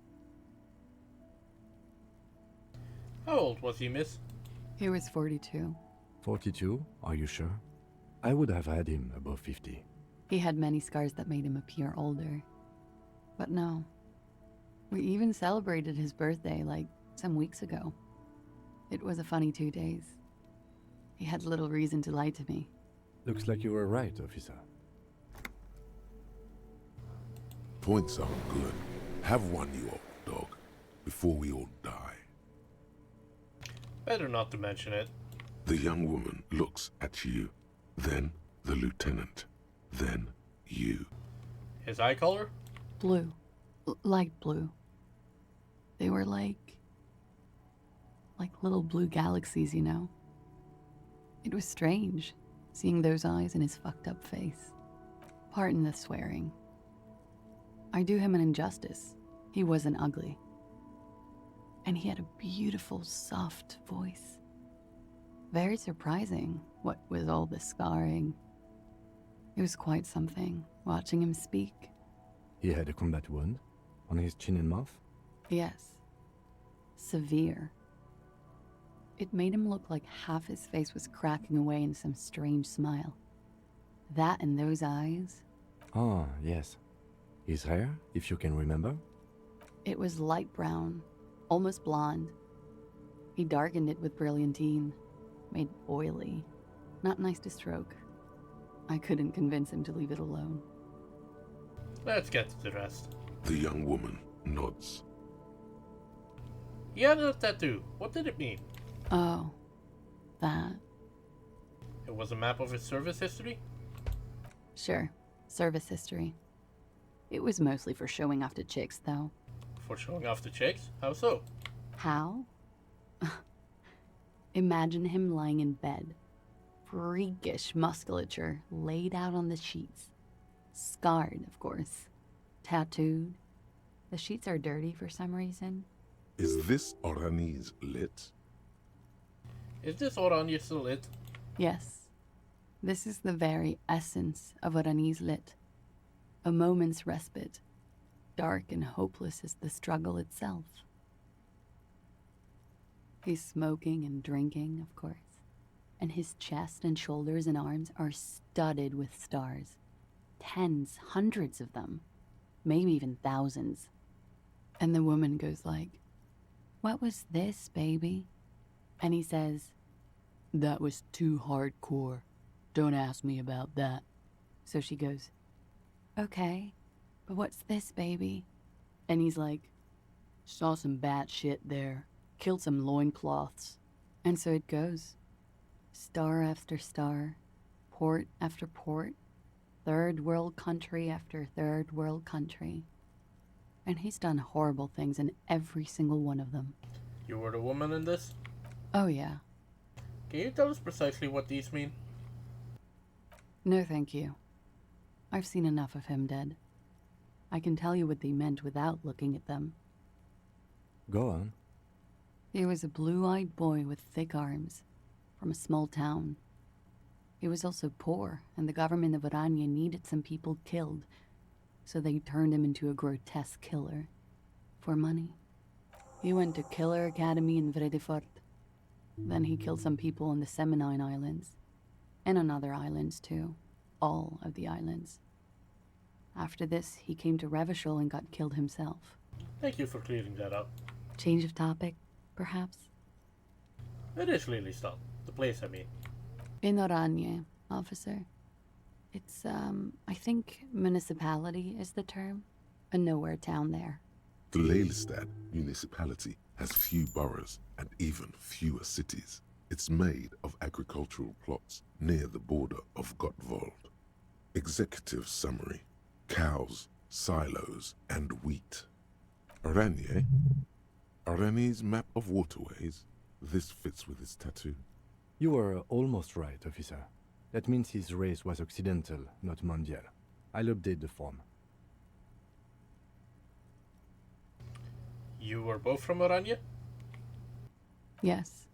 How old was he, miss? He was 42. 42? Are you sure? I would have had him above 50. He had many scars that made him appear older. But no. We even celebrated his birthday, like, some weeks ago. It was a funny 2 days. He had little reason to lie to me. Looks like you were right, officer. Points are good. Have one, you old dog, before we all die. Better not to mention it. The young woman looks at you, then the lieutenant, then you. His eye color? Blue. Light blue. They were like little blue galaxies, you know? It was strange, seeing those eyes in his fucked up face. Pardon the swearing. I do him an injustice. He wasn't ugly. And he had a beautiful, soft voice. Very surprising, what with all the scarring. It was quite something, watching him speak. He had a combat wound on his chin and mouth? Yes. Severe. It made him look like half his face was cracking away in some strange smile. That and those eyes. Ah, yes. His hair, if you can remember? It was light brown, almost blonde. He darkened it with brilliantine, made oily. Not nice to stroke. I couldn't convince him to leave it alone. Let's get to the rest. The young woman nods. He had a tattoo. What did it mean? Oh, that. It was a map of his service history? Sure, service history. It was mostly for showing off to chicks, though. For showing off to chicks? How so? How? Imagine him lying in bed. Freakish musculature laid out on the sheets. Scarred, of course. Tattooed. The sheets are dirty for some reason. Is this Orani's lit? Is this Orania still lit? Yes. This is the very essence of Orani's lit. A moment's respite. Dark and hopeless as the struggle itself. He's smoking and drinking, of course. And his chest and shoulders and arms are studded with stars. Tens, hundreds of them. Maybe even thousands. And the woman goes like, "What was this, baby?" And he says, "That was too hardcore. Don't ask me about that." So she goes, "Okay, but what's this, baby?" And he's like, "Saw some bat shit there. Killed some loincloths." And so it goes. Star after star. Port after port. Third world country after third world country. And he's done horrible things in every single one of them. You were the woman in this? Oh yeah. Can you tell us precisely what these mean? No thank you. I've seen enough of him dead. I can tell you what they meant without looking at them. Go on. He was a blue-eyed boy with thick arms, from a small town. He was also poor, and the government of Orania needed some people killed, so they turned him into a grotesque killer. For money. He went to Killer Academy in Vredefort. Then he killed some people on the Seminine Islands. And on other islands, too. All of the islands. After this, he came to Revachol and got killed himself. Thank you for clearing that up. Change of topic, perhaps? It is Lilystad. The place, I mean. In Oranje, officer. It's, I think municipality is the term. A nowhere town there. The Lelystad municipality has few boroughs and even fewer cities. It's made of agricultural plots near the border of Gottwald. Executive summary: cows, silos, and wheat. Oranje? Oranie's map of waterways? This fits with his tattoo. You were almost right, officer. That means his race was occidental, not mondial. I'll update the form. You were both from Oranje? Yes.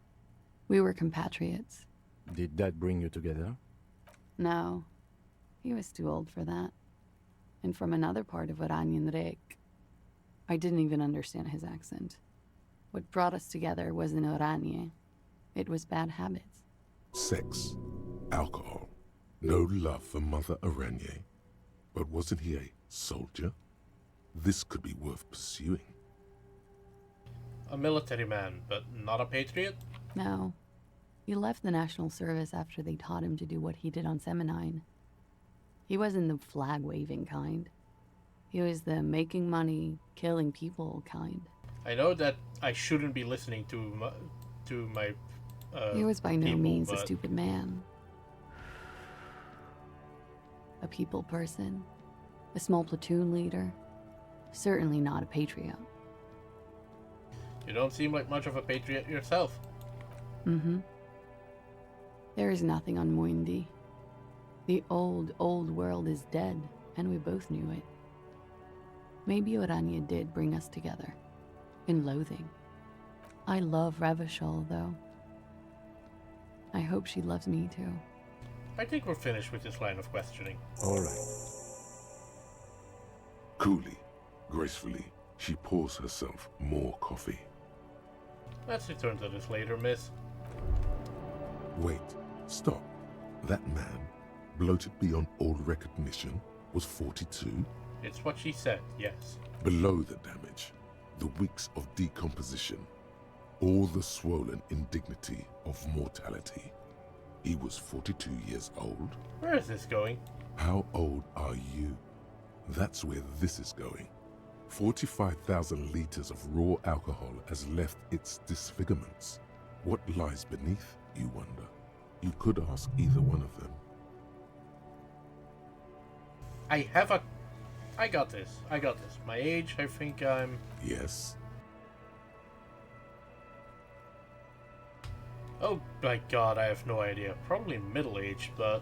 We were compatriots. Did that bring you together? No. He was too old for that. And from another part of Oranjenrijk. I didn't even understand his accent. What brought us together wasn't Oranje. It was bad habits. Sex, alcohol, no love for Mother Oranje. But wasn't he a soldier? This could be worth pursuing. A military man, but not a patriot? No. He left the National Service after they taught him to do what he did on Seminine. He wasn't the flag-waving kind. He was the making money, killing people kind. I know that I shouldn't be listening to my he was by no people, means but... a stupid man. A people person. A small platoon leader. Certainly not a patriot. You don't seem like much of a patriot yourself. Mm-hmm. There is nothing on Muindi. The old world is dead, and we both knew it. Maybe Oranje did bring us together. In loathing. I love Revachol, though. I hope she loves me, too. I think we're finished with this line of questioning. All right. Coolly, gracefully, she pours herself more coffee. Let's return to this later, miss. Wait, stop. That man, bloated beyond all recognition, was 42? It's what she said, yes. Below the damage, the weeks of decomposition, all the swollen indignity of mortality. He was 42 years old? Where is this going? How old are you? That's where this is going. 45,000 liters of raw alcohol has left its disfigurements. What lies beneath, you wonder? You could ask either one of them. I got this. My age, I think I'm... Yes? Oh my god, I have no idea. Probably middle-aged, but...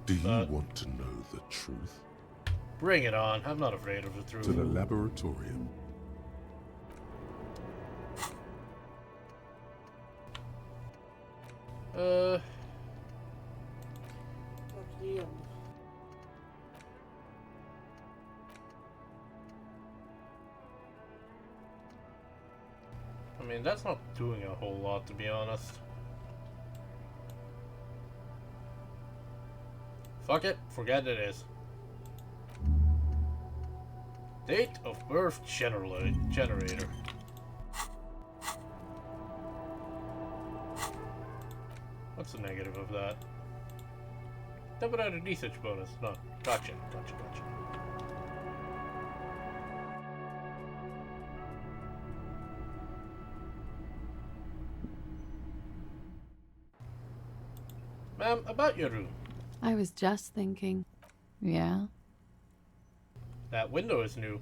Do you want to know the truth? Bring it on. I'm not afraid of the truth. To the laboratorium. I mean, that's not doing a whole lot, to be honest. Fuck it, forget it is. Date of birth generator. What's the negative of that? Temporary research bonus. No, gotcha. Ma'am, about your room. I was just thinking. Yeah, That window is new.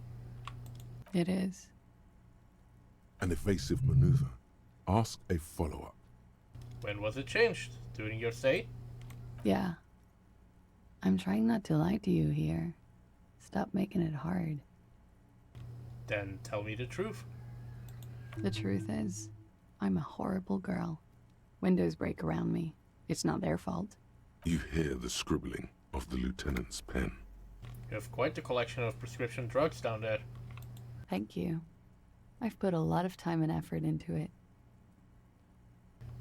it is. An evasive maneuver. Ask a follow-up. When was it changed? During your stay? Yeah. I'm trying not to lie to you here. Stop making it hard. Then tell me the truth. The truth is, I'm a horrible girl. Windows break around me. It's not their fault. You hear the scribbling of the lieutenant's pen. You have quite the collection of prescription drugs down there. Thank you. I've put a lot of time and effort into it.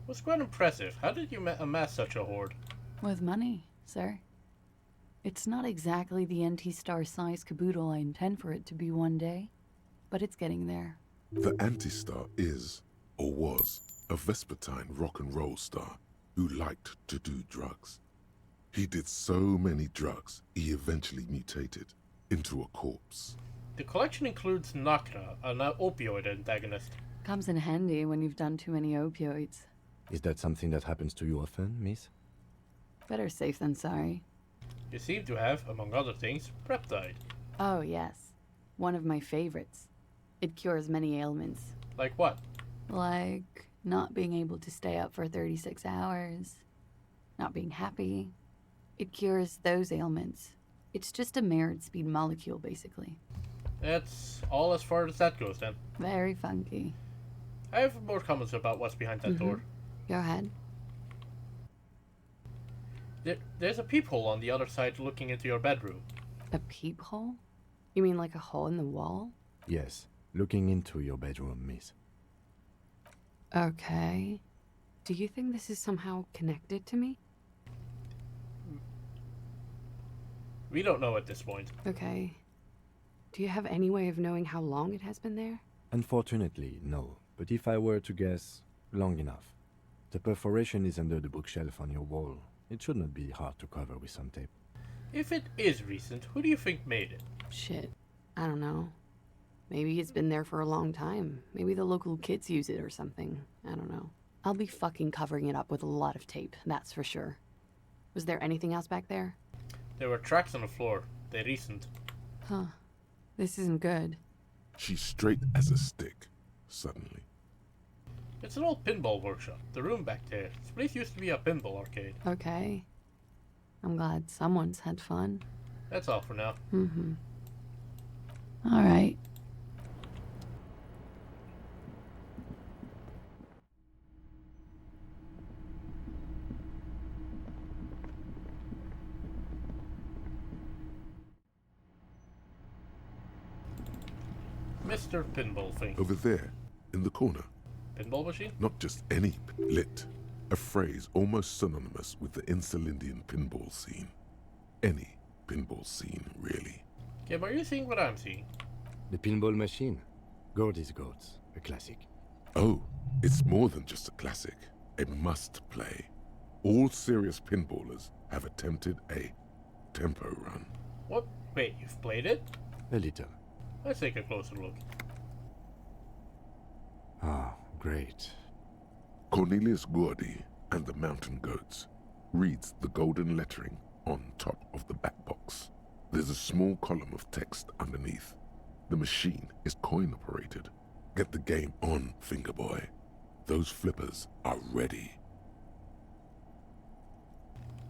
Was quite impressive. How did you amass such a hoard? With money, sir. It's not exactly the anti-star size caboodle I intend for it to be one day, but it's getting there. The anti-star is, or was, a Vespertine rock and roll star who liked to do drugs. He did so many drugs, he eventually mutated into a corpse. The collection includes Nakna, an opioid antagonist. Comes in handy when you've done too many opioids. Is that something that happens to you often, miss? Better safe than sorry. You seem to have, among other things, Preptide. Oh, yes. One of my favorites. It cures many ailments. Like what? Like not being able to stay up for 36 hours. Not being happy. It cures those ailments. It's just a merit speed molecule, basically. That's all as far as that goes, then. Very funky. I have more comments about what's behind that door. Go ahead. There's a peephole on the other side looking into your bedroom. A peephole? You mean like a hole in the wall? Yes, looking into your bedroom, miss. Okay. Do you think this is somehow connected to me? We don't know at this point. Okay. Do you have any way of knowing how long it has been there? Unfortunately, no. But if I were to guess, long enough. The perforation is under the bookshelf on your wall. It should not be hard to cover with some tape. If it is recent, who do you think made it? Shit. I don't know. Maybe it's been there for a long time. Maybe the local kids use it or something. I don't know. I'll be fucking covering it up with a lot of tape, that's for sure. Was there anything else back there? There were tracks on the floor. They're recent. Huh. This isn't good. She's straight as a stick, suddenly. It's an old pinball workshop. The room back there. This place used to be a pinball arcade. Okay. I'm glad someone's had fun. That's all for now. Alright. Mr. Pinball thing. Over there, in the corner. Pinball machine? Not just any lit. A phrase almost synonymous with the Insulindian pinball scene. Any pinball scene, really. Okay, but are you seeing what I'm seeing? The pinball machine. Gordy's Goats. A classic. Oh, it's more than just a classic. A must-play. All serious pinballers have attempted a tempo run. What? Wait, you've played it? A little. Let's take a closer look. Ah, great. Cornelius Gordy and the Mountain Goats reads the golden lettering on top of the back box. There's a small column of text underneath. The machine is coin-operated. Get the game on, Fingerboy. Those flippers are ready.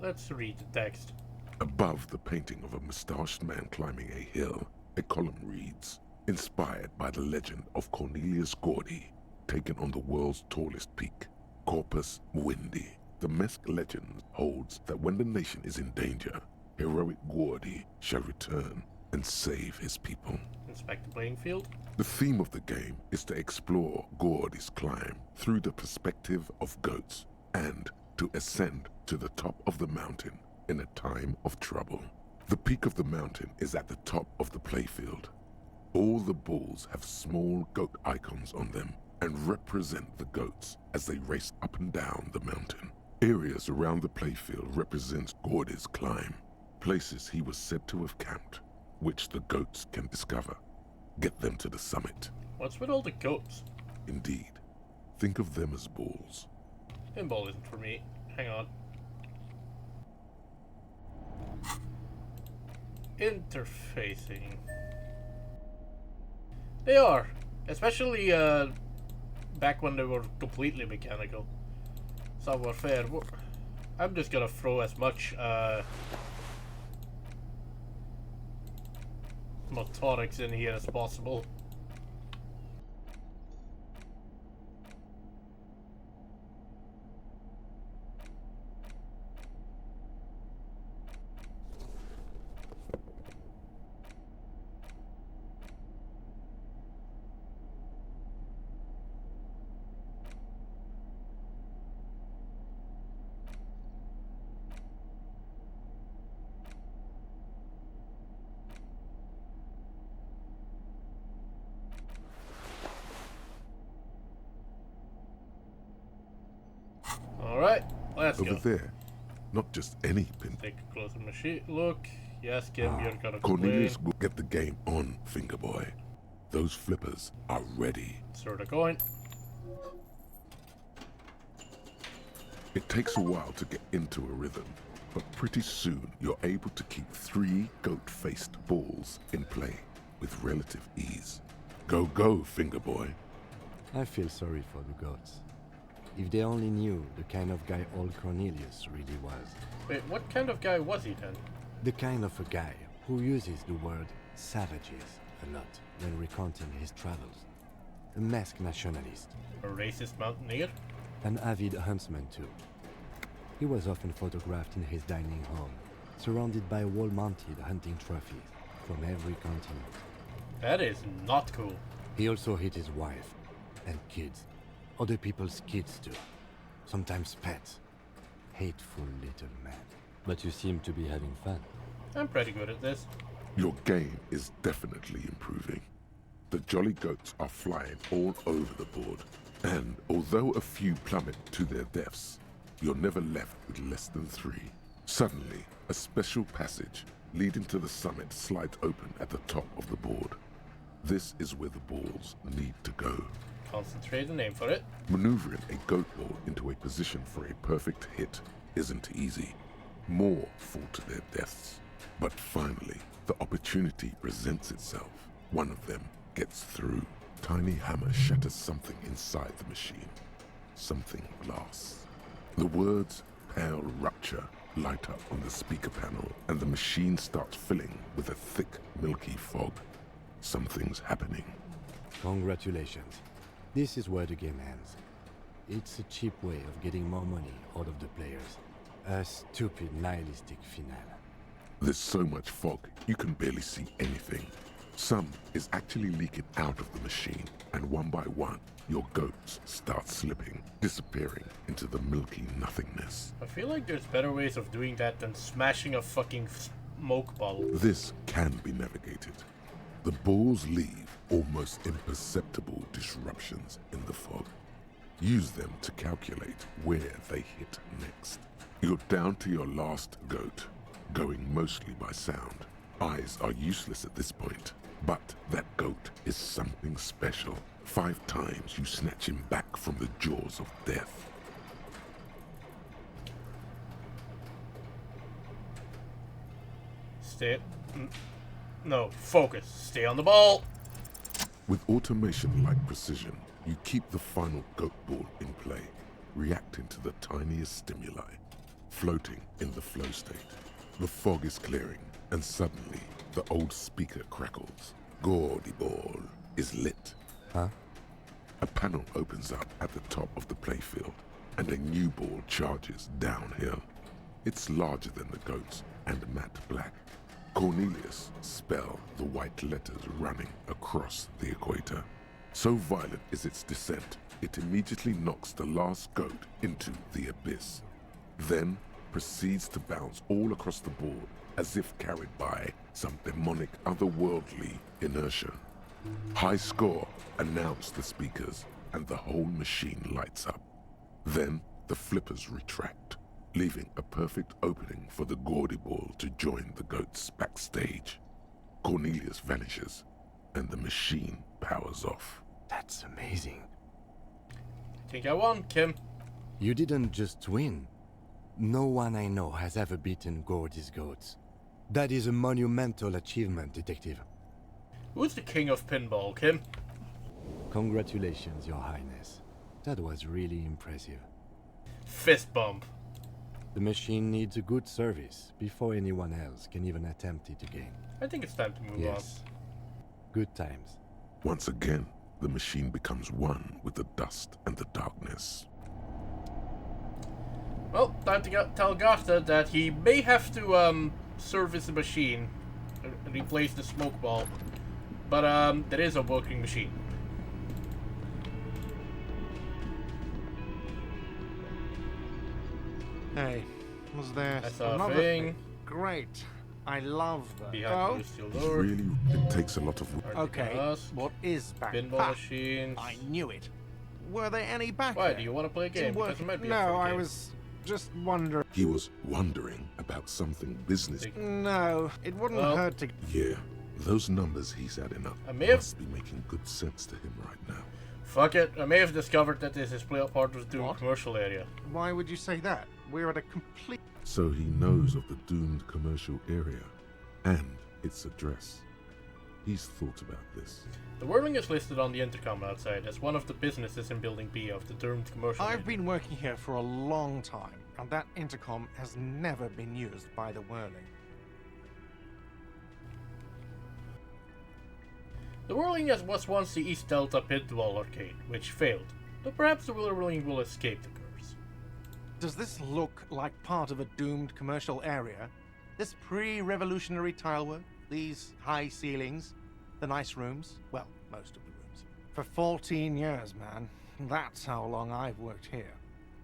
Let's read the text. Above the painting of a mustached man climbing a hill, a column reads, "Inspired by the legend of Cornelius Gordy, taken on the world's tallest peak, Corpus Mundi. The Mesk legend holds that when the nation is in danger, heroic Gordy shall return and save his people." Inspect the playing field. The theme of the game is to explore Gordy's climb through the perspective of goats and to ascend to the top of the mountain in a time of trouble. The peak of the mountain is at the top of the playfield. All the bulls have small goat icons on them and represent the goats as they race up and down the mountain. Areas around the playfield represent Gordy's climb, places he was said to have camped, which the goats can discover. Get them to the summit. What's with all the goats? Indeed. Think of them as bulls. Pinball isn't for me. Hang on. Interfacing. They are. Especially back when they were completely mechanical. Savoir faire. I'm just gonna throw as much motorics in here as possible. Alright, let's Over go. there, not just any pin. Take a closer machine look. Yes, Kim, you're gonna complain. Cornelius will get the game on, Fingerboy. Those flippers are ready. Sort of going. It takes a while to get into a rhythm, but pretty soon you're able to keep 3 goat-faced balls in play with relative ease. Go, go, Fingerboy. I feel sorry for the goats. If they only knew the kind of guy old Cornelius really was. Wait, what kind of guy was he then? The kind of a guy who uses the word savages a lot when recounting his travels. A masked nationalist. A racist mountaineer? An avid huntsman too. He was often photographed in his dining hall, surrounded by wall-mounted hunting trophies from every continent. That is not cool. He also hit his wife and kids. Other people's kids too. Sometimes pets. Hateful little man. But you seem to be having fun. I'm pretty good at this. Your game is definitely improving. The jolly goats are flying all over the board, and although a few plummet to their deaths, you're never left with less than 3. Suddenly, a special passage leading to the summit slides open at the top of the board. This is where the balls need to go. Concentrate and aim for it. Maneuvering a goat ball into a position for a perfect hit isn't easy. More fall to their deaths. But finally, the opportunity presents itself. One of them gets through. Tiny hammer shatters something inside the machine. Something glass. The words "Pale Rupture" light up on the speaker panel, and the machine starts filling with a thick, milky fog. Something's happening. Congratulations. This is where the game ends. It's a cheap way of getting more money out of the players. A stupid, nihilistic finale. There's so much fog, you can barely see anything. Some is actually leaking out of the machine, and one by one, your goats start slipping, disappearing into the milky nothingness. I feel like there's better ways of doing that than smashing a fucking smoke bottle. This can be navigated. The balls leave almost imperceptible disruptions in the fog. Use them to calculate where they hit next. You're down to your last goat, going mostly by sound. Eyes are useless at this point, but that goat is something special. 5 times you snatch him back from the jaws of death. Stay. No, focus. Stay on the ball. With automation-like precision, you keep the final goat ball in play, reacting to the tiniest stimuli. floating in the flow state. The fog is clearing, and suddenly the old speaker crackles. Gordy Ball is lit. Huh? A panel opens up at the top of the playfield, and a new ball charges downhill. It's larger than the goats and matte black. Cornelius spell the white letters running across the equator. So violent is its descent, it immediately knocks the last goat into the abyss. Then proceeds to bounce all across the board as if carried by some demonic otherworldly inertia. High score, announce the speakers, and the whole machine lights up. Then the flippers retract, leaving a perfect opening for the Gordy Ball to join the goats backstage. Cornelius vanishes, and the machine powers off. That's amazing. I think I won, Kim. You didn't just win. No one I know has ever beaten Gordy's goats. That is a monumental achievement, Detective. Who's the king of pinball, Kim? Congratulations, Your Highness. That was really impressive. Fist bump. The machine needs a good service before anyone else can even attempt it again. I think it's time to move Yes. Good times. Once again, the machine becomes one with the dust and the darkness. on. Well, time to tell Gartha that he may have to service the machine, replace the smoke ball, but there is a working machine. Hey, was there I saw a another thing. Great. I love that. Behind the steel door. Really, it takes a lot of work. Okay, what is back? Pinball Ha! machines. I knew it. Were there any back Why, there? do you want to play a game? Work- Because it might be a no, fun I game. was just wondering. He was wondering about something business. No, it wouldn't Well- hurt to. Yeah, those numbers he's adding up I may have- must be making good sense to him right now. Fuck it, I may have discovered that this is part of the Doom commercial area. Why would you say that? We're at a complete. So he knows of the doomed commercial area and its address. He's thought about this. The Whirling is listed on the intercom outside as one of the businesses in Building B of the doomed commercial area. I've been working here for a long time, and that intercom has never been used by the Whirling. The Whirling was once the East Delta Pinball Arcade, which failed, but perhaps the Whirling will escape the curse. Does this look like part of a doomed commercial area? This pre-revolutionary tilework, these high ceilings, the nice rooms, well, most of the rooms. For 14 years, man. That's how long I've worked here.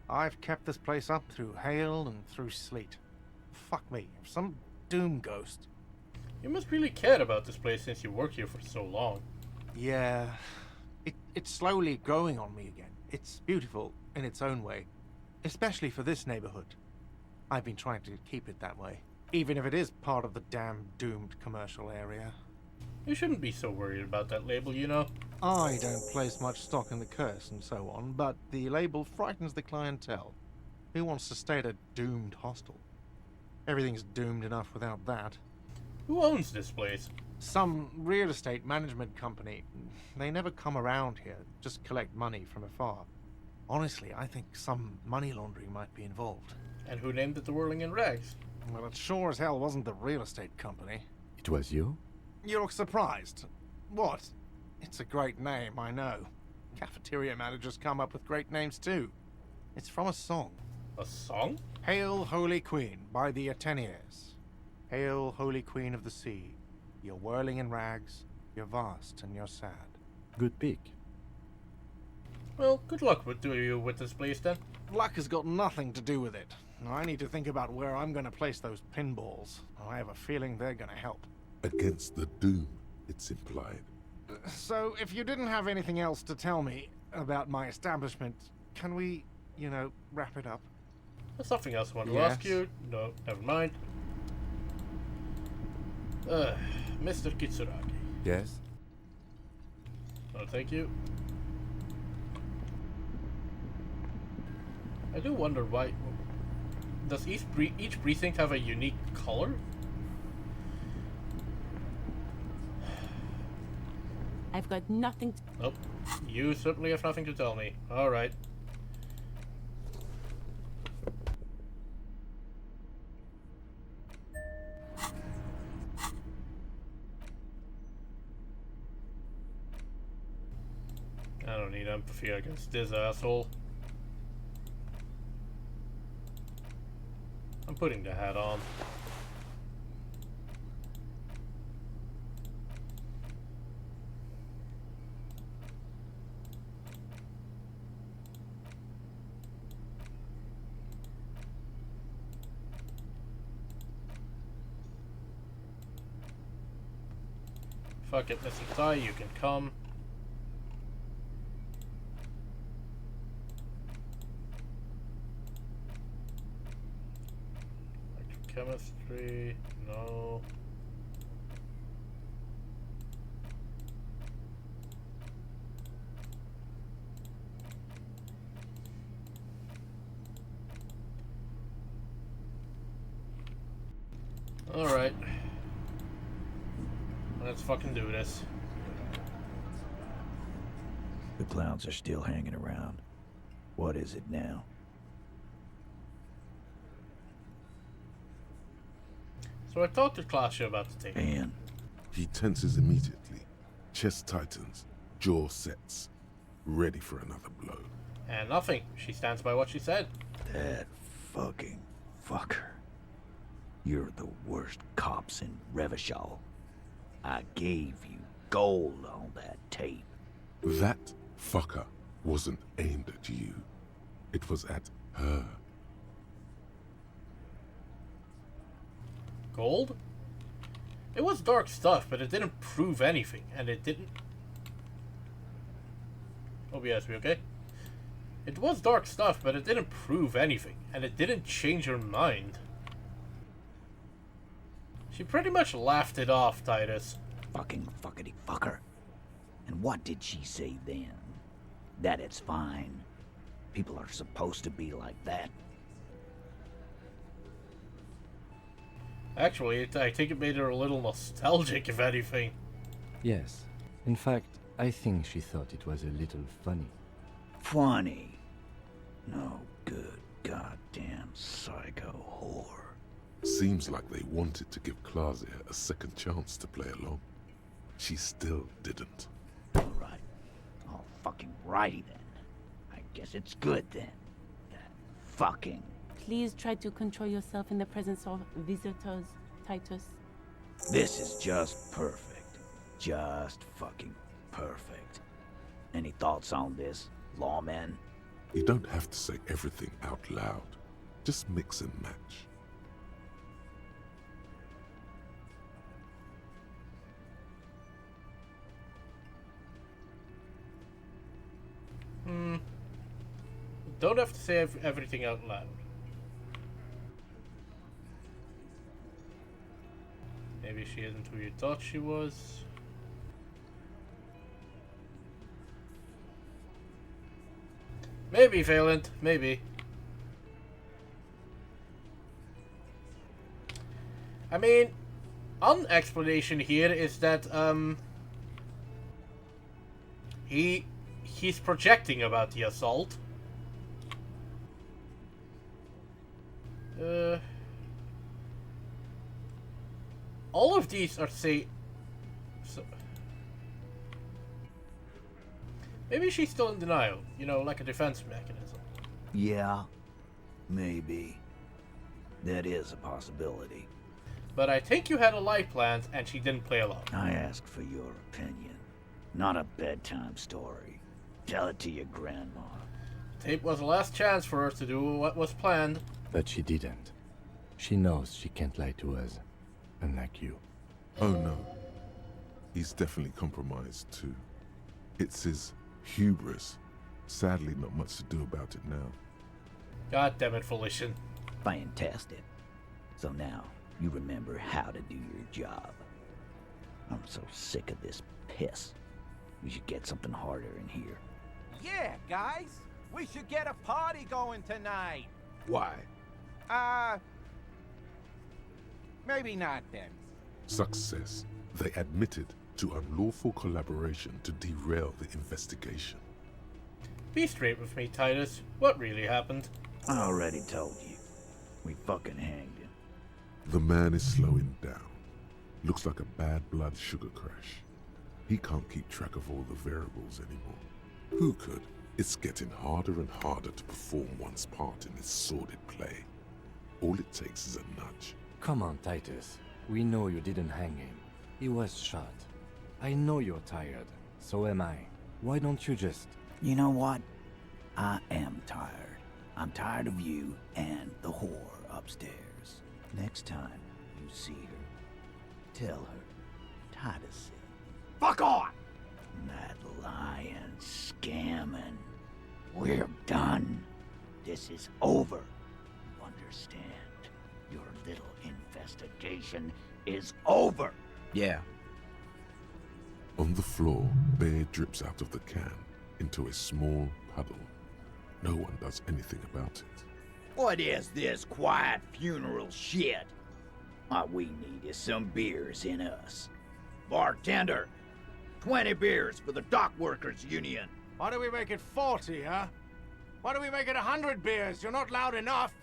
I've kept this place up through hail and through sleet. Fuck me, if some doom ghost. You must really care about this place since you work here for so long. Yeah, it's slowly growing on me again. It's beautiful in its own way, especially for this neighborhood. I've been trying to keep it that way, even if it is part of the damn doomed commercial area. You shouldn't be so worried about that label, you know. I don't place much stock in the curse and so on, but the label frightens the clientele. Who wants to stay at a doomed hostel? Everything's doomed enough without that. Who owns this place? Some real estate management company. They never come around here, just collect money from afar. Honestly, I think some money laundering might be involved. And who named it the Whirling in Rags? Well, it sure as hell wasn't the real estate company. It was you? You look surprised. What? It's a great name, I know. Cafeteria managers come up with great names too. It's from a song. A song? Hail, Holy Queen, by the Ateniers. Hail, Holy Queen of the Sea. You're whirling in rags, you're vast and you're sad. Good pick. Well, good luck with this place then. Luck has got nothing to do with it. I need to think about where I'm going to place those pinballs. I have a feeling they're going to help. Against the doom, it's implied. So, if you didn't have anything else to tell me about my establishment, can we, wrap it up? There's something else I want to Yes. ask you. No, never mind. Mr. Kitsuragi. Yes? Oh, thank you. I do wonder why... Does each precinct have a unique color? I've got nothing to... Nope. You certainly have nothing to tell me. Alright. need empathy against this asshole. I'm putting the hat on. Fuck it, Mr. Ty, you can come. Chemistry, no. Alright. Let's fucking do this. The clowns are still hanging around. What is it now? So I talked to Klasha about the tape. And? He tenses immediately. Chest tightens. Jaw sets. Ready for another blow. And nothing. She stands by what she said. That fucking fucker. You're the worst cops in Revachol. I gave you gold on that tape. That fucker wasn't aimed at you. It was at her. Gold? It was dark stuff, but it didn't prove anything, and it didn't... OBS, we okay? It was dark stuff, but it didn't prove anything, and it didn't change her mind. She pretty much laughed it off, Titus. Fucking fuckity fucker. And what did she say then? That it's fine. People are supposed to be like that. Actually, I think it made her a little nostalgic, if anything. Yes. In fact, I think she thought it was a little funny. Funny? No good goddamn psycho whore. Seems like they wanted to give Klasia a second chance to play along. She still didn't. Alright. All fucking righty then. I guess it's good then. That fucking... Please try to control yourself in the presence of visitors, Titus. This is just perfect. Just fucking perfect. Any thoughts on this, lawman? You don't have to say everything out loud. Just mix and match. Don't have to say everything out loud. Maybe she isn't who you thought she was. Maybe, Valent. Maybe. I mean, one explanation here is that, he's projecting about the assault. All of these are maybe she's still in denial, you know, like a defense mechanism. Yeah, maybe. That is a possibility. But I think you had a life planned and she didn't play along. I ask for your opinion, not a bedtime story. Tell it to your grandma. Tape was the last chance for her to do what was planned. But she didn't. She knows she can't lie to us, unlike you. Oh no. He's definitely compromised too. It's his hubris. Sadly, not much to do about it now. God damn it, Felician. Fantastic. So now, you remember how to do your job. I'm so sick of this piss. We should get something harder in here. Yeah, guys! We should get a party going tonight! Why? Maybe not then. Success. They admitted to unlawful collaboration to derail the investigation. Be straight with me, Titus. What really happened? I already told you. We fucking hanged him. The man is slowing down. Looks like a bad blood sugar crash. He can't keep track of all the variables anymore. Who could? It's getting harder and harder to perform one's part in this sordid play. All it takes is a nudge. Come on, Titus. We know you didn't hang him. He was shot. I know you're tired. So am I. Why don't you just... You know what? I am tired. I'm tired of you and the whore upstairs. Next time you see her, tell her Titus said, Fuck off! that lying, scamming. We're done. This is over. You understand? Your little investigation is over. Yeah. On the floor, beer drips out of the can into a small puddle. No one does anything about it. What is this quiet funeral shit? What we need is some beers in us. Bartender, 20 beers for the Dock Workers Union. Why do we make it 40, huh? Why do we make it 100 beers? You're not loud enough.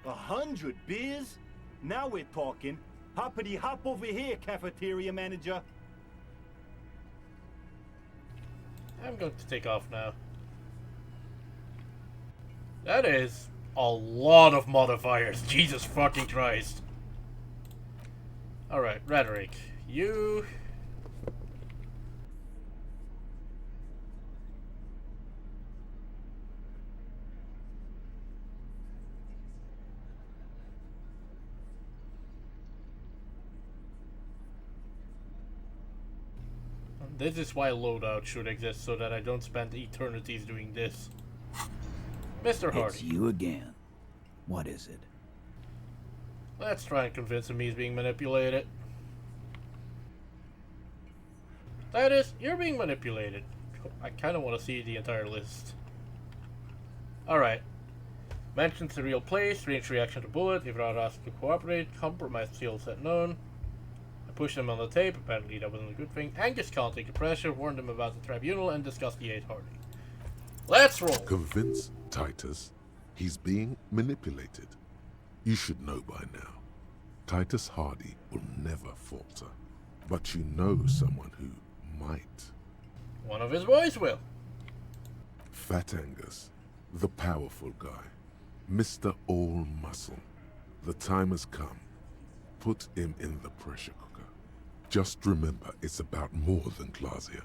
100 beers? Now we're talking. Hoppity hop over here, cafeteria manager. I'm going to take off now. That is a lot of modifiers. Jesus fucking Christ. Alright, Rhetoric. You... This is why loadout should exist, so that I don't spend eternities doing this. Mr. Hardy. It's you again. What is it? Let's try and convince him he's being manipulated. That is, you're being manipulated. I kind of want to see the entire list. Alright. Mentions the real place, range reaction to bullet, if not asked to cooperate, compromise skill set known. Push them on the tape, apparently that wasn't a good thing. Angus can't take the pressure, warn them about the tribunal, and discuss the 8 Hardy. Let's roll! Convince Titus he's being manipulated. You should know by now. Titus Hardy will never falter. But you know someone who might. One of his boys will. Fat Angus, the powerful guy. Mr. All Muscle. The time has come. Put him in the pressure cooker. Just remember, it's about more than Glacia.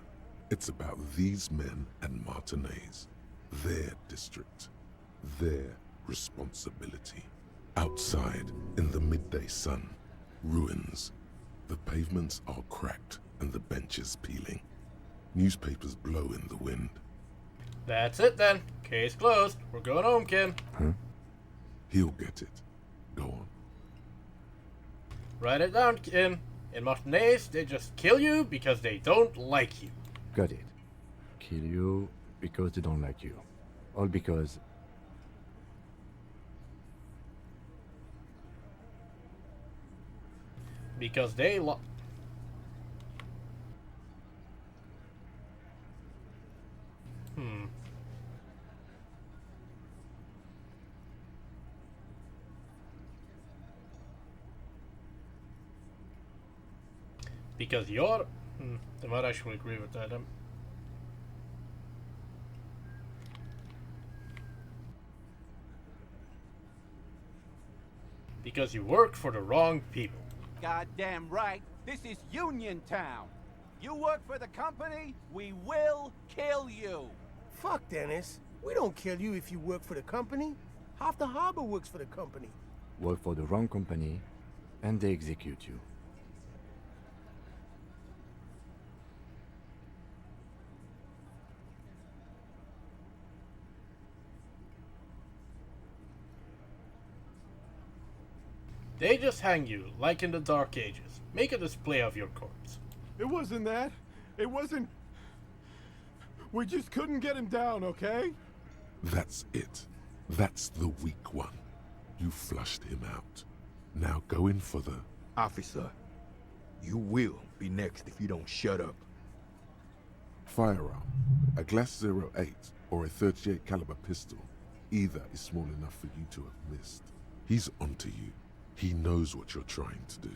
It's about these men and Martinez. Their district. Their responsibility. Outside, in the midday sun, ruins. The pavements are cracked and the benches peeling. Newspapers blow in the wind. That's it then. Case closed. We're going home, Kim. Huh? He'll get it. Go on. Write it down, Kim. In Martinez, they just kill you because they don't like you. Got it. Kill you because they don't like you. All because... Because they Because you're... I might actually agree with that. Because you work for the wrong people. Goddamn right. This is Union Town. You work for the company, we will kill you. Fuck, Dennis. We don't kill you if you work for the company. Half the harbor works for the company. Work for the wrong company, and they execute you. They just hang you, like in the Dark Ages. Make a display of your corpse. It wasn't that. It wasn't... We just couldn't get him down, okay? That's it. That's the weak one. You flushed him out. Now go in for the... Officer, you will be next if you don't shut up. Firearm. A Glass 08 or a 38 caliber pistol. Either is small enough for you to have missed. He's onto you. He knows what you're trying to do.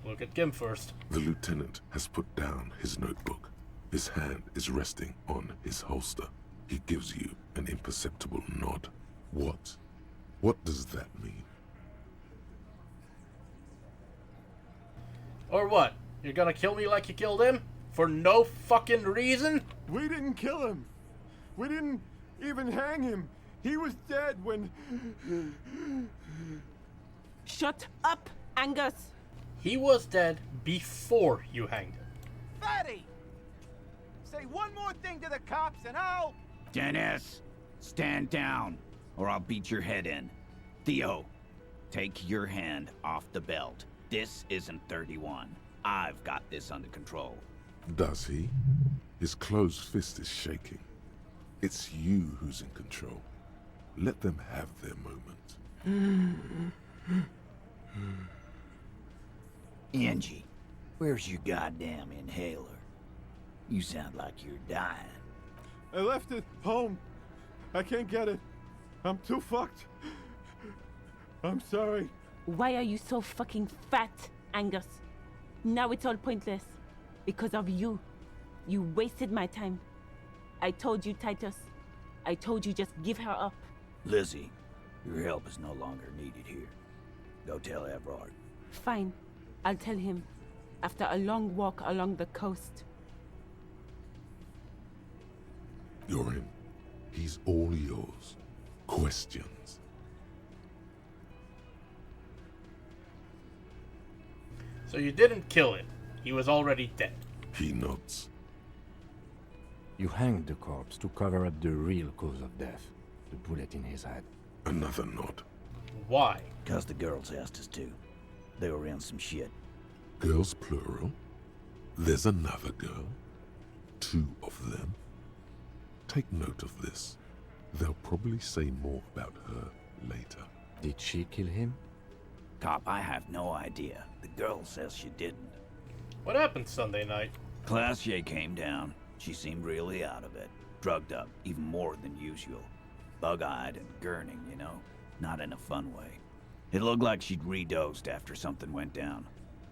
Look at Kim first. The lieutenant has put down his notebook. His hand is resting on his holster. He gives you an imperceptible nod. What? What does that mean? Or what? You're gonna kill me like you killed him? For no fucking reason? We didn't kill him. We didn't even hang him. He was dead when... Shut up, Angus! He was dead before you hanged him. Fatty! Say one more thing to the cops and I'll... Dennis, stand down, or I'll beat your head in. Theo, take your hand off the belt. This isn't 31. I've got this under control. Does he? His closed fist is shaking. It's you who's in control. Let them have their moment. Angie, where's your goddamn inhaler? You sound like you're dying. I left it home. I can't get it. I'm too fucked. I'm sorry. Why are you so fucking fat, Angus? Now it's all pointless. Because of you. You wasted my time. I told you, Titus. I told you just give her up. Lizzie, your help is no longer needed here. Go tell Everard. Fine. I'll tell him. After a long walk along the coast. You're in. He's all yours. Questions? So you didn't kill him. He was already dead. He nods. You hanged the corpse to cover up the real cause of death. The bullet in his head. Another nod. Why? 'Cause the girls asked us to. They were in some shit. Girls plural? There's another girl? 2 of them? Take note of this. They'll probably say more about her later. Did she kill him? Cop, I have no idea. The girl says she didn't. What happened Sunday night? Classier came down. She seemed really out of it. Drugged up, even more than usual. Bug-eyed and gurning, you know? Not in a fun way. It looked like she'd redosed after something went down.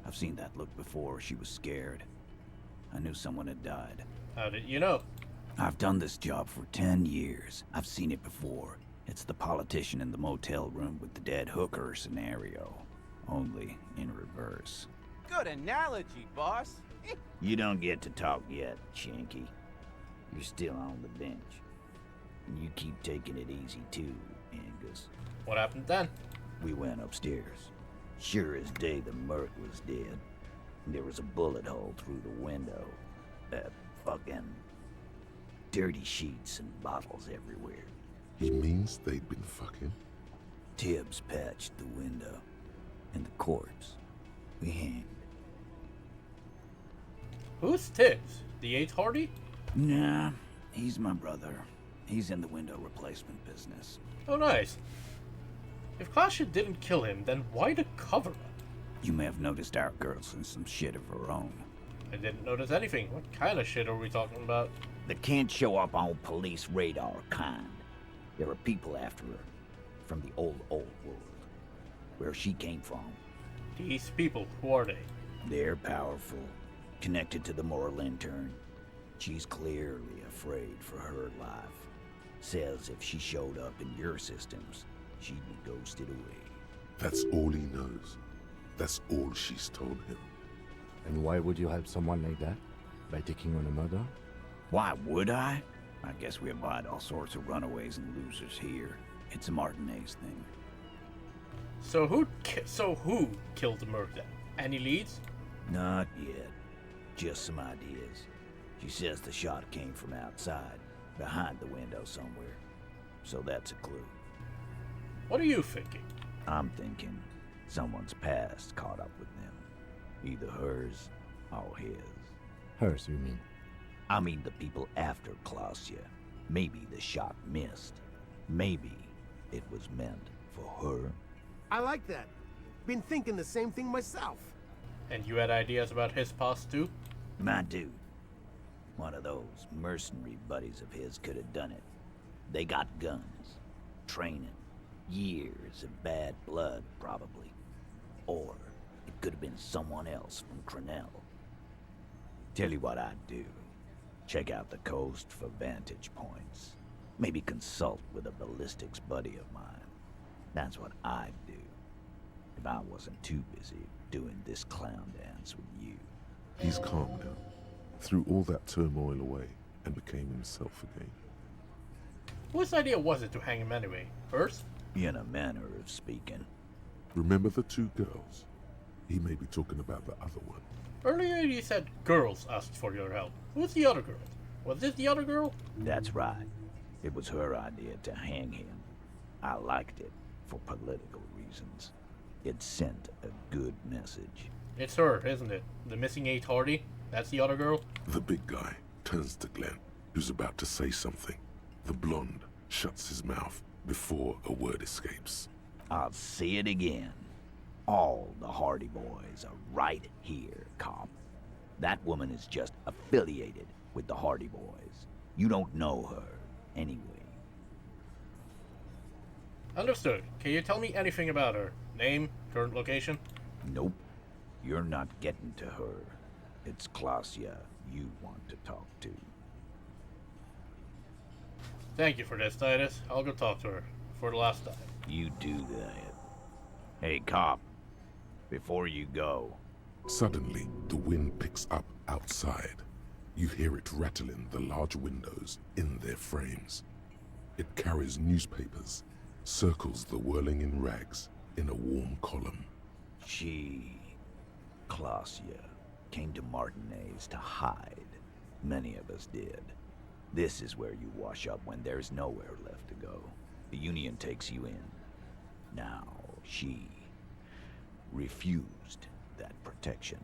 I've seen that look before. She was scared. I knew someone had died. How did you know? I've done this job for 10 years. I've seen it before. It's the politician in the motel room with the dead hooker scenario. Only in reverse. Good analogy, boss. You don't get to talk yet, Shanky. You're still on the bench. And you keep taking it easy too, Angus. What happened then? We went upstairs. Sure as day the Merc was dead. There was a bullet hole through the window. Fucking dirty sheets and bottles everywhere. He means they'd been fucking? Tibbs patched the window. And the corpse, we hanged. Who's Tibbs? The 8th Hardy? Nah, he's my brother. He's in the window replacement business. Oh, nice. If Klasha didn't kill him, then why the cover-up? You may have noticed our girl's in some shit of her own. I didn't notice anything. What kind of shit are we talking about? The can't show up on police radar kind. There are people after her. From the old world. Where she came from. These people, who are they? They're powerful. Connected to the moral intern. She's clearly afraid for her life. Says if she showed up in your systems, she'd be ghosted away. That's all he knows. That's all she's told him. And why would you help someone like that? By taking on a murder? Why would I? I guess we abide all sorts of runaways and losers here. It's a Martinez thing. So who killed the Merc then? Any leads? Not yet. Just some ideas. She says the shot came from outside, behind the window somewhere. So that's a clue. What are you thinking? I'm thinking someone's past caught up with them. Either hers or his. Hers, you mean? I mean the people after Klausya. Maybe the shot missed. Maybe it was meant for her. I like that. Been thinking the same thing myself. And you had ideas about his past too? My dude. One of those mercenary buddies of his could have done it. They got guns. Training. Years of bad blood, probably. Or it could have been someone else from Crenell. Tell you what I'd do. Check out the coast for vantage points. Maybe consult with a ballistics buddy of mine. That's what I'd do. If I wasn't too busy doing this clown dance with you. He's calm now, threw all that turmoil away, and became himself again. Whose idea was it to hang him anyway? Hers? In a manner of speaking. Remember the two girls? He may be talking about the other one. Earlier you said girls asked for your help. Who's the other girl? Was this the other girl? That's right. It was her idea to hang him. I liked it for political reasons. It sent a good message. It's her, isn't it? The missing 8 Hardy? That's the other girl? The big guy turns to Glenn, who's about to say something. The blonde shuts his mouth before a word escapes. I'll say it again. All the Hardy boys are right here, cop. That woman is just affiliated with the Hardy boys. You don't know her, anyway. Understood. Can you tell me anything about her? Name? Current location? Nope. You're not getting to her. It's Klasia you want to talk to. Thank you for this, Titus. I'll go talk to her. For the last time. You do that. Hey, cop. Before you go. Suddenly, the wind picks up outside. You hear it rattling the large windows in their frames. It carries newspapers, circles the whirling in rags in a warm column. She, Klasia, came to Martinez to hide. Many of us did. This is where you wash up when there's nowhere left to go. The Union takes you in. Now, she refused that protection.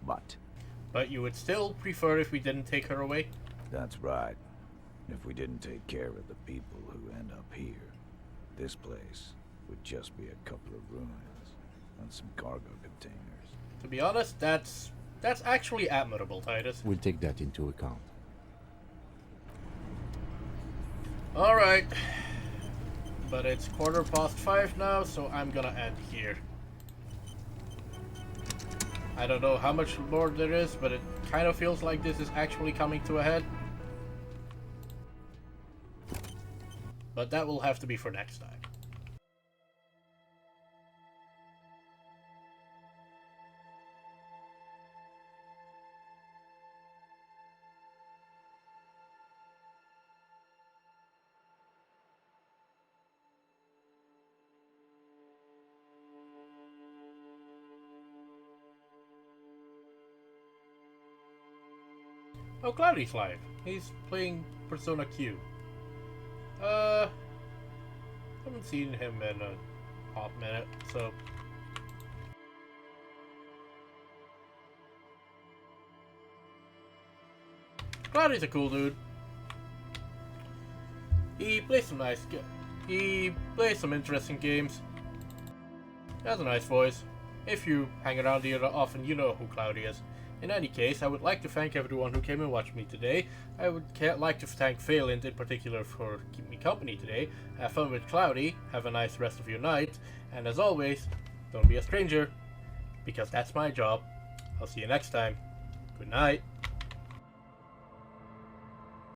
But you would still prefer if we didn't take her away? That's right. If we didn't take care of the people who end up here, this place would just be a couple of ruins and some cargo containers. To be honest, that's actually admirable, Titus. We'll take that into account. Alright. But it's 5:15 now, so I'm gonna end here. I don't know how much more there is, but it kind of feels like this is actually coming to a head. But that will have to be for next time. Oh, Cloudy's live. He's playing Persona Q. Haven't seen him in a hot minute, so... Cloudy's a cool dude. He plays some he plays some interesting games. He has a nice voice. If you hang around here often, you know who Cloudy is. In any case, I would like to thank everyone who came and watched me today. I would like to thank Phelan in particular for keeping me company today. Have fun with Cloudy, have a nice rest of your night, and as always, don't be a stranger, because that's my job. I'll see you next time. Good night.